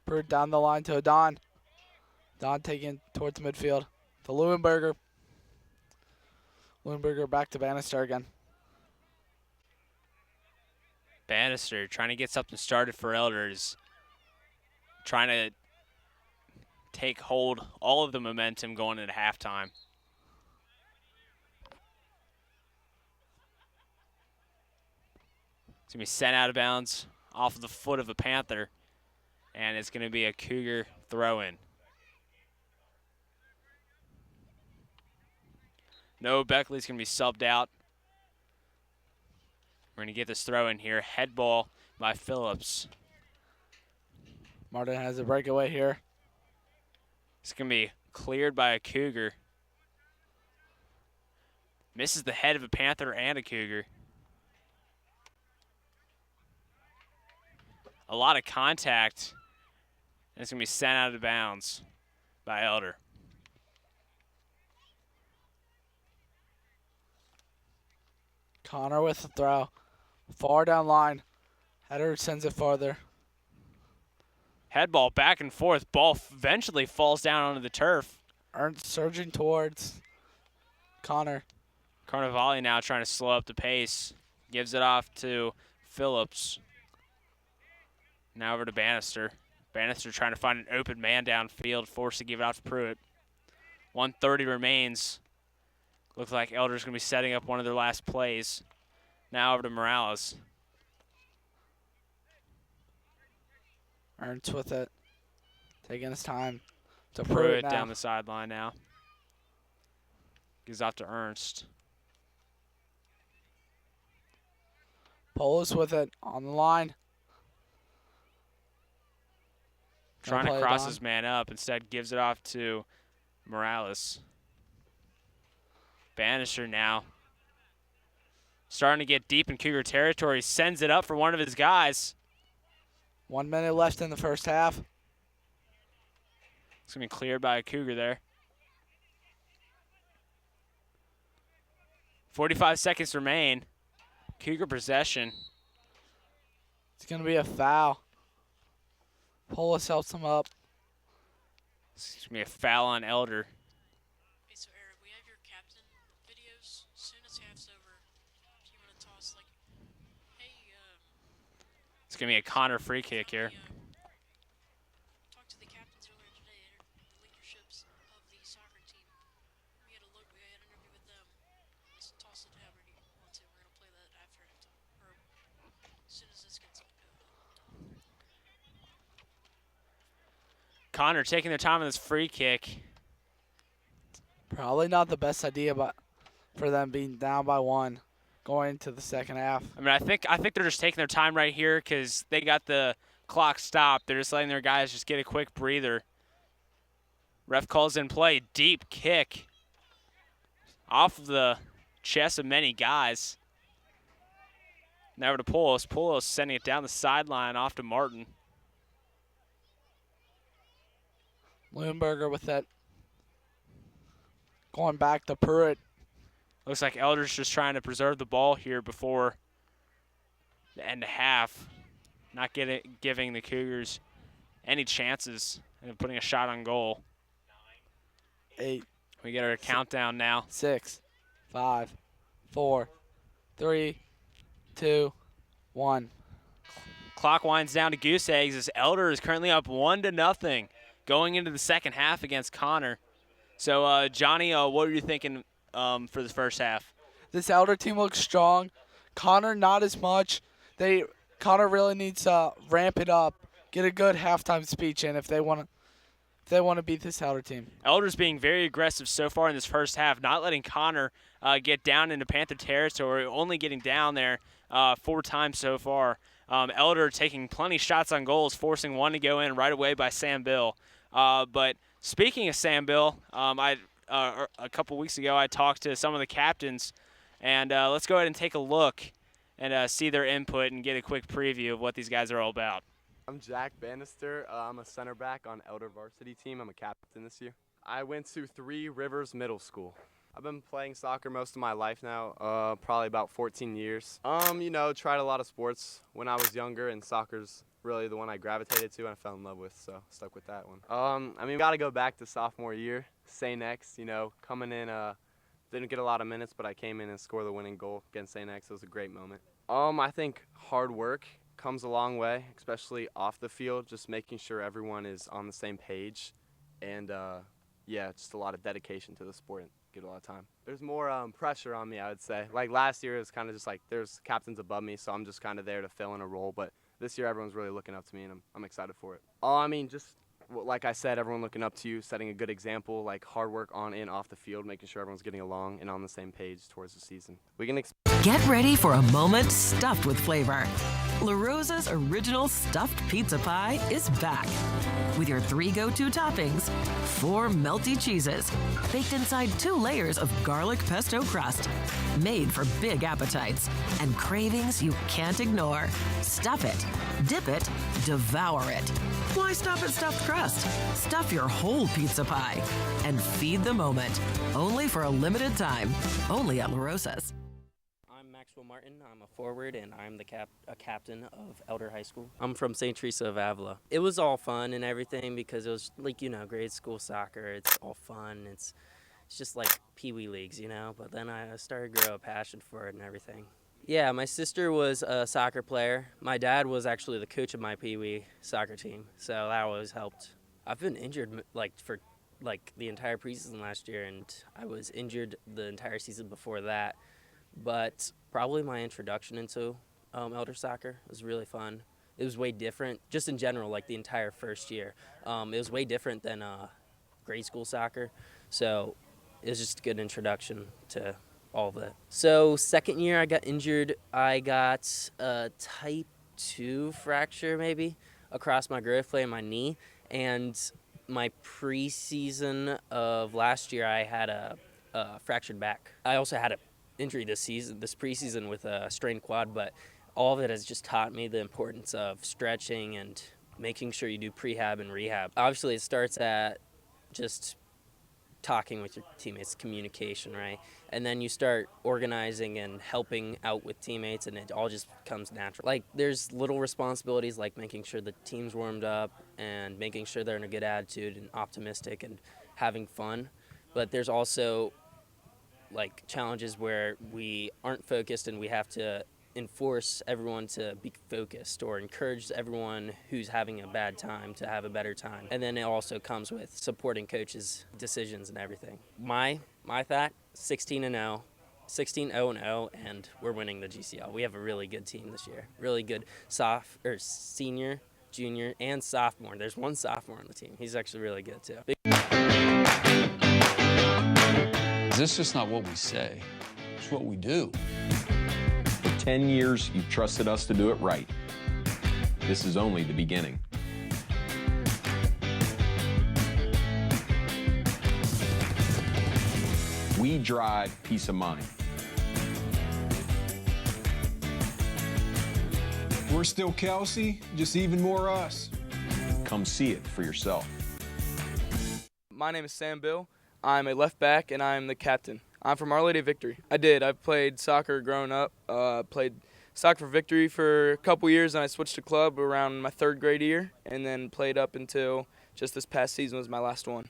Speaker 1: Pruitt down the line to Don. Don taking towards midfield to Leuenberger. Leuenberger back to Bannister again.
Speaker 9: Bannister trying to get something started for Elders. Trying to take hold all of the momentum going into halftime. It's going to be sent out of bounds off of the foot of a Panther, and it's going to be a Cougar throw-in. Noah Beckley's going to be subbed out. We're going to get this throw-in here. Head ball by Phillips.
Speaker 1: Martin has a breakaway here.
Speaker 9: It's going to be cleared by a Cougar. Misses the head of a Panther and a Cougar. A lot of contact. And it's going to be sent out of bounds by Elder.
Speaker 1: Connor with the throw. Far down line. Header sends it farther.
Speaker 9: Head ball back and forth. Ball eventually falls down onto the turf.
Speaker 1: Ernst surging towards Connor.
Speaker 9: Carnivale now trying to slow up the pace. Gives it off to Phillips. Now over to Bannister. Bannister trying to find an open man downfield, forced to give it out to Pruitt. 1:30 remains. Looks like Elder's going to be setting up one of their last plays. Now over to Morales.
Speaker 1: Ernst with it. Taking his time. To
Speaker 9: Pruitt
Speaker 1: now.
Speaker 9: down the sideline now. Gives out to Ernst.
Speaker 1: Polis with it on the line.
Speaker 9: Trying to
Speaker 1: play it
Speaker 9: cross
Speaker 1: on.
Speaker 9: his man up. Instead gives it off to Morales. Bannister now. Starting to get deep in Cougar territory. Sends it up for one of his guys.
Speaker 1: 1 minute left in the first half.
Speaker 9: It's going to be cleared by a Cougar there. 45 seconds remain. Cougar possession.
Speaker 1: It's going to be a foul. Polis helps him up.
Speaker 9: It's going to be a foul on Elder.
Speaker 8: Hey, so Eric, we have your captain videos. As soon as half's over, if you want to toss, like, hey,
Speaker 9: It's going to be a Connor free kick here.
Speaker 8: talked to the captains earlier today, the leaderships of the soccer team. We had an interview with them. Just toss it however you want to. We're going to play that after or as soon as this gets done.
Speaker 9: Connor taking their time on this free kick.
Speaker 1: Probably not the best idea for them being down by 1 going into the second half.
Speaker 9: I mean, I think they're just taking their time right here because they got the clock stopped. They're just letting their guys just get a quick breather. Ref calls in play. Deep kick off of the chest of many guys. Now over to Poulos. Poulos sending it down the sideline off to Martin.
Speaker 1: Leuenberger with it. Going back to Pruitt.
Speaker 9: Looks like Elder's just trying to preserve the ball here before the end of half. Not giving the Cougars any chances of putting a shot on goal.
Speaker 1: 8.
Speaker 9: We get our countdown now.
Speaker 1: 6, 5, 4, 3, 2, 1.
Speaker 9: Clock winds down to Goose Eggs as Elder is currently up 1-0 going into the second half against Connor. So, Johnny, what are you thinking for the first half?
Speaker 1: This Elder team looks strong. Connor, not as much. Connor really needs to ramp it up, get a good halftime speech in if they want to beat this Elder team.
Speaker 9: Elder's being very aggressive so far in this first half, not letting Connor get down into Panther territory, only getting down there 4 times so far. Elder taking plenty shots on goals, forcing one to go in right away by Sam Bill. But speaking of Sam Bill, a couple weeks ago I talked to some of the captains, and let's go ahead and take a look and see their input and get a quick preview of what these guys are all about.
Speaker 10: I'm Jack Bannister. I'm a center back on Elder varsity team. I'm a captain this year. I went to 3 Rivers Middle School. I've been playing soccer most of my life now, probably about 14 years. Tried a lot of sports when I was younger, and soccer's really the one I gravitated to and I fell in love with, so stuck with that one. We got to go back to sophomore year. St. X, coming in, didn't get a lot of minutes, but I came in and scored the winning goal against St. X. It was a great moment. I think hard work comes a long way, especially off the field, just making sure everyone is on the same page, and just a lot of dedication to the sport and get a lot of time. There's more pressure on me, I would say. Like last year, it was kind of just like there's captains above me, so I'm just kind of there to fill in a role, but this year everyone's really looking up to me, and I'm excited for it. Just like I said, everyone looking up to you, setting a good example, like hard work on and off the field, making sure everyone's getting along and on the same page towards the season. We can
Speaker 4: Get ready for a moment stuffed with flavor. La Rosa's original stuffed pizza pie is back. With your 3 go-to toppings, 4 melty cheeses, baked inside 2 layers of garlic pesto crust, made for big appetites and cravings you can't ignore. Stuff it, dip it, devour it. Why stop at stuffed crust? Stuff your whole pizza pie and feed the moment. Only for a limited time. Only at La Rosa's.
Speaker 11: I'm Maxwell Martin. I'm a forward, and I'm the captain of Elder High School. I'm from St. Teresa of Avila. It was all fun and everything because it was like, grade school soccer. It's all fun. It's just like pee-wee leagues, But then I started to grow a passion for it and everything. Yeah, my sister was a soccer player. My dad was actually the coach of my pee-wee soccer team, so that always helped. I've been injured for the entire preseason last year, and I was injured the entire season before that. But probably my introduction into elder soccer was really fun. It was way different, just in general, like the entire first year. It was way different than grade school soccer, so it was just a good introduction to all of it. So second year I got injured. I got a type 2 fracture maybe across my growth plate and my knee, and my preseason of last year I had a fractured back. I also had a injury this preseason with a strained quad, but all of it has just taught me the importance of stretching and making sure you do prehab and rehab. Obviously, it starts at just talking with your teammates, communication, right? And then you start organizing and helping out with teammates, and it all just comes natural. Like, there's little responsibilities like making sure the team's warmed up and making sure they're in a good attitude and optimistic and having fun. But there's also like challenges where we aren't focused and we have to enforce everyone to be focused or encourage everyone who's having a bad time to have a better time. And then it also comes with supporting coaches' decisions and everything. My thought, 16-0, 16-0-0, and we're winning the GCL. We have a really good team this year. Really good senior, junior, and sophomore. There's one sophomore on the team. He's actually really good too.
Speaker 5: This is just not what we say. It's what we do.
Speaker 6: For 10 years, you've trusted us to do it right. This is only the beginning. We drive peace of mind.
Speaker 7: We're still Kelsey, just even more us.
Speaker 6: Come see it for yourself.
Speaker 12: My name is Sam Bill. I'm a left back, and I'm the captain. I'm from Our Lady of Victory. I've played soccer growing up. Played soccer for Victory for a couple years, and I switched to club around my 3rd grade year, and then played up until just this past season was my last one.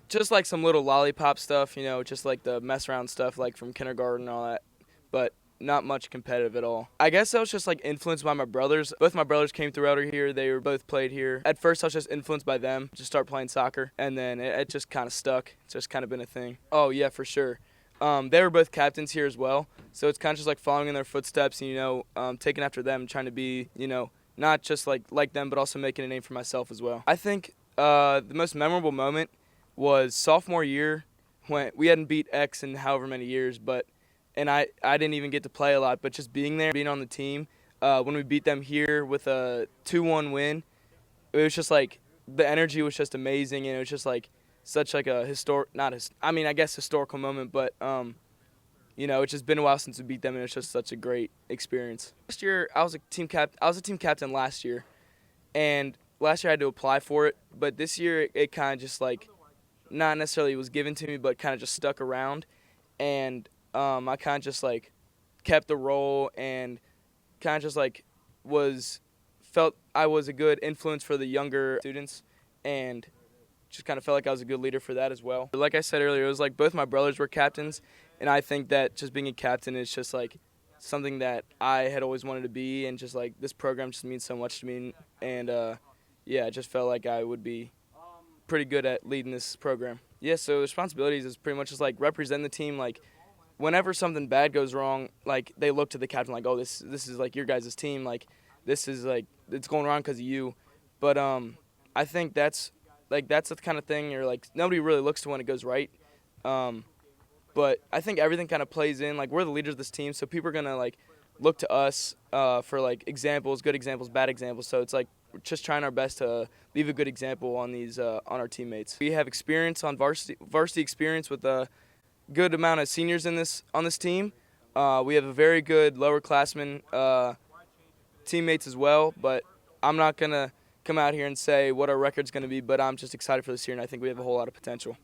Speaker 12: Just like some little lollipop stuff, just like the mess around stuff like from kindergarten and all that, but not much competitive at all. I guess I was just like influenced by my brothers. Both my brothers came through Elder here. They were both played here. At first I was just influenced by them to start playing soccer, and then it just kind of stuck. It's just kind of been a thing. Oh yeah, for sure. They were both captains here as well, so it's kind of just like following in their footsteps, and, taking after them, trying to be, not just like them, but also making a name for myself as well. I think the most memorable moment was sophomore year when we hadn't beat X in however many years, and I didn't even get to play a lot, but just being there, being on the team, when we beat them here with a 2-1 win, it was just like the energy was just amazing, and it was just like such like a historical moment, but it's just been a while since we beat them, and it's just such a great experience. Last year I was a team captain last year, and last year I had to apply for it, but this year it kind of just like not necessarily was given to me, but kind of just stuck around, and I kind of just like kept the role and kind of just like felt I was a good influence for the younger students, and just kind of felt like I was a good leader for that as well. Like I said earlier, it was like both my brothers were captains, and I think that just being a captain is just like something that I had always wanted to be, and just like this program just means so much to me, and I just felt like I would be pretty good at leading this program. Yeah, so responsibilities is pretty much just like represent the team. Like whenever something bad goes wrong, like they look to the captain like, oh, this is like your guys' team, like this is like it's going wrong because of you. But I think that's like that's the kind of thing you're like nobody really looks to when it goes right. But I think everything kind of plays in. Like we're the leaders of this team, so people are gonna like look to us for like examples, good examples, bad examples. So it's like we're just trying our best to leave a good example on these on our teammates. We have experience on varsity experience with a good amount of seniors on this team. We have a very good lower classmen teammates as well. But I'm not gonna come out here and say what our record's gonna be. But I'm just excited for this year, and I think we have a whole lot of potential.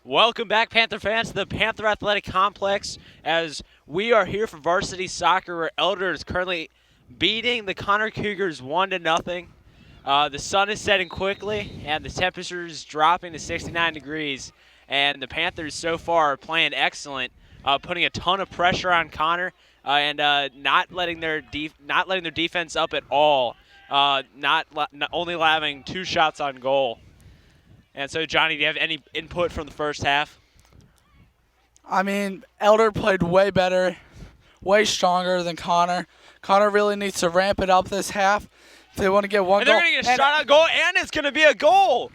Speaker 9: Welcome back, Panther fans, to the Panther Athletic Complex, as we are here for varsity soccer, where Elder is currently beating the Connor Cougars 1-0. The sun is setting quickly, and the temperature is dropping to 69 degrees. And the Panthers so far are playing excellent, putting a ton of pressure on Connor, and not letting their defense up at all. Not only allowing 2 shots on goal. And so, Johnny, do you have any input from the first half?
Speaker 1: I mean, Elder played way better, way stronger than Connor. Connor really needs to ramp it up this half if they want to get one
Speaker 9: and
Speaker 1: goal.
Speaker 9: They're going to get a shot on goal, and it's going to be a goal.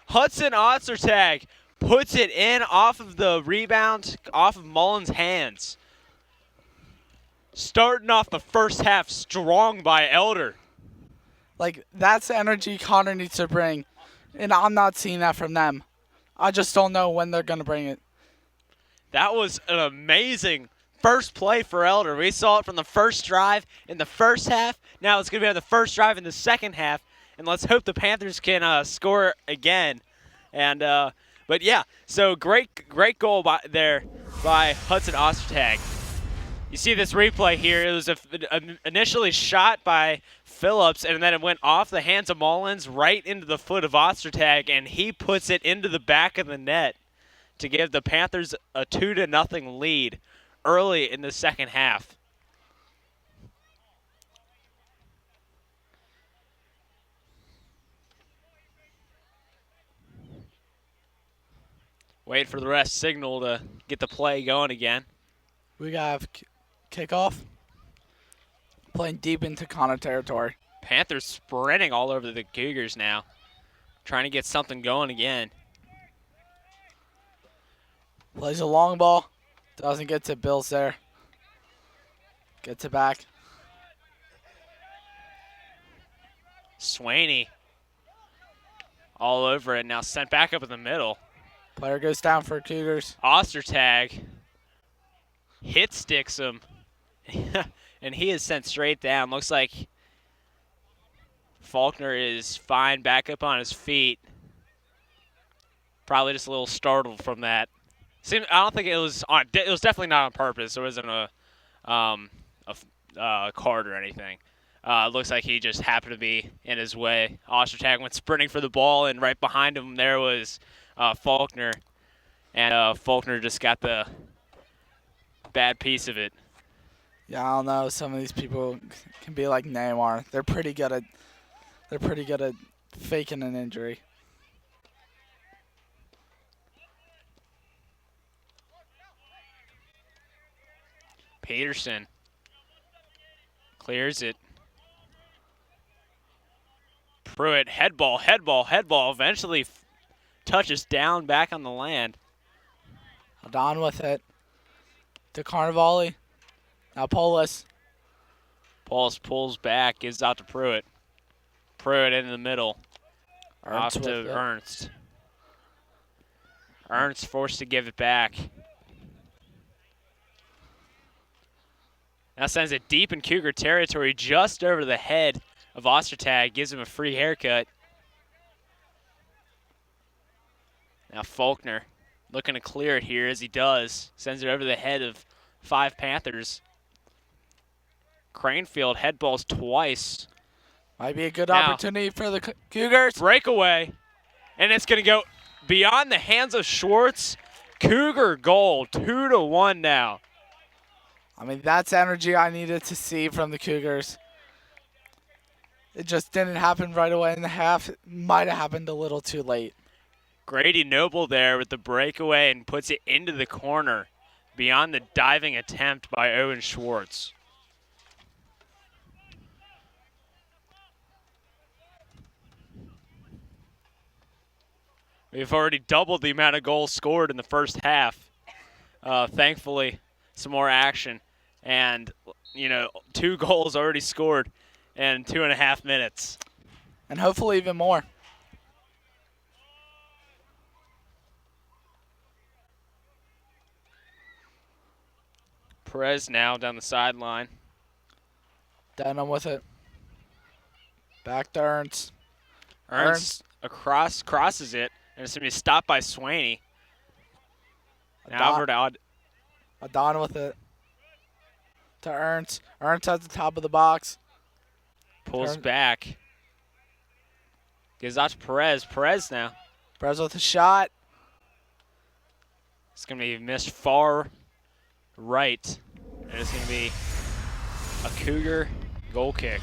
Speaker 9: Hudson Ostertag puts it in off of the rebound, off of Mullins' hands. Starting off the first half strong by Elder.
Speaker 1: Like, that's the energy Connor needs to bring. And I'm not seeing that from them. I just don't know when they're going to bring it.
Speaker 9: That was an amazing first play for Elder. We saw it from the first drive in the first half. Now it's going to be on the first drive in the second half. And let's hope the Panthers can score again. And but yeah, so great goal by Hudson Ostertag. You see this replay here. It was initially shot by Phillips, and then it went off the hands of Mullins right into the foot of Ostertag, and he puts it into the back of the net to give the Panthers a 2-0 lead early in the second half. Wait for the ref signal to get the play going again.
Speaker 1: We got kickoff. Playing deep into Connor territory.
Speaker 9: Panthers sprinting all over the Cougars now. Trying to get something going again.
Speaker 1: Plays a long ball. Doesn't get to Bills there. Gets it back.
Speaker 9: Swaney all over it. Now sent back up in the middle.
Speaker 1: Player goes down for Cougars.
Speaker 9: Ostertag hit sticks him. And he is sent straight down. Looks like Faulkner is fine back up on his feet. Probably just a little startled from that. I don't think it was on. It was definitely not on purpose. There wasn't a card or anything. Looks like he just happened to be in his way. Ostertag went sprinting for the ball, and right behind him there was Faulkner. And Faulkner just got the bad piece of it.
Speaker 1: Yeah, I don't know. Some of these people can be like Neymar. They're pretty good at faking an injury.
Speaker 9: Peterson clears it. Pruitt, head ball. Eventually touches down back on the land.
Speaker 1: Adon with it. To Carnevale. Now Polis.
Speaker 9: Polis pulls back, gives out to Pruitt. Pruitt in the middle. Off to Ernst. Ernst forced to give it back. Now sends it deep in Cougar territory, just over the head of Ostertag. Gives him a free haircut. Now Faulkner looking to clear it here as he does. Sends it over the head of 5 Panthers. Cranefield head balls twice.
Speaker 1: Might be a good opportunity for the Cougars.
Speaker 9: Breakaway. And it's going to go beyond the hands of Schwartz. Cougar goal, 2-1 now.
Speaker 1: I mean, that's energy I needed to see from the Cougars. It just didn't happen right away in the half. It might have happened a little too late.
Speaker 9: Grady Noble there with the breakaway and puts it into the corner beyond the diving attempt by Owen Schwartz. We've already doubled the amount of goals scored in the first half. Thankfully, some more action. And, 2 goals already scored in 2.5 minutes.
Speaker 1: And hopefully even more.
Speaker 9: Perez now down the sideline.
Speaker 1: Denham with it. Back to Ernst.
Speaker 9: Ernst crosses it, and it's going to be stopped by Swaney. Now over to
Speaker 13: Adon with it to Ernst. Ernst at the top of the box.
Speaker 9: Pulls back. Gives out to Perez. Perez now.
Speaker 13: Perez with a shot.
Speaker 9: It's going to be missed far right. And it's going to be a Cougar goal kick.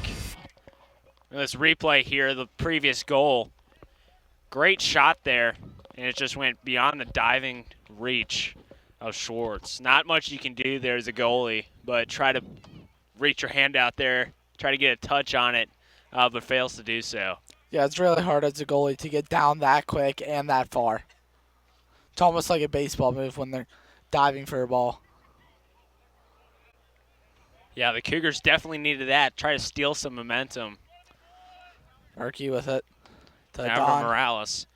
Speaker 9: Let's replay here the previous goal. Great shot there. And it just went beyond the diving reach of Schwartz. Not much you can do there as a goalie, but try to reach your hand out there, try to get a touch on it, but fails to do so.
Speaker 13: Yeah, it's really hard as a goalie to get down that quick and that far. It's almost like a baseball move when they're diving for a ball.
Speaker 9: Yeah, the Cougars definitely needed that. Try to steal some momentum.
Speaker 13: Berkey with it.
Speaker 9: Now for Morales.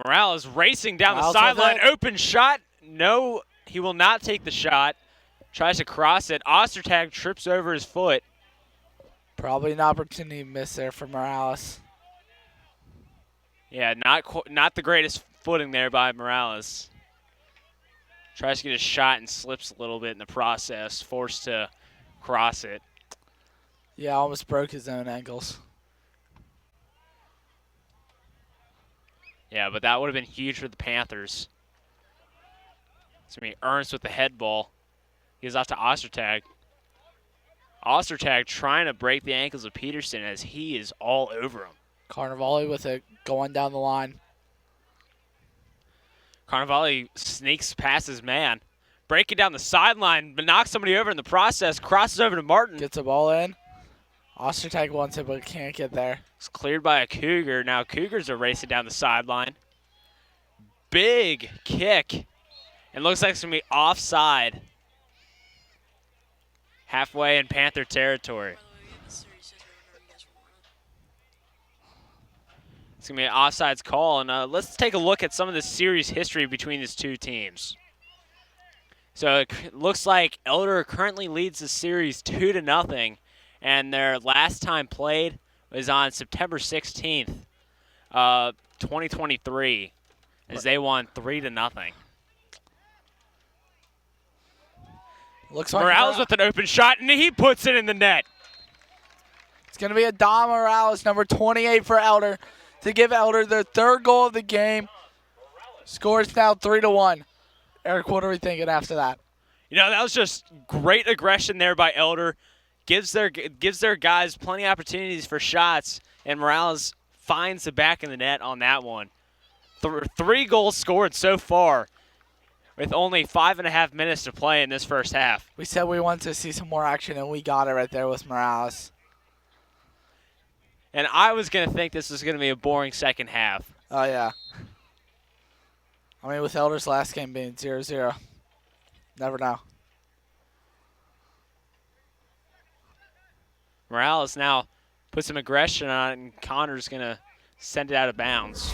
Speaker 9: Morales racing down the sideline. Open shot. No, he will not take the shot. Tries to cross it. Ostertag trips over his foot.
Speaker 13: Probably an opportunity miss there for Morales.
Speaker 9: Yeah, not the greatest footing there by Morales. Tries to get a shot and slips a little bit in the process. Forced to cross it.
Speaker 13: Yeah, almost broke his own ankles.
Speaker 9: Yeah, but that would have been huge for the Panthers. It's going to be Ernst with the head ball. Gives off to Ostertag. Ostertag trying to break the ankles of Peterson as he is all over him.
Speaker 13: Carnevale with it going down the line.
Speaker 9: Carnevale sneaks past his man. Breaking down the sideline, but knocks somebody over in the process. Crosses over to Martin.
Speaker 13: Gets the ball in. Ostertag wants it, but can't get there.
Speaker 9: It's cleared by a Cougar. Now Cougars are racing down the sideline. Big kick. And looks like it's going to be offside. Halfway in Panther territory. It's going to be an offsides call. And let's take a look at some of the series history between these two teams. So it looks like Elder currently leads the series 2-0. And their last time played was on September 16th, 2023, as they won 3-0.
Speaker 13: Looks like
Speaker 9: Morales with an open shot, and he puts it in the net.
Speaker 13: It's going to be Adon Morales, number 28 for Elder, to give Elder their third goal of the game. Score is now 3-1. Eric, what are we thinking after that?
Speaker 9: You know, that was just great aggression there by Elder. Gives their guys plenty of opportunities for shots, and Morales finds the back of the net on that one. 3 goals scored so far with only 5.5 minutes to play in this first half.
Speaker 13: We said we wanted to see some more action, and we got it right there with Morales.
Speaker 9: And I was going to think this was going to be a boring second half.
Speaker 13: Oh, yeah. I mean, with Elder's last game being 0-0, never know.
Speaker 9: Morales now puts some aggression on it, and Connor's going to send it out of bounds.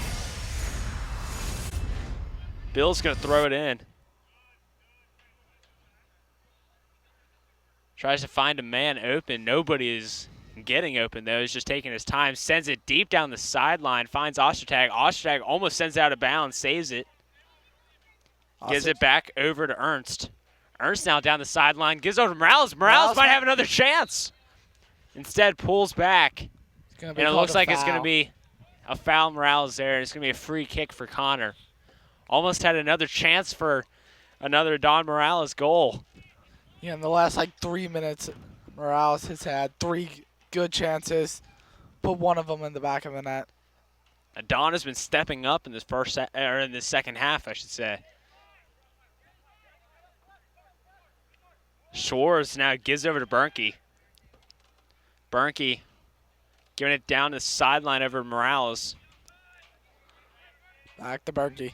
Speaker 9: Bill's going to throw it in. Tries to find a man open. Nobody is getting open, though. He's just taking his time. Sends it deep down the sideline. Finds Ostertag. Ostertag almost sends it out of bounds. Saves it. Gives it back over to Ernst. Ernst now down the sideline. Gives over to Morales. Morales might have another chance. Instead, pulls back. And it looks like it's going to be a foul Morales there. And it's going to be a free kick for Connor. Almost had another chance for another Don Morales goal.
Speaker 13: Yeah, in the last, 3 minutes, Morales has had 3 good chances. Put one of them in the back of the net.
Speaker 9: Don has been stepping up in this in this second half, I should say. Schwartz now gives over to Bernke. Bernke giving it down the sideline over to Morales.
Speaker 13: Back to Bernke.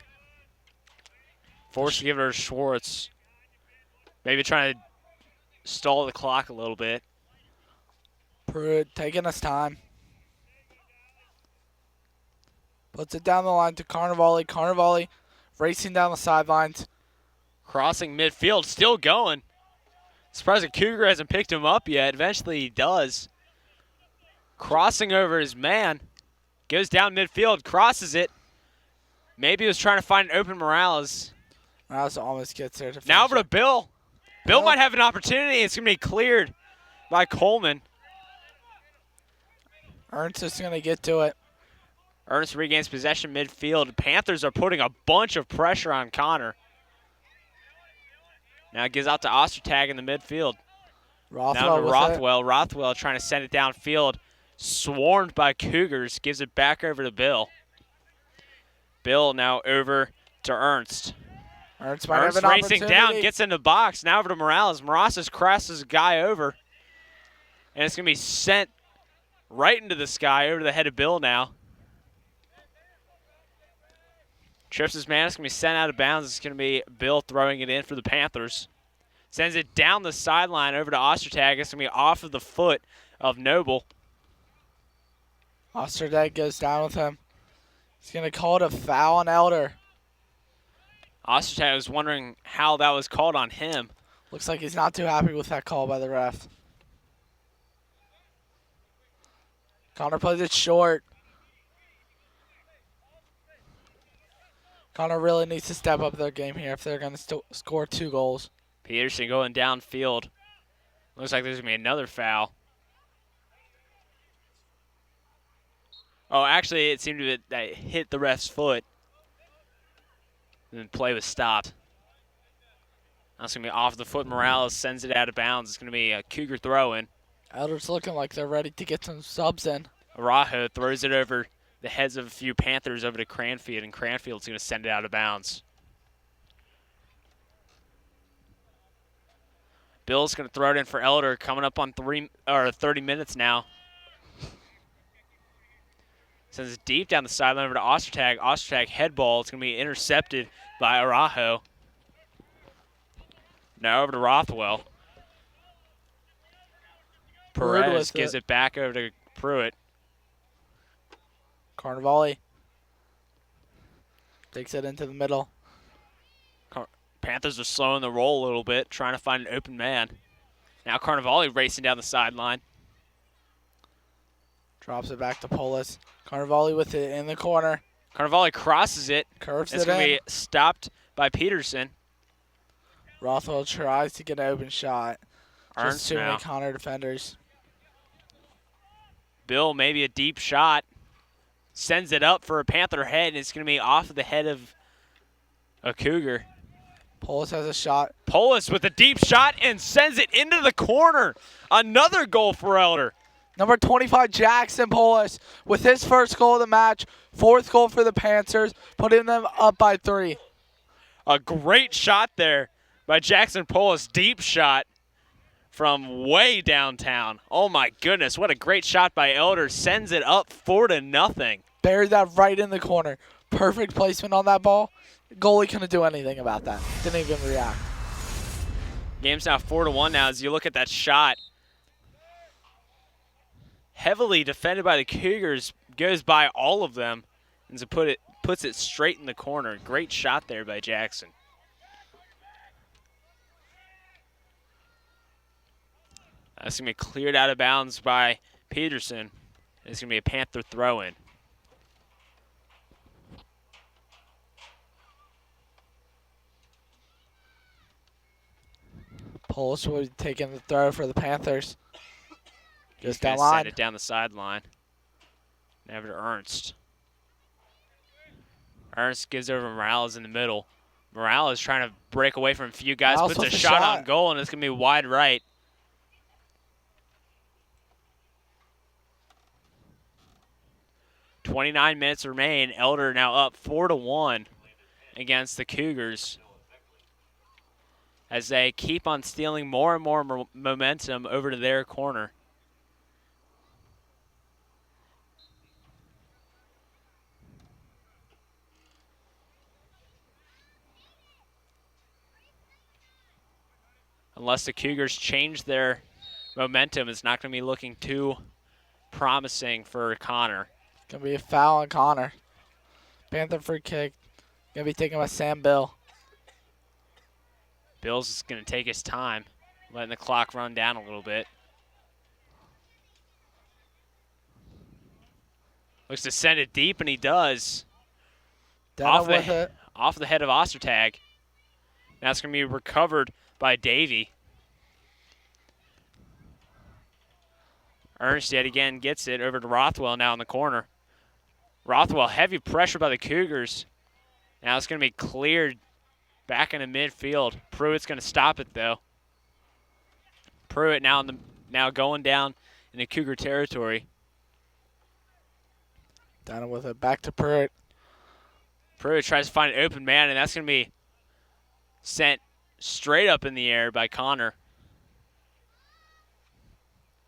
Speaker 9: Forced to give it to Schwartz. Maybe trying to stall the clock a little bit.
Speaker 13: Pruitt taking his time. Puts it down the line to Carnevale. Carnevale racing down the sidelines.
Speaker 9: Crossing midfield, still going. Surprised the Cougar hasn't picked him up yet. Eventually he does. Crossing over his man. Goes down midfield, crosses it. Maybe he was trying to find an open Morales.
Speaker 13: Morales almost gets there to
Speaker 9: Now
Speaker 13: finish
Speaker 9: over to
Speaker 13: it.
Speaker 9: Bill. Bill
Speaker 13: Bill.
Speaker 9: might have an opportunity. It's going to be cleared by Coleman.
Speaker 13: Ernst is going to get to it.
Speaker 9: Ernst regains possession midfield. Panthers are putting a bunch of pressure on Connor. Now it gives out to Ostertag in the midfield.
Speaker 13: Rothwell
Speaker 9: now to
Speaker 13: with
Speaker 9: Rothwell. Rothwell trying to send it downfield. Swarmed by Cougars. Gives it back over to Bill. Bill now over to Ernst.
Speaker 13: Ernst might have an
Speaker 9: racing down,
Speaker 13: opportunity.
Speaker 9: gets in the box. Now over to Morales. Morales crosses a guy over. And it's going to be sent right into the sky over the head of Bill now. Trips his man. It's going to be sent out of bounds. It's going to be Bill throwing it in for the Panthers. Sends it down the sideline over to Ostertag. It's going to be off of the foot of Noble.
Speaker 13: Ostertag goes down with him. He's going to call it a foul on Elder.
Speaker 9: Ostertag was wondering how that was called on him.
Speaker 13: Looks like he's not too happy with that call by the ref. Connor plays it short. Connor really needs to step up their game here if they're going to score 2 goals.
Speaker 9: Peterson going downfield. Looks like there's going to be another foul. Oh, actually, it seemed that it hit the ref's foot. And the play was stopped. That's going to be off the foot. Morales sends it out of bounds. It's going to be a Cougar throw-in.
Speaker 13: Elder's looking like they're ready to get some subs in.
Speaker 9: Araujo throws it over the heads of a few Panthers over to Cranfield, and Cranfield's going to send it out of bounds. Bill's going to throw it in for Elder, coming up on 30 minutes now. Sends it deep down the sideline over to Ostertag. Ostertag head ball. It's going to be intercepted by Araujo. Now over to Rothwell. Perez gives it back over to Pruitt.
Speaker 13: Carnevale takes it into the middle.
Speaker 9: Panthers are slowing the roll a little bit, trying to find an open man. Now Carnevale racing down the sideline.
Speaker 13: Drops it back to Polis. Carnevale with it in the corner.
Speaker 9: Carnevale crosses it.
Speaker 13: Curves
Speaker 9: it's
Speaker 13: it
Speaker 9: going to
Speaker 13: in.
Speaker 9: be stopped by Peterson.
Speaker 13: Rothwell tries to get an open shot.
Speaker 9: Ernst
Speaker 13: Just too
Speaker 9: now.
Speaker 13: many Connor defenders.
Speaker 9: Bill, maybe a deep shot. Sends it up for a Panther head, and it's going to be off of the head of a Cougar.
Speaker 13: Polis has a shot.
Speaker 9: Polis with a deep shot and sends it into the corner. Another goal for Elder.
Speaker 13: Number 25, Jackson Polis, with his first goal of the match. 4th goal for the Panthers, putting them up by 3.
Speaker 9: A great shot there by Jackson Polis. Deep shot from way downtown. Oh, my goodness. What a great shot by Elder. Sends it up 4-0.
Speaker 13: Buried that right in the corner. Perfect placement on that ball. Goalie couldn't do anything about that. Didn't even react.
Speaker 9: Game's now 4-1 now as you look at that shot. Heavily defended by the Cougars. Goes by all of them. And puts it straight in the corner. Great shot there by Jackson. That's going to be cleared out of bounds by Peterson. It's going to be a Panther throw-in.
Speaker 13: Polis will be taking the throw for the Panthers.
Speaker 9: He's
Speaker 13: Just down
Speaker 9: going to
Speaker 13: line.
Speaker 9: send it down the sideline. Now to Ernst. Ernst gives over Morales in the middle. Morales trying to break away from a few guys.
Speaker 13: Morales
Speaker 9: Puts a
Speaker 13: with the
Speaker 9: shot
Speaker 13: shot.
Speaker 9: on goal, and it's going to be wide right. .29 minutes remain. Elder now up 4-1 against the Cougars as they keep on stealing more and more momentum over to their corner. Unless the Cougars change their momentum, it's not going to be looking too promising for Connor.
Speaker 13: Going to be a foul on Connor. Panther free kick. Going to be taken by Sam Bill.
Speaker 9: Bill's is going to take his time, letting the clock run down a little bit. Looks to send it deep, and he does.
Speaker 13: Denham with it.
Speaker 9: Off the head of Ostertag. Now it's going to be recovered by Davey. Ernst yet again gets it over to Rothwell now in the corner. Rothwell, heavy pressure by the Cougars. Now it's going to be cleared back into midfield. Pruitt's going to stop it, though. Pruitt now going down into Cougar territory.
Speaker 13: Down with it. Back to Pruitt.
Speaker 9: Pruitt tries to find an open man, and that's going to be sent straight up in the air by Connor.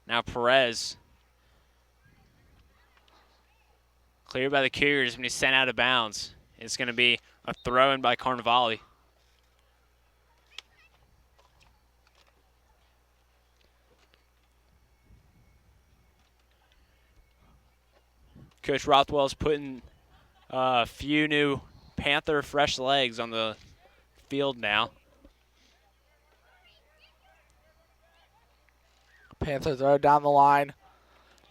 Speaker 9: Now Perez. Cleared by the Cougars when he's sent out of bounds. It's going to be a throw-in by Carnevale. Coach Rothwell's putting a few new Panther fresh legs on the field now.
Speaker 13: Panther throw down the line.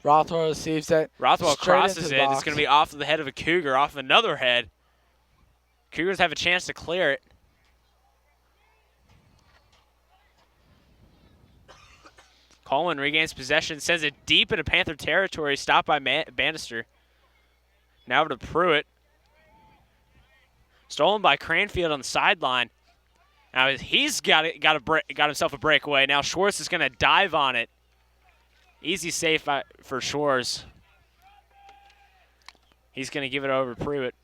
Speaker 13: Rothwell receives it.
Speaker 9: Rothwell
Speaker 13: straight
Speaker 9: crosses
Speaker 13: into
Speaker 9: it.
Speaker 13: the
Speaker 9: It's
Speaker 13: box.
Speaker 9: going to be off of the head of a Cougar, off of another head. Cougars have a chance to clear it. Coleman regains possession, sends it deep into Panther territory, stopped by Bannister. Now over to Pruitt. Stolen by Cranfield on the sideline. Now he's got himself a breakaway. Now Schwartz is going to dive on it. Easy save for Schwartz. He's going to give it over to Pruitt.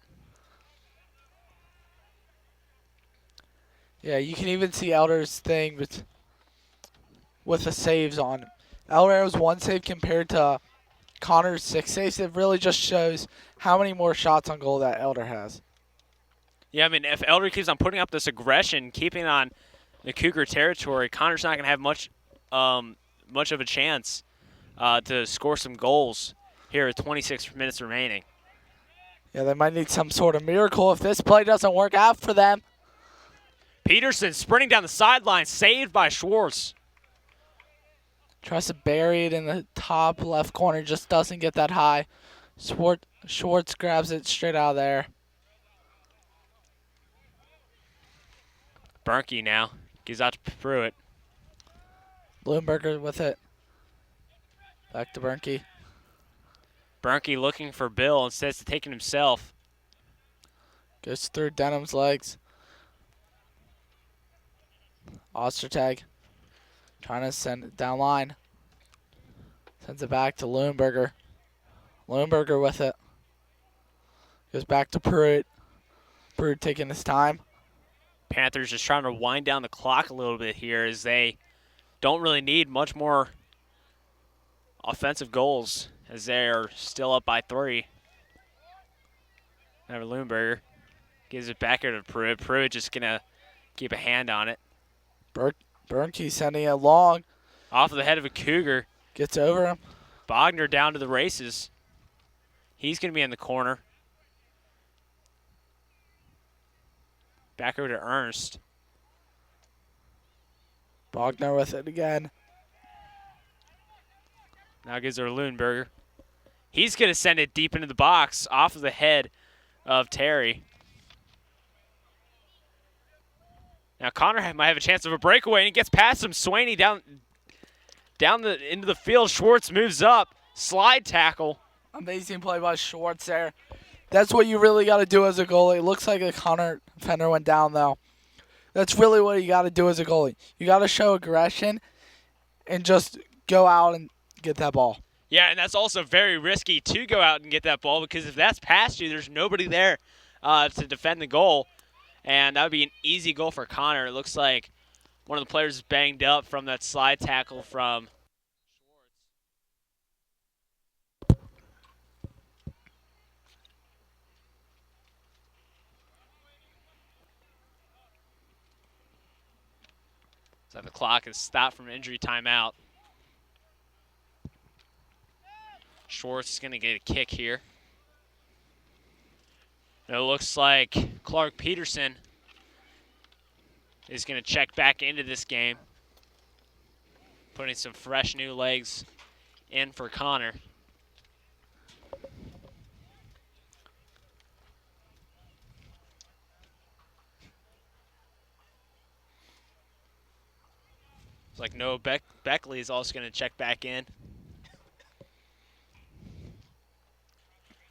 Speaker 13: Yeah, you can even see Elder's thing with the saves on him. El Arrow's 1 save compared to Connor's 6 saves. It really just shows how many more shots on goal that Elder has.
Speaker 9: Yeah, I mean, if Elder keeps on putting up this aggression, keeping on the Cougar territory, Connor's not going to have much of a chance to score some goals here with 26 minutes remaining.
Speaker 13: Yeah, they might need some sort of miracle if this play doesn't work out for them.
Speaker 9: Peterson sprinting down the sideline, saved by Schwartz.
Speaker 13: Tries to bury it in the top left corner, just doesn't get that high. Schwartz grabs it straight out of there.
Speaker 9: Bernke now gives out to Pruitt.
Speaker 13: Bloomberger with it. Back to Bernke.
Speaker 9: Bernke looking for Bill instead of taking himself.
Speaker 13: Goes through Denham's legs. Ostertag trying to send it down line. Sends it back to Loonberger. Loonberger with it. Goes back to Pruitt. Pruitt taking his time.
Speaker 9: Panthers just trying to wind down the clock a little bit here as they don't really need much more offensive goals as they are still up by 3. Now Loonberger gives it back here to Pruitt. Pruitt just going to keep a hand on it.
Speaker 13: Bernke sending it long.
Speaker 9: Off of the head of a Cougar.
Speaker 13: Gets over him.
Speaker 9: Bogner down to the races. He's going to be in the corner. Back over to Ernst.
Speaker 13: Bogner with it again.
Speaker 9: Now gives her Loonberger. He's going to send it deep into the box off of the head of Terry. Now Connor might have a chance of a breakaway, and he gets past him. Swaney down into the field. Schwartz moves up. Slide tackle.
Speaker 13: Amazing play by Schwartz there. That's what you really got to do as a goalie. It looks like the Connor defender went down, though. That's really what you got to do as a goalie. You got to show aggression and just go out and get that ball.
Speaker 9: Yeah, and that's also very risky to go out and get that ball because if that's past you, there's nobody there to defend the goal. And that would be an easy goal for Connor. It looks like one of the players is banged up from that slide tackle from so the clock is stopped from an injury timeout. Schwartz is going to get a kick here. It looks like Clark Peterson is going to check back into this game, putting some fresh new legs in for Connor. It's like Noah Beckley is also going to check back in.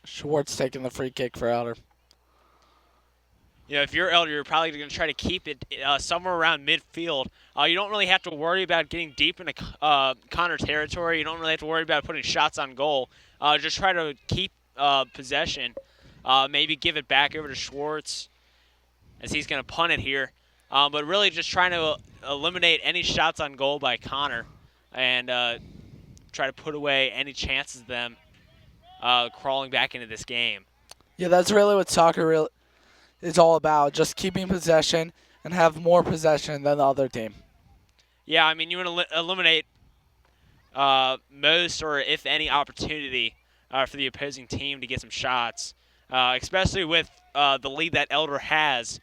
Speaker 13: Schwartz taking the free kick for Elder.
Speaker 9: You know, if you're Elder, you're probably going to try to keep it somewhere around midfield. You don't really have to worry about getting deep into Connor territory. You don't really have to worry about putting shots on goal. Just try to keep possession. Maybe give it back over to Schwartz as he's going to punt it here. But really just trying to eliminate any shots on goal by Connor and try to put away any chances of them crawling back into this game.
Speaker 13: Yeah, that's really what soccer is all about, just keeping possession and have more possession than the other team.
Speaker 9: Yeah, I mean, you want to eliminate most or if any opportunity for the opposing team to get some shots, especially with the lead that Elder has.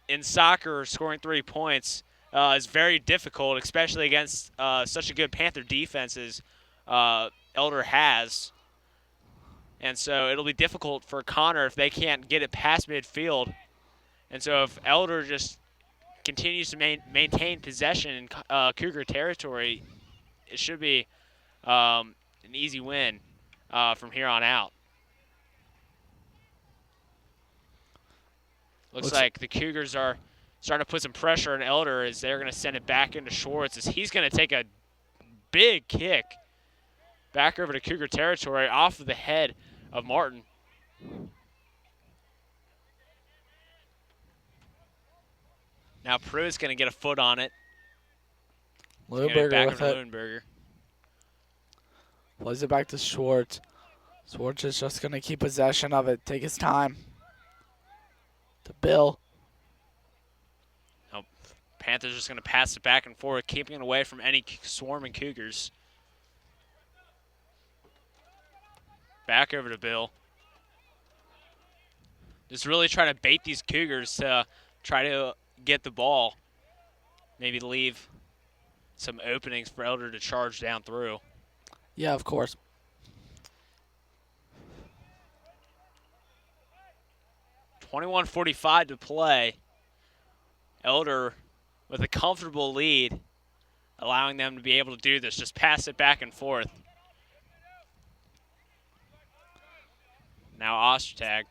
Speaker 9: In soccer, scoring 3 points is very difficult, especially against such a good Panther defense as Elder has. And so it'll be difficult for Connor if they can't get it past midfield. And so if Elder just continues to maintain possession in Cougar territory, it should be an easy win from here on out. Looks like the Cougars are starting to put some pressure on Elder as they're going to send it back into Schwartz as he's going to take a big kick back over to Cougar territory off of the head of Martin. Now Pruitt's going to get a foot on it.
Speaker 13: Leuenberger with it.
Speaker 9: Leuenberger.
Speaker 13: Plays it back to Schwartz. Schwartz is just going to keep possession of it, take his time. To Bill.
Speaker 9: Nope. Panthers just going to pass it back and forth, keeping it away from any swarming Cougars. Back over to Bill. Just really trying to bait these Cougars to try to get the ball. Maybe leave some openings for Elder to charge down through.
Speaker 13: Yeah, of course.
Speaker 9: .21:45 to play. Elder with a comfortable lead, allowing them to be able to do this. Just pass it back and forth. Now Ostertag.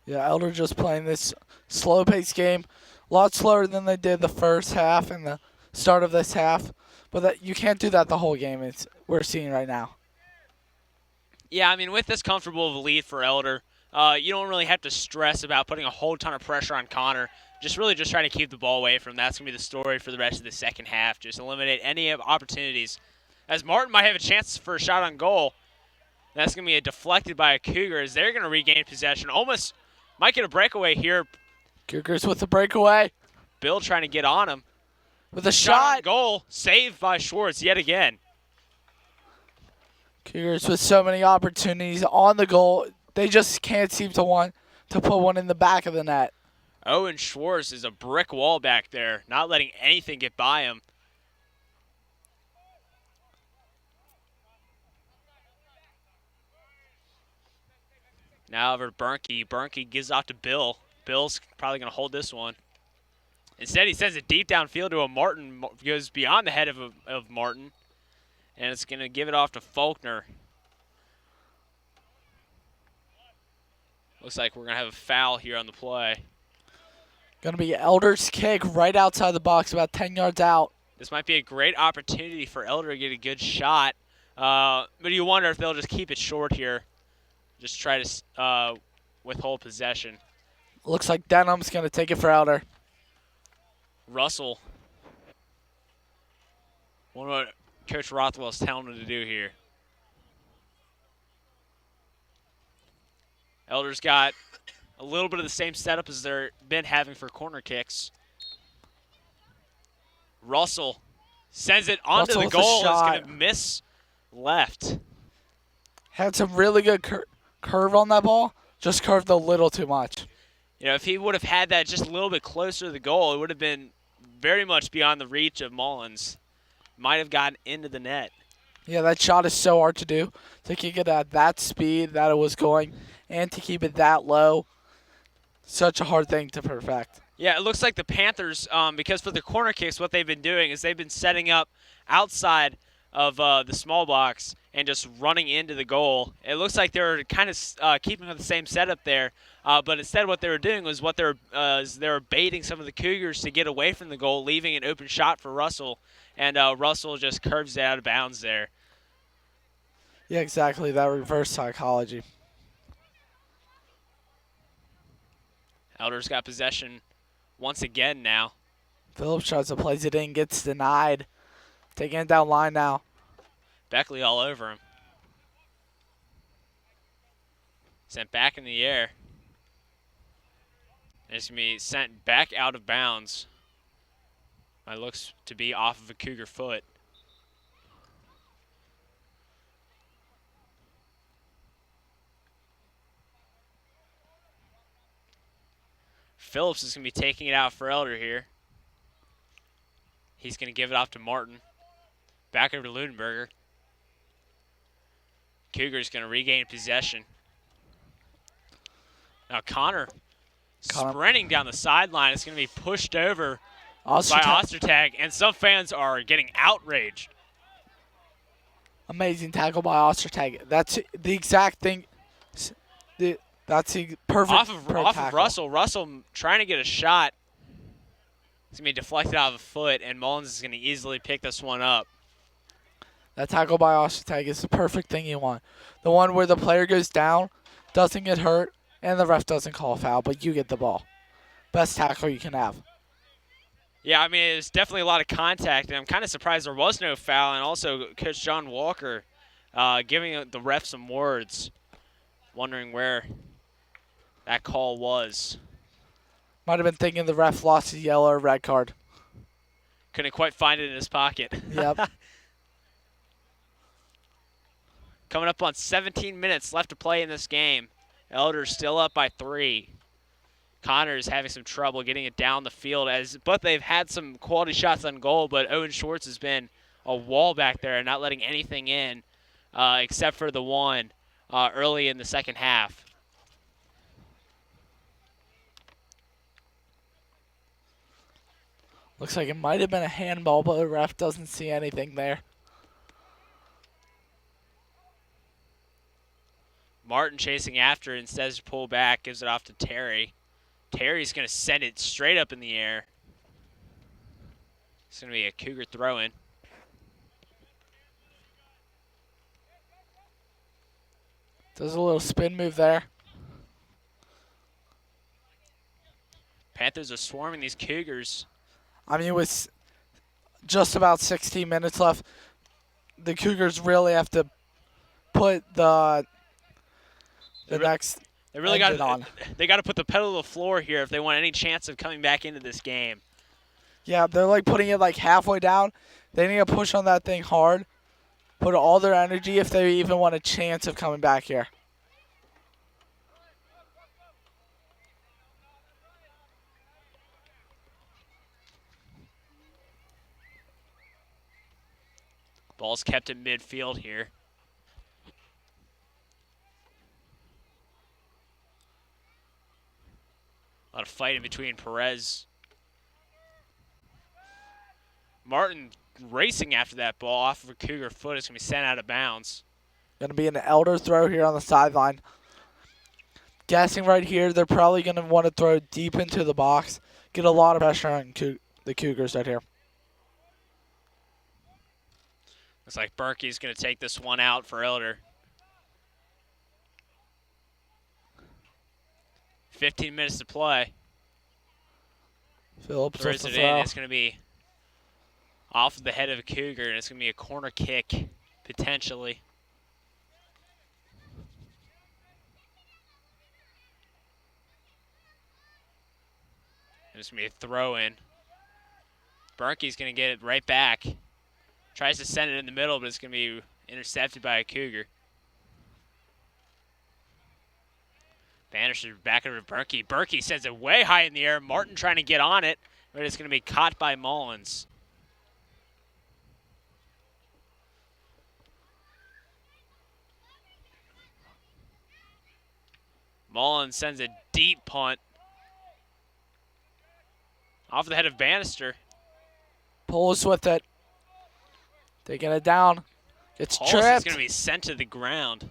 Speaker 13: Yeah, Elder just playing this slow-paced game. A lot slower than they did the first half and the start of this half. But you can't do that the whole game. We're seeing right now.
Speaker 9: Yeah, I mean, with this comfortable of a lead for Elder, you don't really have to stress about putting a whole ton of pressure on Connor. Just trying to keep the ball away from him. That's going to be the story for the rest of the second half. Just eliminate any opportunities. As Martin might have a chance for a shot on goal. That's going to be deflected by a Cougar as they're going to regain possession. Almost might get a breakaway here.
Speaker 13: Cougars with the breakaway.
Speaker 9: Bill trying to get on him.
Speaker 13: With a shot.
Speaker 9: On goal. Saved by Schwartz yet again.
Speaker 13: Cougars with so many opportunities on the goal. They just can't seem to want to put one in the back of the net.
Speaker 9: Owen Schwartz is a brick wall back there, not letting anything get by him. Now over to Bernke. Bernke gives off to Bill. Bill's probably going to hold this one. Instead, he sends it deep downfield to a Martin. Goes beyond the head of Martin. And it's going to give it off to Faulkner. Looks like we're going to have a foul here on the play.
Speaker 13: Going to be Elder's kick right outside the box, about 10 yards out.
Speaker 9: This might be a great opportunity for Elder to get a good shot. But you wonder if they'll just keep it short here. Just try to withhold possession.
Speaker 13: Looks like Denham's going to take it for Elder.
Speaker 9: Russell. Wonder what Coach Rothwell is telling him to do here. Elder's got a little bit of the same setup as they've been having for corner kicks. Russell sends it onto the goal. It's going to miss left.
Speaker 13: Had some really good curve on that ball. Just curved a little too much.
Speaker 9: You know, if he would have had that just a little bit closer to the goal, it would have been very much beyond the reach of Mullins. Might have gotten into the net.
Speaker 13: Yeah, that shot is so hard to do. To kick it at that speed that it was going and to keep it that low. Such a hard thing to perfect.
Speaker 9: Yeah, it looks like the Panthers, because for the corner kicks, what they've been doing is they've been setting up outside of the small box and just running into the goal. It looks like they're kind of keeping with the same setup there, but instead what they were doing was they were baiting some of the Cougars to get away from the goal, leaving an open shot for Russell, and Russell just curves it out of bounds there.
Speaker 13: Yeah, exactly. That reverse psychology.
Speaker 9: Elders got possession once again now.
Speaker 13: Phillips tries to place it in, gets denied. Taking it down line now.
Speaker 9: Beckley all over him. Sent back in the air. And it's going to be sent back out of bounds. It looks to be off of a Cougar foot. Phillips is going to be taking it out for Elder here. He's going to give it off to Martin. Back over to Ludenberger. Cougars going to regain possession. Now Connor sprinting down the sideline. It's going to be pushed over by Ostertag, and some fans are getting outraged.
Speaker 13: Amazing tackle by Ostertag. That's the exact thing. That's the perfect
Speaker 9: off of Russell. Russell trying to get a shot. It's going to be deflected out of the foot, and Mullins is going to easily pick this one up.
Speaker 13: That tackle by Ostertag is the perfect thing you want. The one where the player goes down, doesn't get hurt, and the ref doesn't call a foul, but you get the ball. Best tackle you can have.
Speaker 9: Yeah, I mean, it's definitely a lot of contact, and I'm kind of surprised there was no foul, and also Coach John Walker giving the ref some words, wondering where that call was.
Speaker 13: Might have been thinking the ref lost his yellow or red card.
Speaker 9: Couldn't quite find it in his pocket.
Speaker 13: Yep.
Speaker 9: Coming up on 17 minutes left to play in this game. Elder's still up by 3. Connor's having some trouble getting it down the field, but they've had some quality shots on goal, but Owen Schwartz has been a wall back there and not letting anything in except for the one early in the second half.
Speaker 13: Looks like it might have been a handball, but the ref doesn't see anything there.
Speaker 9: Martin chasing after it, instead of pull back, gives it off to Terry. Terry's going to send it straight up in the air. It's going to be a Cougar throw-in.
Speaker 13: Does a little spin move there.
Speaker 9: Panthers are swarming these Cougars.
Speaker 13: I mean, with just about 16 minutes left, the Cougars really have to put the next.
Speaker 9: They really got to put the pedal to the floor here if they want any chance of coming back into this game.
Speaker 13: Yeah, they're like putting it like halfway down. They need to push on that thing hard, put all their energy if they even want a chance of coming back here.
Speaker 9: Ball's kept in midfield here. A lot of fighting between Perez. Martin racing after that ball off of a Cougar foot. It's going to be sent out of bounds.
Speaker 13: Going to be an Elder throw here on the sideline. Guessing right here, they're probably going to want to throw deep into the box. Get a lot of pressure on the Cougars right here.
Speaker 9: Looks like Berkey's going to take this one out for Elder. 15 minutes to play.
Speaker 13: Phillips
Speaker 9: throws it in. It's going to be off of the head of a Cougar, and it's going to be a corner kick, potentially. And it's going to be a throw-in. Berkey's going to get it right back. Tries to send it in the middle, but it's going to be intercepted by a Cougar. Bannister back over to Berkey. Berkey sends it way high in the air. Martin trying to get on it, but it's going to be caught by Mullins. Mullins sends a deep punt. Off the head of Bannister.
Speaker 13: Pulls with it. Taking it down. It's
Speaker 9: Paul's is
Speaker 13: tripped.
Speaker 9: going to be sent to the ground.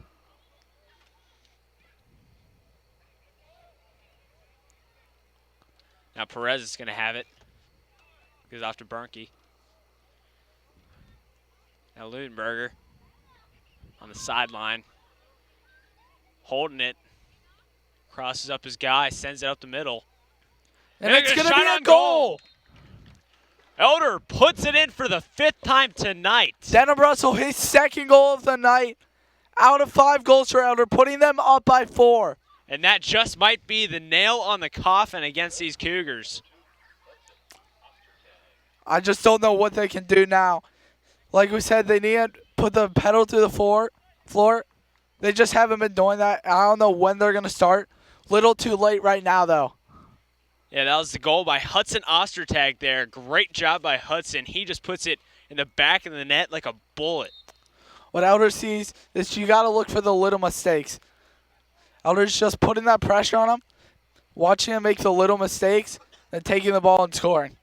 Speaker 9: Now Perez is going to have it. Goes off to Bernke. Now Ludenberger on the sideline. Holding it. Crosses up his guy, sends it up the middle.
Speaker 13: And it's going to be a goal.
Speaker 9: Elder puts it in for the 5th time tonight.
Speaker 13: Denham Russell, his 2nd goal of the night. Out of 5 goals for Elder, putting them up by 4.
Speaker 9: And that just might be the nail on the coffin against these Cougars.
Speaker 13: I just don't know what they can do now. Like we said, they need to put the pedal to the floor. They just haven't been doing that. I don't know when they're going to start. Little too late right now, though.
Speaker 9: Yeah, that was the goal by Hudson Ostertag there. Great job by Hudson. He just puts it in the back of the net like a bullet.
Speaker 13: What Elder sees is you got to look for the little mistakes. Elder's just putting that pressure on him, watching him make the little mistakes, and taking the ball and scoring.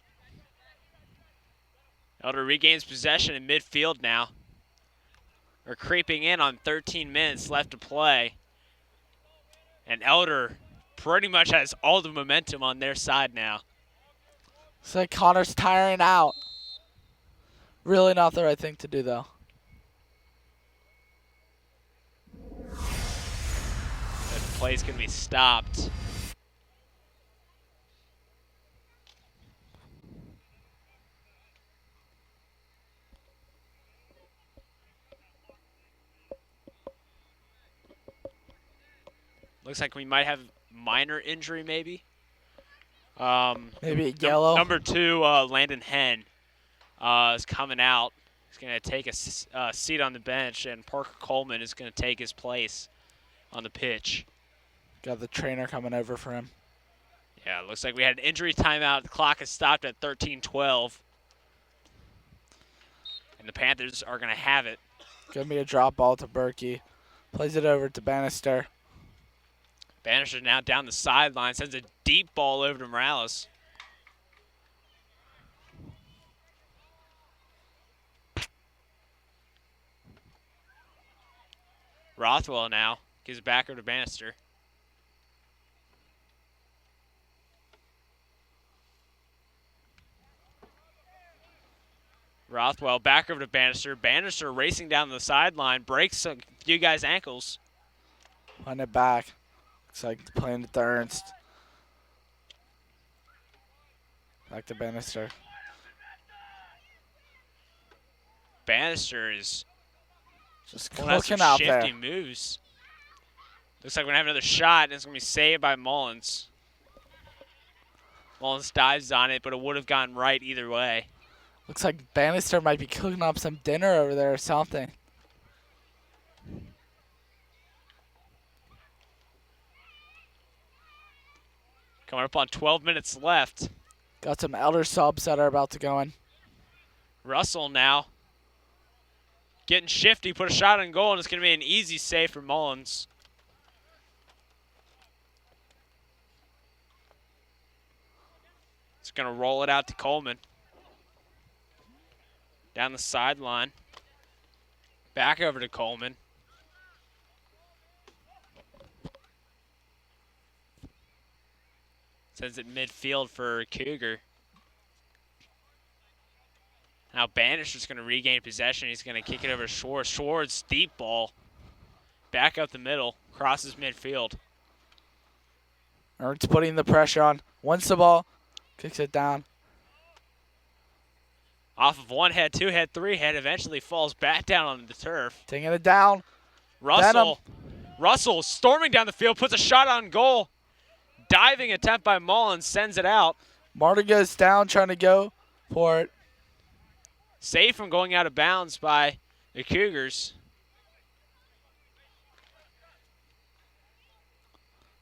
Speaker 9: Elder regains possession in midfield now. We're creeping in on 13 minutes left to play. And Elder pretty much has all the momentum on their side now.
Speaker 13: Looks like Connor's tiring out. Really not the right thing to do, though.
Speaker 9: The play's going to be stopped. Looks like we might have minor injury, maybe.
Speaker 13: Maybe a yellow.
Speaker 9: Number 2, Landon Henn, is coming out. He's going to take a seat on the bench, and Parker Coleman is going to take his place on the pitch.
Speaker 13: Got the trainer coming over for him.
Speaker 9: Yeah, it looks like we had an injury timeout. The clock is stopped at 13:12. And the Panthers are going to have it.
Speaker 13: Going to be a drop ball to Berkey. Plays it over to Bannister.
Speaker 9: Bannister now down the sideline, sends a deep ball over to Morales. Rothwell now gives it back over to Bannister. Rothwell back over to Bannister. Bannister racing down the sideline, breaks a few guys' ankles.
Speaker 13: Run it back. Looks like playing it to Ernst. Back to Bannister.
Speaker 9: Bannister is
Speaker 13: just
Speaker 9: pulling out some
Speaker 13: out
Speaker 9: shifty
Speaker 13: there.
Speaker 9: moves. Looks like we're going to have another shot, and it's going to be saved by Mullins. Mullins dives on it, but it would have gone right either way.
Speaker 13: Looks like Bannister might be cooking up some dinner over there or something.
Speaker 9: Coming up on 12 minutes left.
Speaker 13: Got some Elder subs that are about to go in.
Speaker 9: Russell now getting shifty, put a shot on goal, and it's going to be an easy save for Mullins. It's going to roll it out to Coleman. Down the sideline. Back over to Coleman. Sends it midfield for Cougar. Now Bannister's going to regain possession. He's going to kick it over to Schwartz. Schwartz, deep ball. Back up the middle. Crosses midfield.
Speaker 13: Ernst putting the pressure on. Wins the ball. Kicks it down.
Speaker 9: Off of one head, two head, three head. Eventually falls back down on the turf.
Speaker 13: Taking it down.
Speaker 9: Russell storming down the field. Puts a shot on goal. Diving attempt by Mullins. Sends it out.
Speaker 13: Martin goes down trying to go for it.
Speaker 9: Safe from going out of bounds by the Cougars.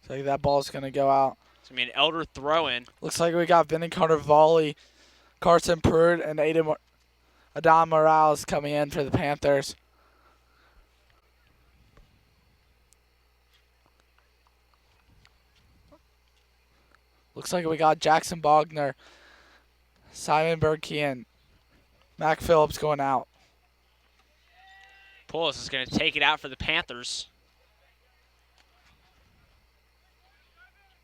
Speaker 13: So that ball's going to go out.
Speaker 9: It's going to be an Elder throw-in.
Speaker 13: Looks like we got Vinny Carter volley, Carson Pruitt, and Adam Morales coming in for the Panthers. Looks like we got Jackson Bogner Simon Berkey and Mac Phillips going out.
Speaker 9: Poulos is going to take it out for the Panthers.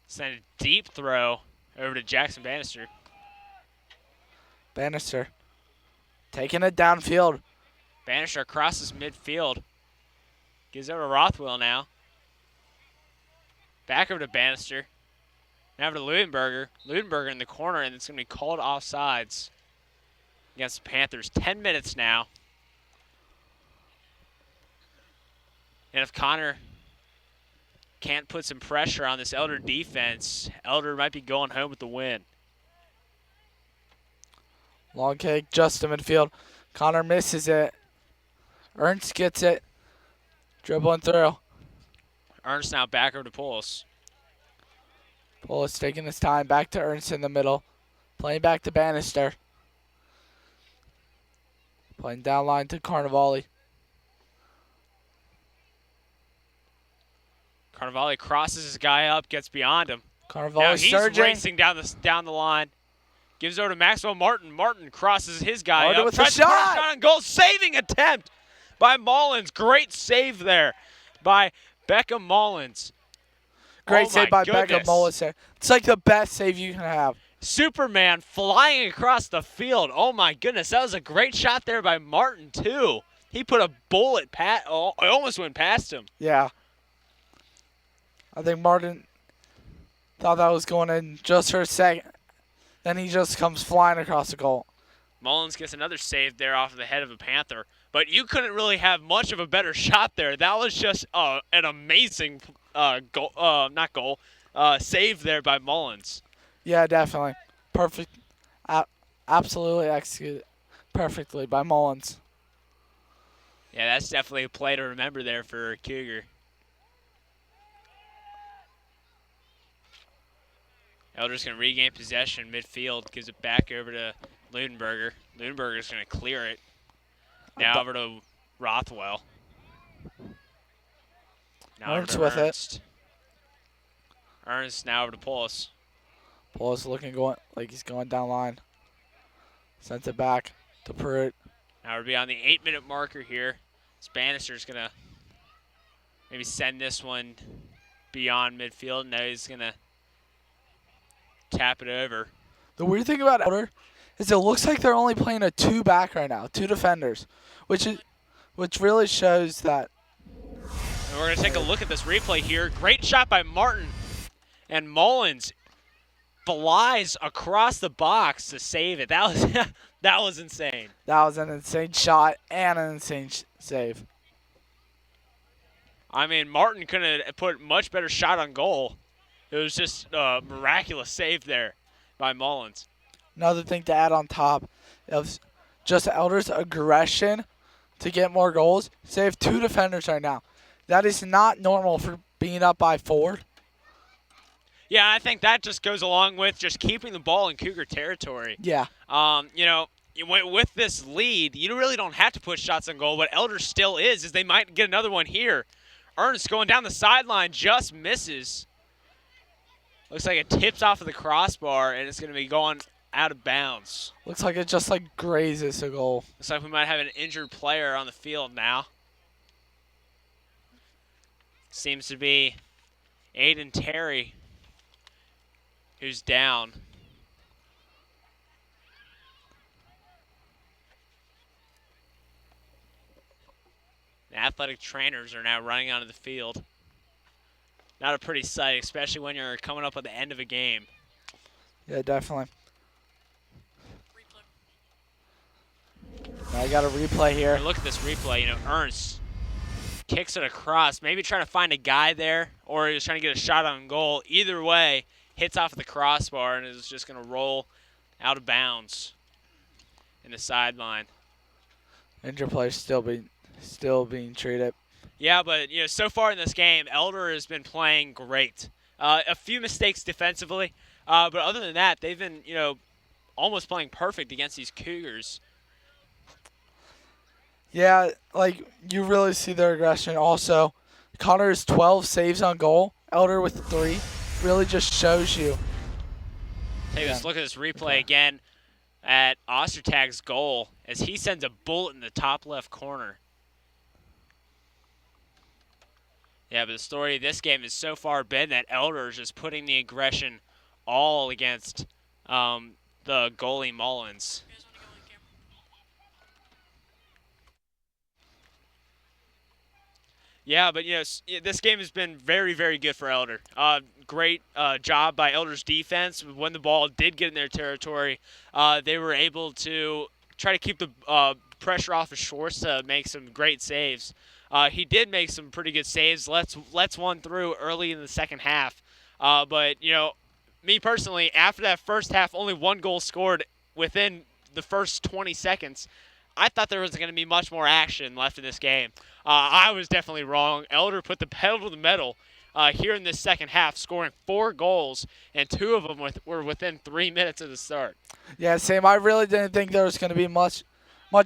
Speaker 9: Send a deep throw over to Jackson Bannister.
Speaker 13: Bannister taking it downfield.
Speaker 9: Bannister crosses midfield. Gives over to Rothwell now. Back over to Bannister. Now over to Ludenberger. Ludenberger in the corner, and it's going to be called offsides against the Panthers. 10 minutes now. And if Connor can't put some pressure on this Elder defense, Elder might be going home with the win.
Speaker 13: Long kick just to midfield. Connor misses it. Ernst gets it. Dribbling through.
Speaker 9: Ernst now back over to Poulos.
Speaker 13: Poulos taking his time. Back to Ernst in the middle. Playing back to Bannister. Playing down line to Carnevale.
Speaker 9: Carnevale crosses his guy up, gets beyond him.
Speaker 13: Carnevale
Speaker 9: now he's
Speaker 13: surging.
Speaker 9: racing down the line. Gives over to Maxwell Martin. Martin crosses his guy
Speaker 13: Martin
Speaker 9: up.
Speaker 13: with
Speaker 9: Tries
Speaker 13: a
Speaker 9: to put
Speaker 13: shot.
Speaker 9: a shot on goal. Saving attempt by Mullins. Great save there by Beckham Mullins.
Speaker 13: Great
Speaker 9: Oh
Speaker 13: save
Speaker 9: my
Speaker 13: by Beckham
Speaker 9: goodness.
Speaker 13: Mullins there. It's like the best save you can have.
Speaker 9: Superman flying across the field. Oh my goodness, that was a great shot there by Martin too. He put a bullet it almost went past him.
Speaker 13: Yeah. I think Martin thought that was going in just for a second. Then he just comes flying across the goal.
Speaker 9: Mullins gets another save there off of the head of a Panther. But you couldn't really have much of a better shot there. That was just an amazing save there by Mullins.
Speaker 13: Yeah, definitely. Perfect. Absolutely executed perfectly by Mullins.
Speaker 9: Yeah, that's definitely a play to remember there for Cougar. Elder's going to regain possession midfield, gives it back over to Ludenberger. Ludenberger's going to clear it. Now over to Rothwell. Now
Speaker 13: Ernst
Speaker 9: over to
Speaker 13: with
Speaker 9: Ernst. Ernst now over to Poulos.
Speaker 13: Poulos looking like he's going down line. Sends it back to Pruitt.
Speaker 9: Now we'll be on the 8-minute marker here. Bannister's going to maybe send this one beyond midfield. Now he's going to tap it over.
Speaker 13: The weird thing about Elder is it looks like they're only playing a 2-back right now, 2 defenders, which really shows that.
Speaker 9: And we're going to take a look at this replay here. Great shot by Martin. And Mullins flies across the box to save it. That was that was insane.
Speaker 13: That was an insane shot and an insane save.
Speaker 9: I mean, Martin couldn't have put much better shot on goal. It was just a miraculous save there by Mullins.
Speaker 13: Another thing to add on top of just Elder's aggression to get more goals. They have 2 defenders right now. That is not normal for being up by 4.
Speaker 9: Yeah, I think that just goes along with just keeping the ball in Cougar territory.
Speaker 13: Yeah.
Speaker 9: With this lead, you really don't have to put shots on goal. What Elder still is they might get another one here. Ernst going down the sideline just misses. Looks like it tips off of the crossbar, and it's going to be going out of bounds.
Speaker 13: Looks like it just grazes a goal.
Speaker 9: Looks like we might have an injured player on the field now. Seems to be Aiden Terry, who's down. The athletic trainers are now running onto the field. Not a pretty sight, especially when you're coming up at the end of a game.
Speaker 13: Yeah, definitely. Now I got a replay here.
Speaker 9: And look at this replay. Ernst kicks it across, maybe trying to find a guy there, or he's trying to get a shot on goal. Either way, hits off of the crossbar and is just going to roll out of bounds in the sideline.
Speaker 13: Injured player still being treated.
Speaker 9: Yeah, but so far in this game, Elder has been playing great. A few mistakes defensively, but other than that, they've been almost playing perfect against these Cougars.
Speaker 13: Yeah, you really see their aggression. Also, Connor's 12 saves on goal. Elder with 3 really just shows you.
Speaker 9: Take a look at this replay again. at Ostertag's goal as he sends a bullet in the top left corner. Yeah, but the story of this game has so far been that Elder is just putting the aggression all against the goalie Mullins. Yeah, but this game has been very, very good for Elder. Great job by Elder's defense. When the ball did get in their territory, they were able to try to keep the pressure off of Schwartz to make some great saves. He did make some pretty good saves. Let's one through early in the second half. But me personally, after that first half, only one goal scored within the first 20 seconds. I thought there was going to be much more action left in this game. I was definitely wrong. Elder put the pedal to the metal here in this second half, scoring 4 goals, and 2 of them were within 3 minutes of the start.
Speaker 13: Yeah, same. I really didn't think there was going to be much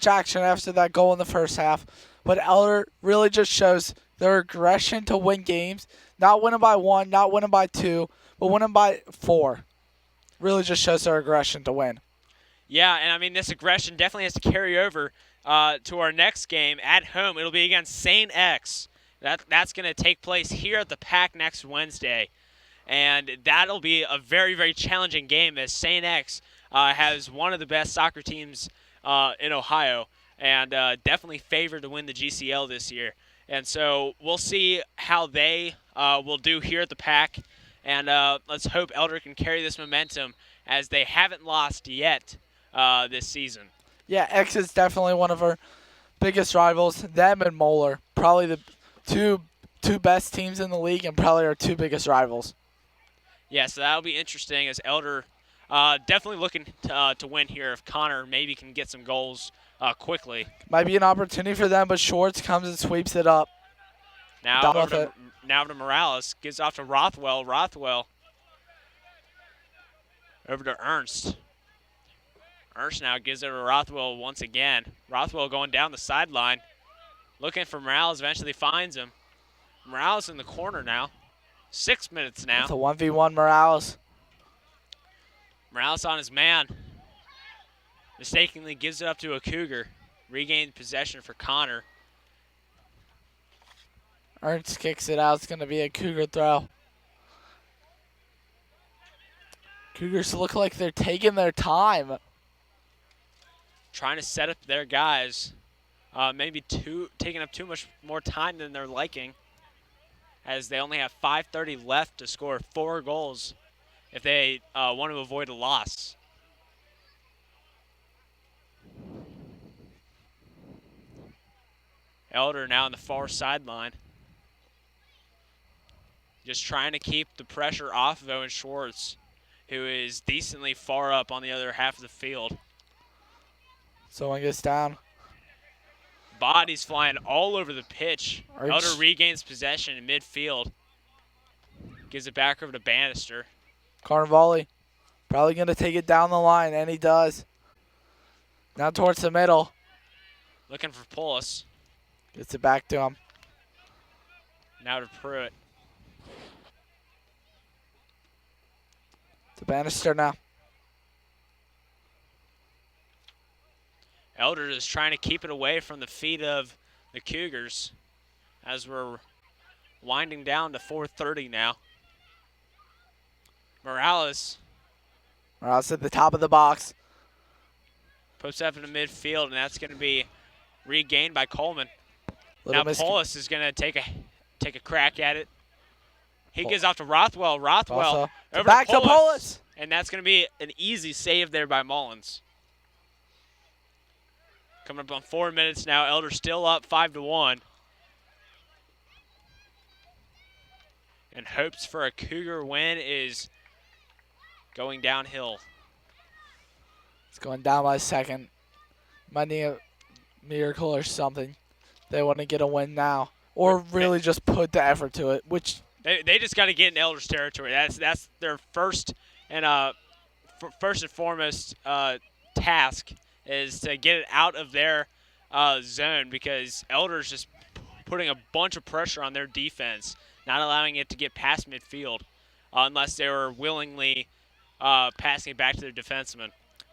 Speaker 13: action after that goal in the first half. But Elder really just shows their aggression to win games. Not winning by 1, not winning by 2, but winning by 4. Really just shows their aggression to win.
Speaker 9: Yeah, and I mean, this aggression definitely has to carry over to our next game at home. It'll be against St. X. That's going to take place here at the PAC next Wednesday. And that'll be a very, very challenging game as St. X has one of the best soccer teams in Ohio and definitely favored to win the GCL this year. And so we'll see how they will do here at the PAC. And let's hope Elder can carry this momentum as they haven't lost yet this season.
Speaker 13: Yeah, X is definitely one of our biggest rivals. Them and Moeller, probably the two best teams in the league and probably our 2 biggest rivals.
Speaker 9: Yeah, so that'll be interesting as Elder definitely looking to win here if Connor maybe can get some goals quickly.
Speaker 13: Might be an opportunity for them, but Schwartz comes and sweeps it up.
Speaker 9: Now over to Morales. Gives off to Rothwell. Rothwell over to Ernst. Ernst now gives it to Rothwell once again. Rothwell going down the sideline. Looking for Morales. Eventually finds him. Morales in the corner now. 6 minutes now.
Speaker 13: It's a 1v1 Morales.
Speaker 9: Morales on his man. Mistakenly gives it up to a Cougar. Regained possession for Connor.
Speaker 13: Ernst kicks it out. It's going to be a Cougar throw. Cougars look like they're taking their time.
Speaker 9: Trying to set up their guys. Maybe taking up too much more time than they're liking, as they only have 5:30 left to score 4 goals if they want to avoid a loss. Elder now on the far sideline. Just trying to keep the pressure off of Owen Schwartz, who is decently far up on the other half of the field.
Speaker 13: Someone gets down.
Speaker 9: Bodies flying all over the pitch.
Speaker 13: Ernst.
Speaker 9: Elder regains possession in midfield. Gives it back over to Bannister.
Speaker 13: Carnevale probably going to take it down the line, and he does. Now towards the middle.
Speaker 9: Looking for Pullis.
Speaker 13: Gets it back to him.
Speaker 9: Now to Pruitt.
Speaker 13: To Bannister now.
Speaker 9: Elder is trying to keep it away from the feet of the Cougars as we're winding down to 4:30 now. Morales.
Speaker 13: Morales at the top of the box.
Speaker 9: Puts up into midfield, and that's going to be regained by Coleman.
Speaker 13: Little
Speaker 9: now Paulus is going to take a crack at it. He gives off to Rothwell. Rothwell over
Speaker 13: back to Paulus.
Speaker 9: And that's going to be an easy save there by Mullins. Coming up on 4 minutes now. Elder still up 5-1. And hopes for a Cougar win is going downhill.
Speaker 13: It's going down by a second. Might need a miracle or something. They want to get a win now. Or really just put the effort to it, which...
Speaker 9: They just got to get in Elder's territory. That's their first and foremost task is to get it out of their zone, because Elder's just putting a bunch of pressure on their defense, not allowing it to get past midfield unless they were willingly passing it back to their defensemen.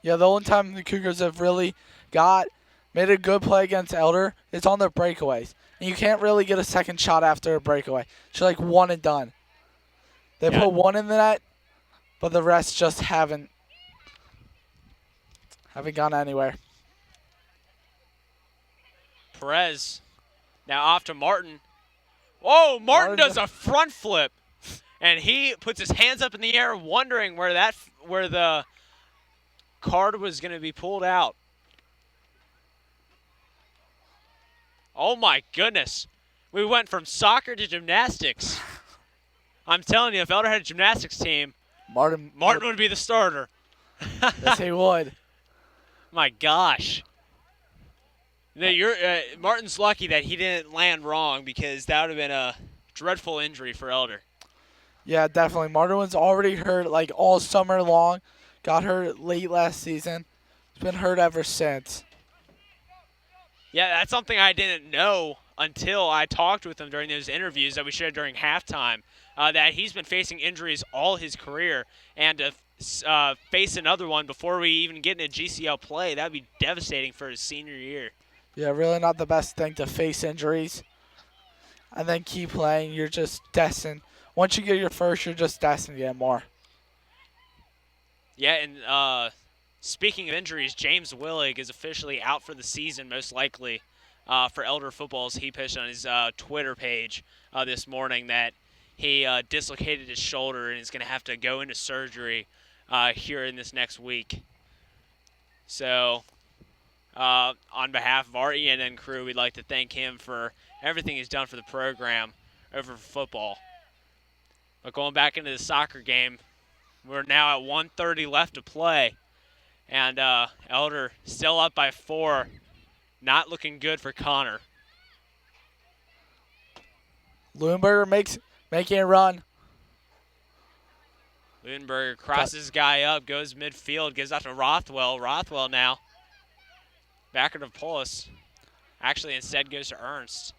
Speaker 13: Yeah, the only time the Cougars have really made a good play against Elder is on their breakaways. And you can't really get a second shot after a breakaway. It's like one and done. They put one in the net, but the rest just haven't gone anywhere.
Speaker 9: Perez now off to Martin. Whoa, Martin does a front flip. And he puts his hands up in the air wondering where the card was going to be pulled out. Oh my goodness. We went from soccer to gymnastics. I'm telling you, if Elder had a gymnastics team, Martin would be the starter.
Speaker 13: Yes, he would.
Speaker 9: My gosh. No, Martin's lucky that he didn't land wrong, because that would have been a dreadful injury for Elder.
Speaker 13: Yeah, definitely. Martin was already hurt like all summer long. Got hurt late last season. He's been hurt ever since.
Speaker 9: Yeah, that's something I didn't know until I talked with him during those interviews that we shared during halftime, that he's been facing injuries all his career, and to face another one before we even get into GCL play, that would be devastating for his senior year.
Speaker 13: Yeah, really not the best thing to face injuries and then keep playing. You're just destined. Once you get your first, you're just destined to get more.
Speaker 9: Yeah, and speaking of injuries, James Willig is officially out for the season, most likely, for Elder footballs. He pitched on his Twitter page this morning that he dislocated his shoulder and is going to have to go into surgery here in this next week. So, on behalf of our ENN crew, we'd like to thank him for everything he's done for the program over football. But going back into the soccer game, we're now at 1:30 left to play. And Elder still up by 4. Not looking good for Connor.
Speaker 13: Leuenberger making a run.
Speaker 9: Leuenberger crosses guy up, goes midfield, gives out to Rothwell. Rothwell now back to Polis. Actually, instead goes to Ernst.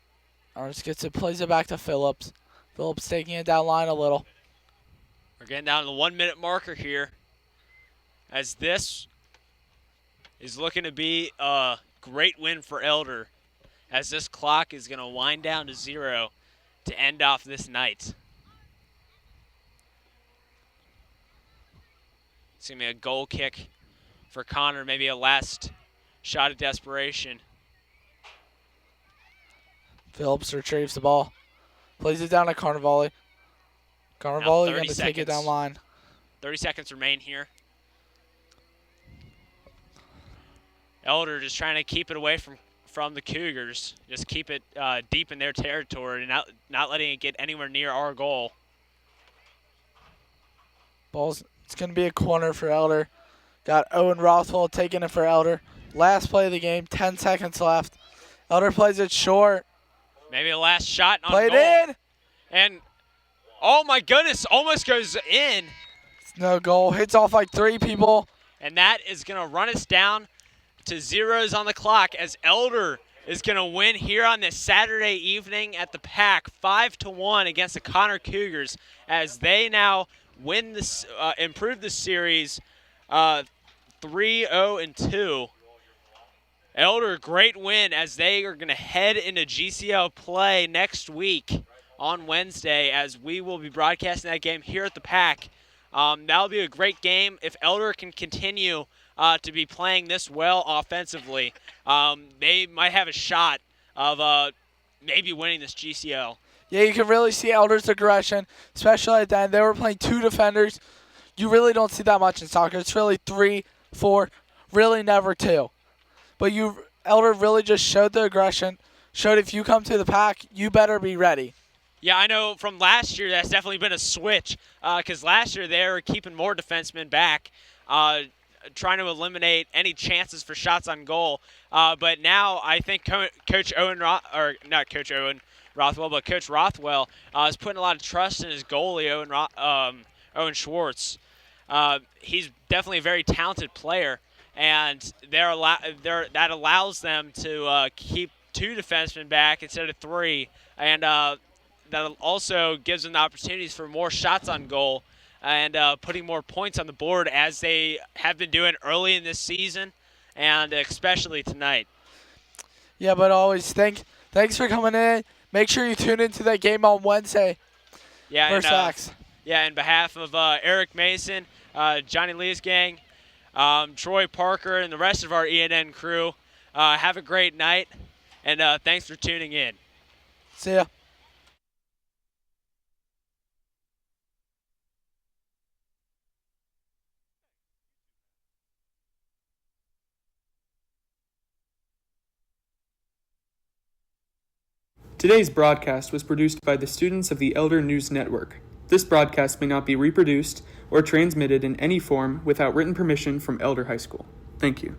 Speaker 13: Ernst gets it, plays it back to Phillips. Phillips taking it down line a little.
Speaker 9: We're getting down to the 1 minute marker here, as this is looking to be a great win for Elder, as this clock is going to wind down to 0 to end off this night. It's going to be a goal kick for Connor, maybe a last shot of desperation.
Speaker 13: Phillips retrieves the ball. Plays it down to Carnevale. Carnevale going to take it down line.
Speaker 9: 30 seconds remain here. Elder just trying to keep it away from the Cougars. Just keep it deep in their territory and not letting it get anywhere near our goal.
Speaker 13: It's going to be a corner for Elder. Got Owen Rothwell taking it for Elder. Last play of the game, 10 seconds left. Elder plays it short.
Speaker 9: Maybe a last shot on
Speaker 13: Played
Speaker 9: goal.
Speaker 13: in.
Speaker 9: And, oh my goodness, almost goes in.
Speaker 13: It's no goal. Hits off like 3 people.
Speaker 9: And that is going to run us down to zeros on the clock, as Elder is going to win here on this Saturday evening at the Pack 5-1 against the Connor Cougars, as they now win this, improve the series 3-0-2. Elder, great win, as they are going to head into GCL play next week on Wednesday, as we will be broadcasting that game here at the Pack. That'll be a great game. If Elder can continue to be playing this well offensively, they might have a shot of maybe winning this GCL.
Speaker 13: Yeah, you can really see Elder's aggression, especially at the end. They were playing 2 defenders. You really don't see that much in soccer. It's really 3, 4, really never 2. But Elder really just showed the aggression, showed if you come to the Pack, you better be ready.
Speaker 9: Yeah, I know from last year that's definitely been a switch, because last year they were keeping more defensemen back, trying to eliminate any chances for shots on goal. But now I think Coach Rothwell is putting a lot of trust in his goalie, Owen Schwartz. He's definitely a very talented player, and that allows them to keep 2 defensemen back instead of 3, and that also gives them the opportunities for more shots on goal and putting more points on the board as they have been doing early in this season, and especially tonight.
Speaker 13: Yeah, but always thanks for coming in. Make sure you tune into that game on Wednesday.
Speaker 9: Yeah,
Speaker 13: versus Axe.
Speaker 9: Yeah, in behalf of Eric Mason, Johnny Lee's gang, Troy Parker, and the rest of our ENN crew, have a great night, and thanks for tuning in.
Speaker 13: See ya.
Speaker 14: Today's broadcast was produced by the students of the Elder News Network. This broadcast may not be reproduced or transmitted in any form without written permission from Elder High School. Thank you.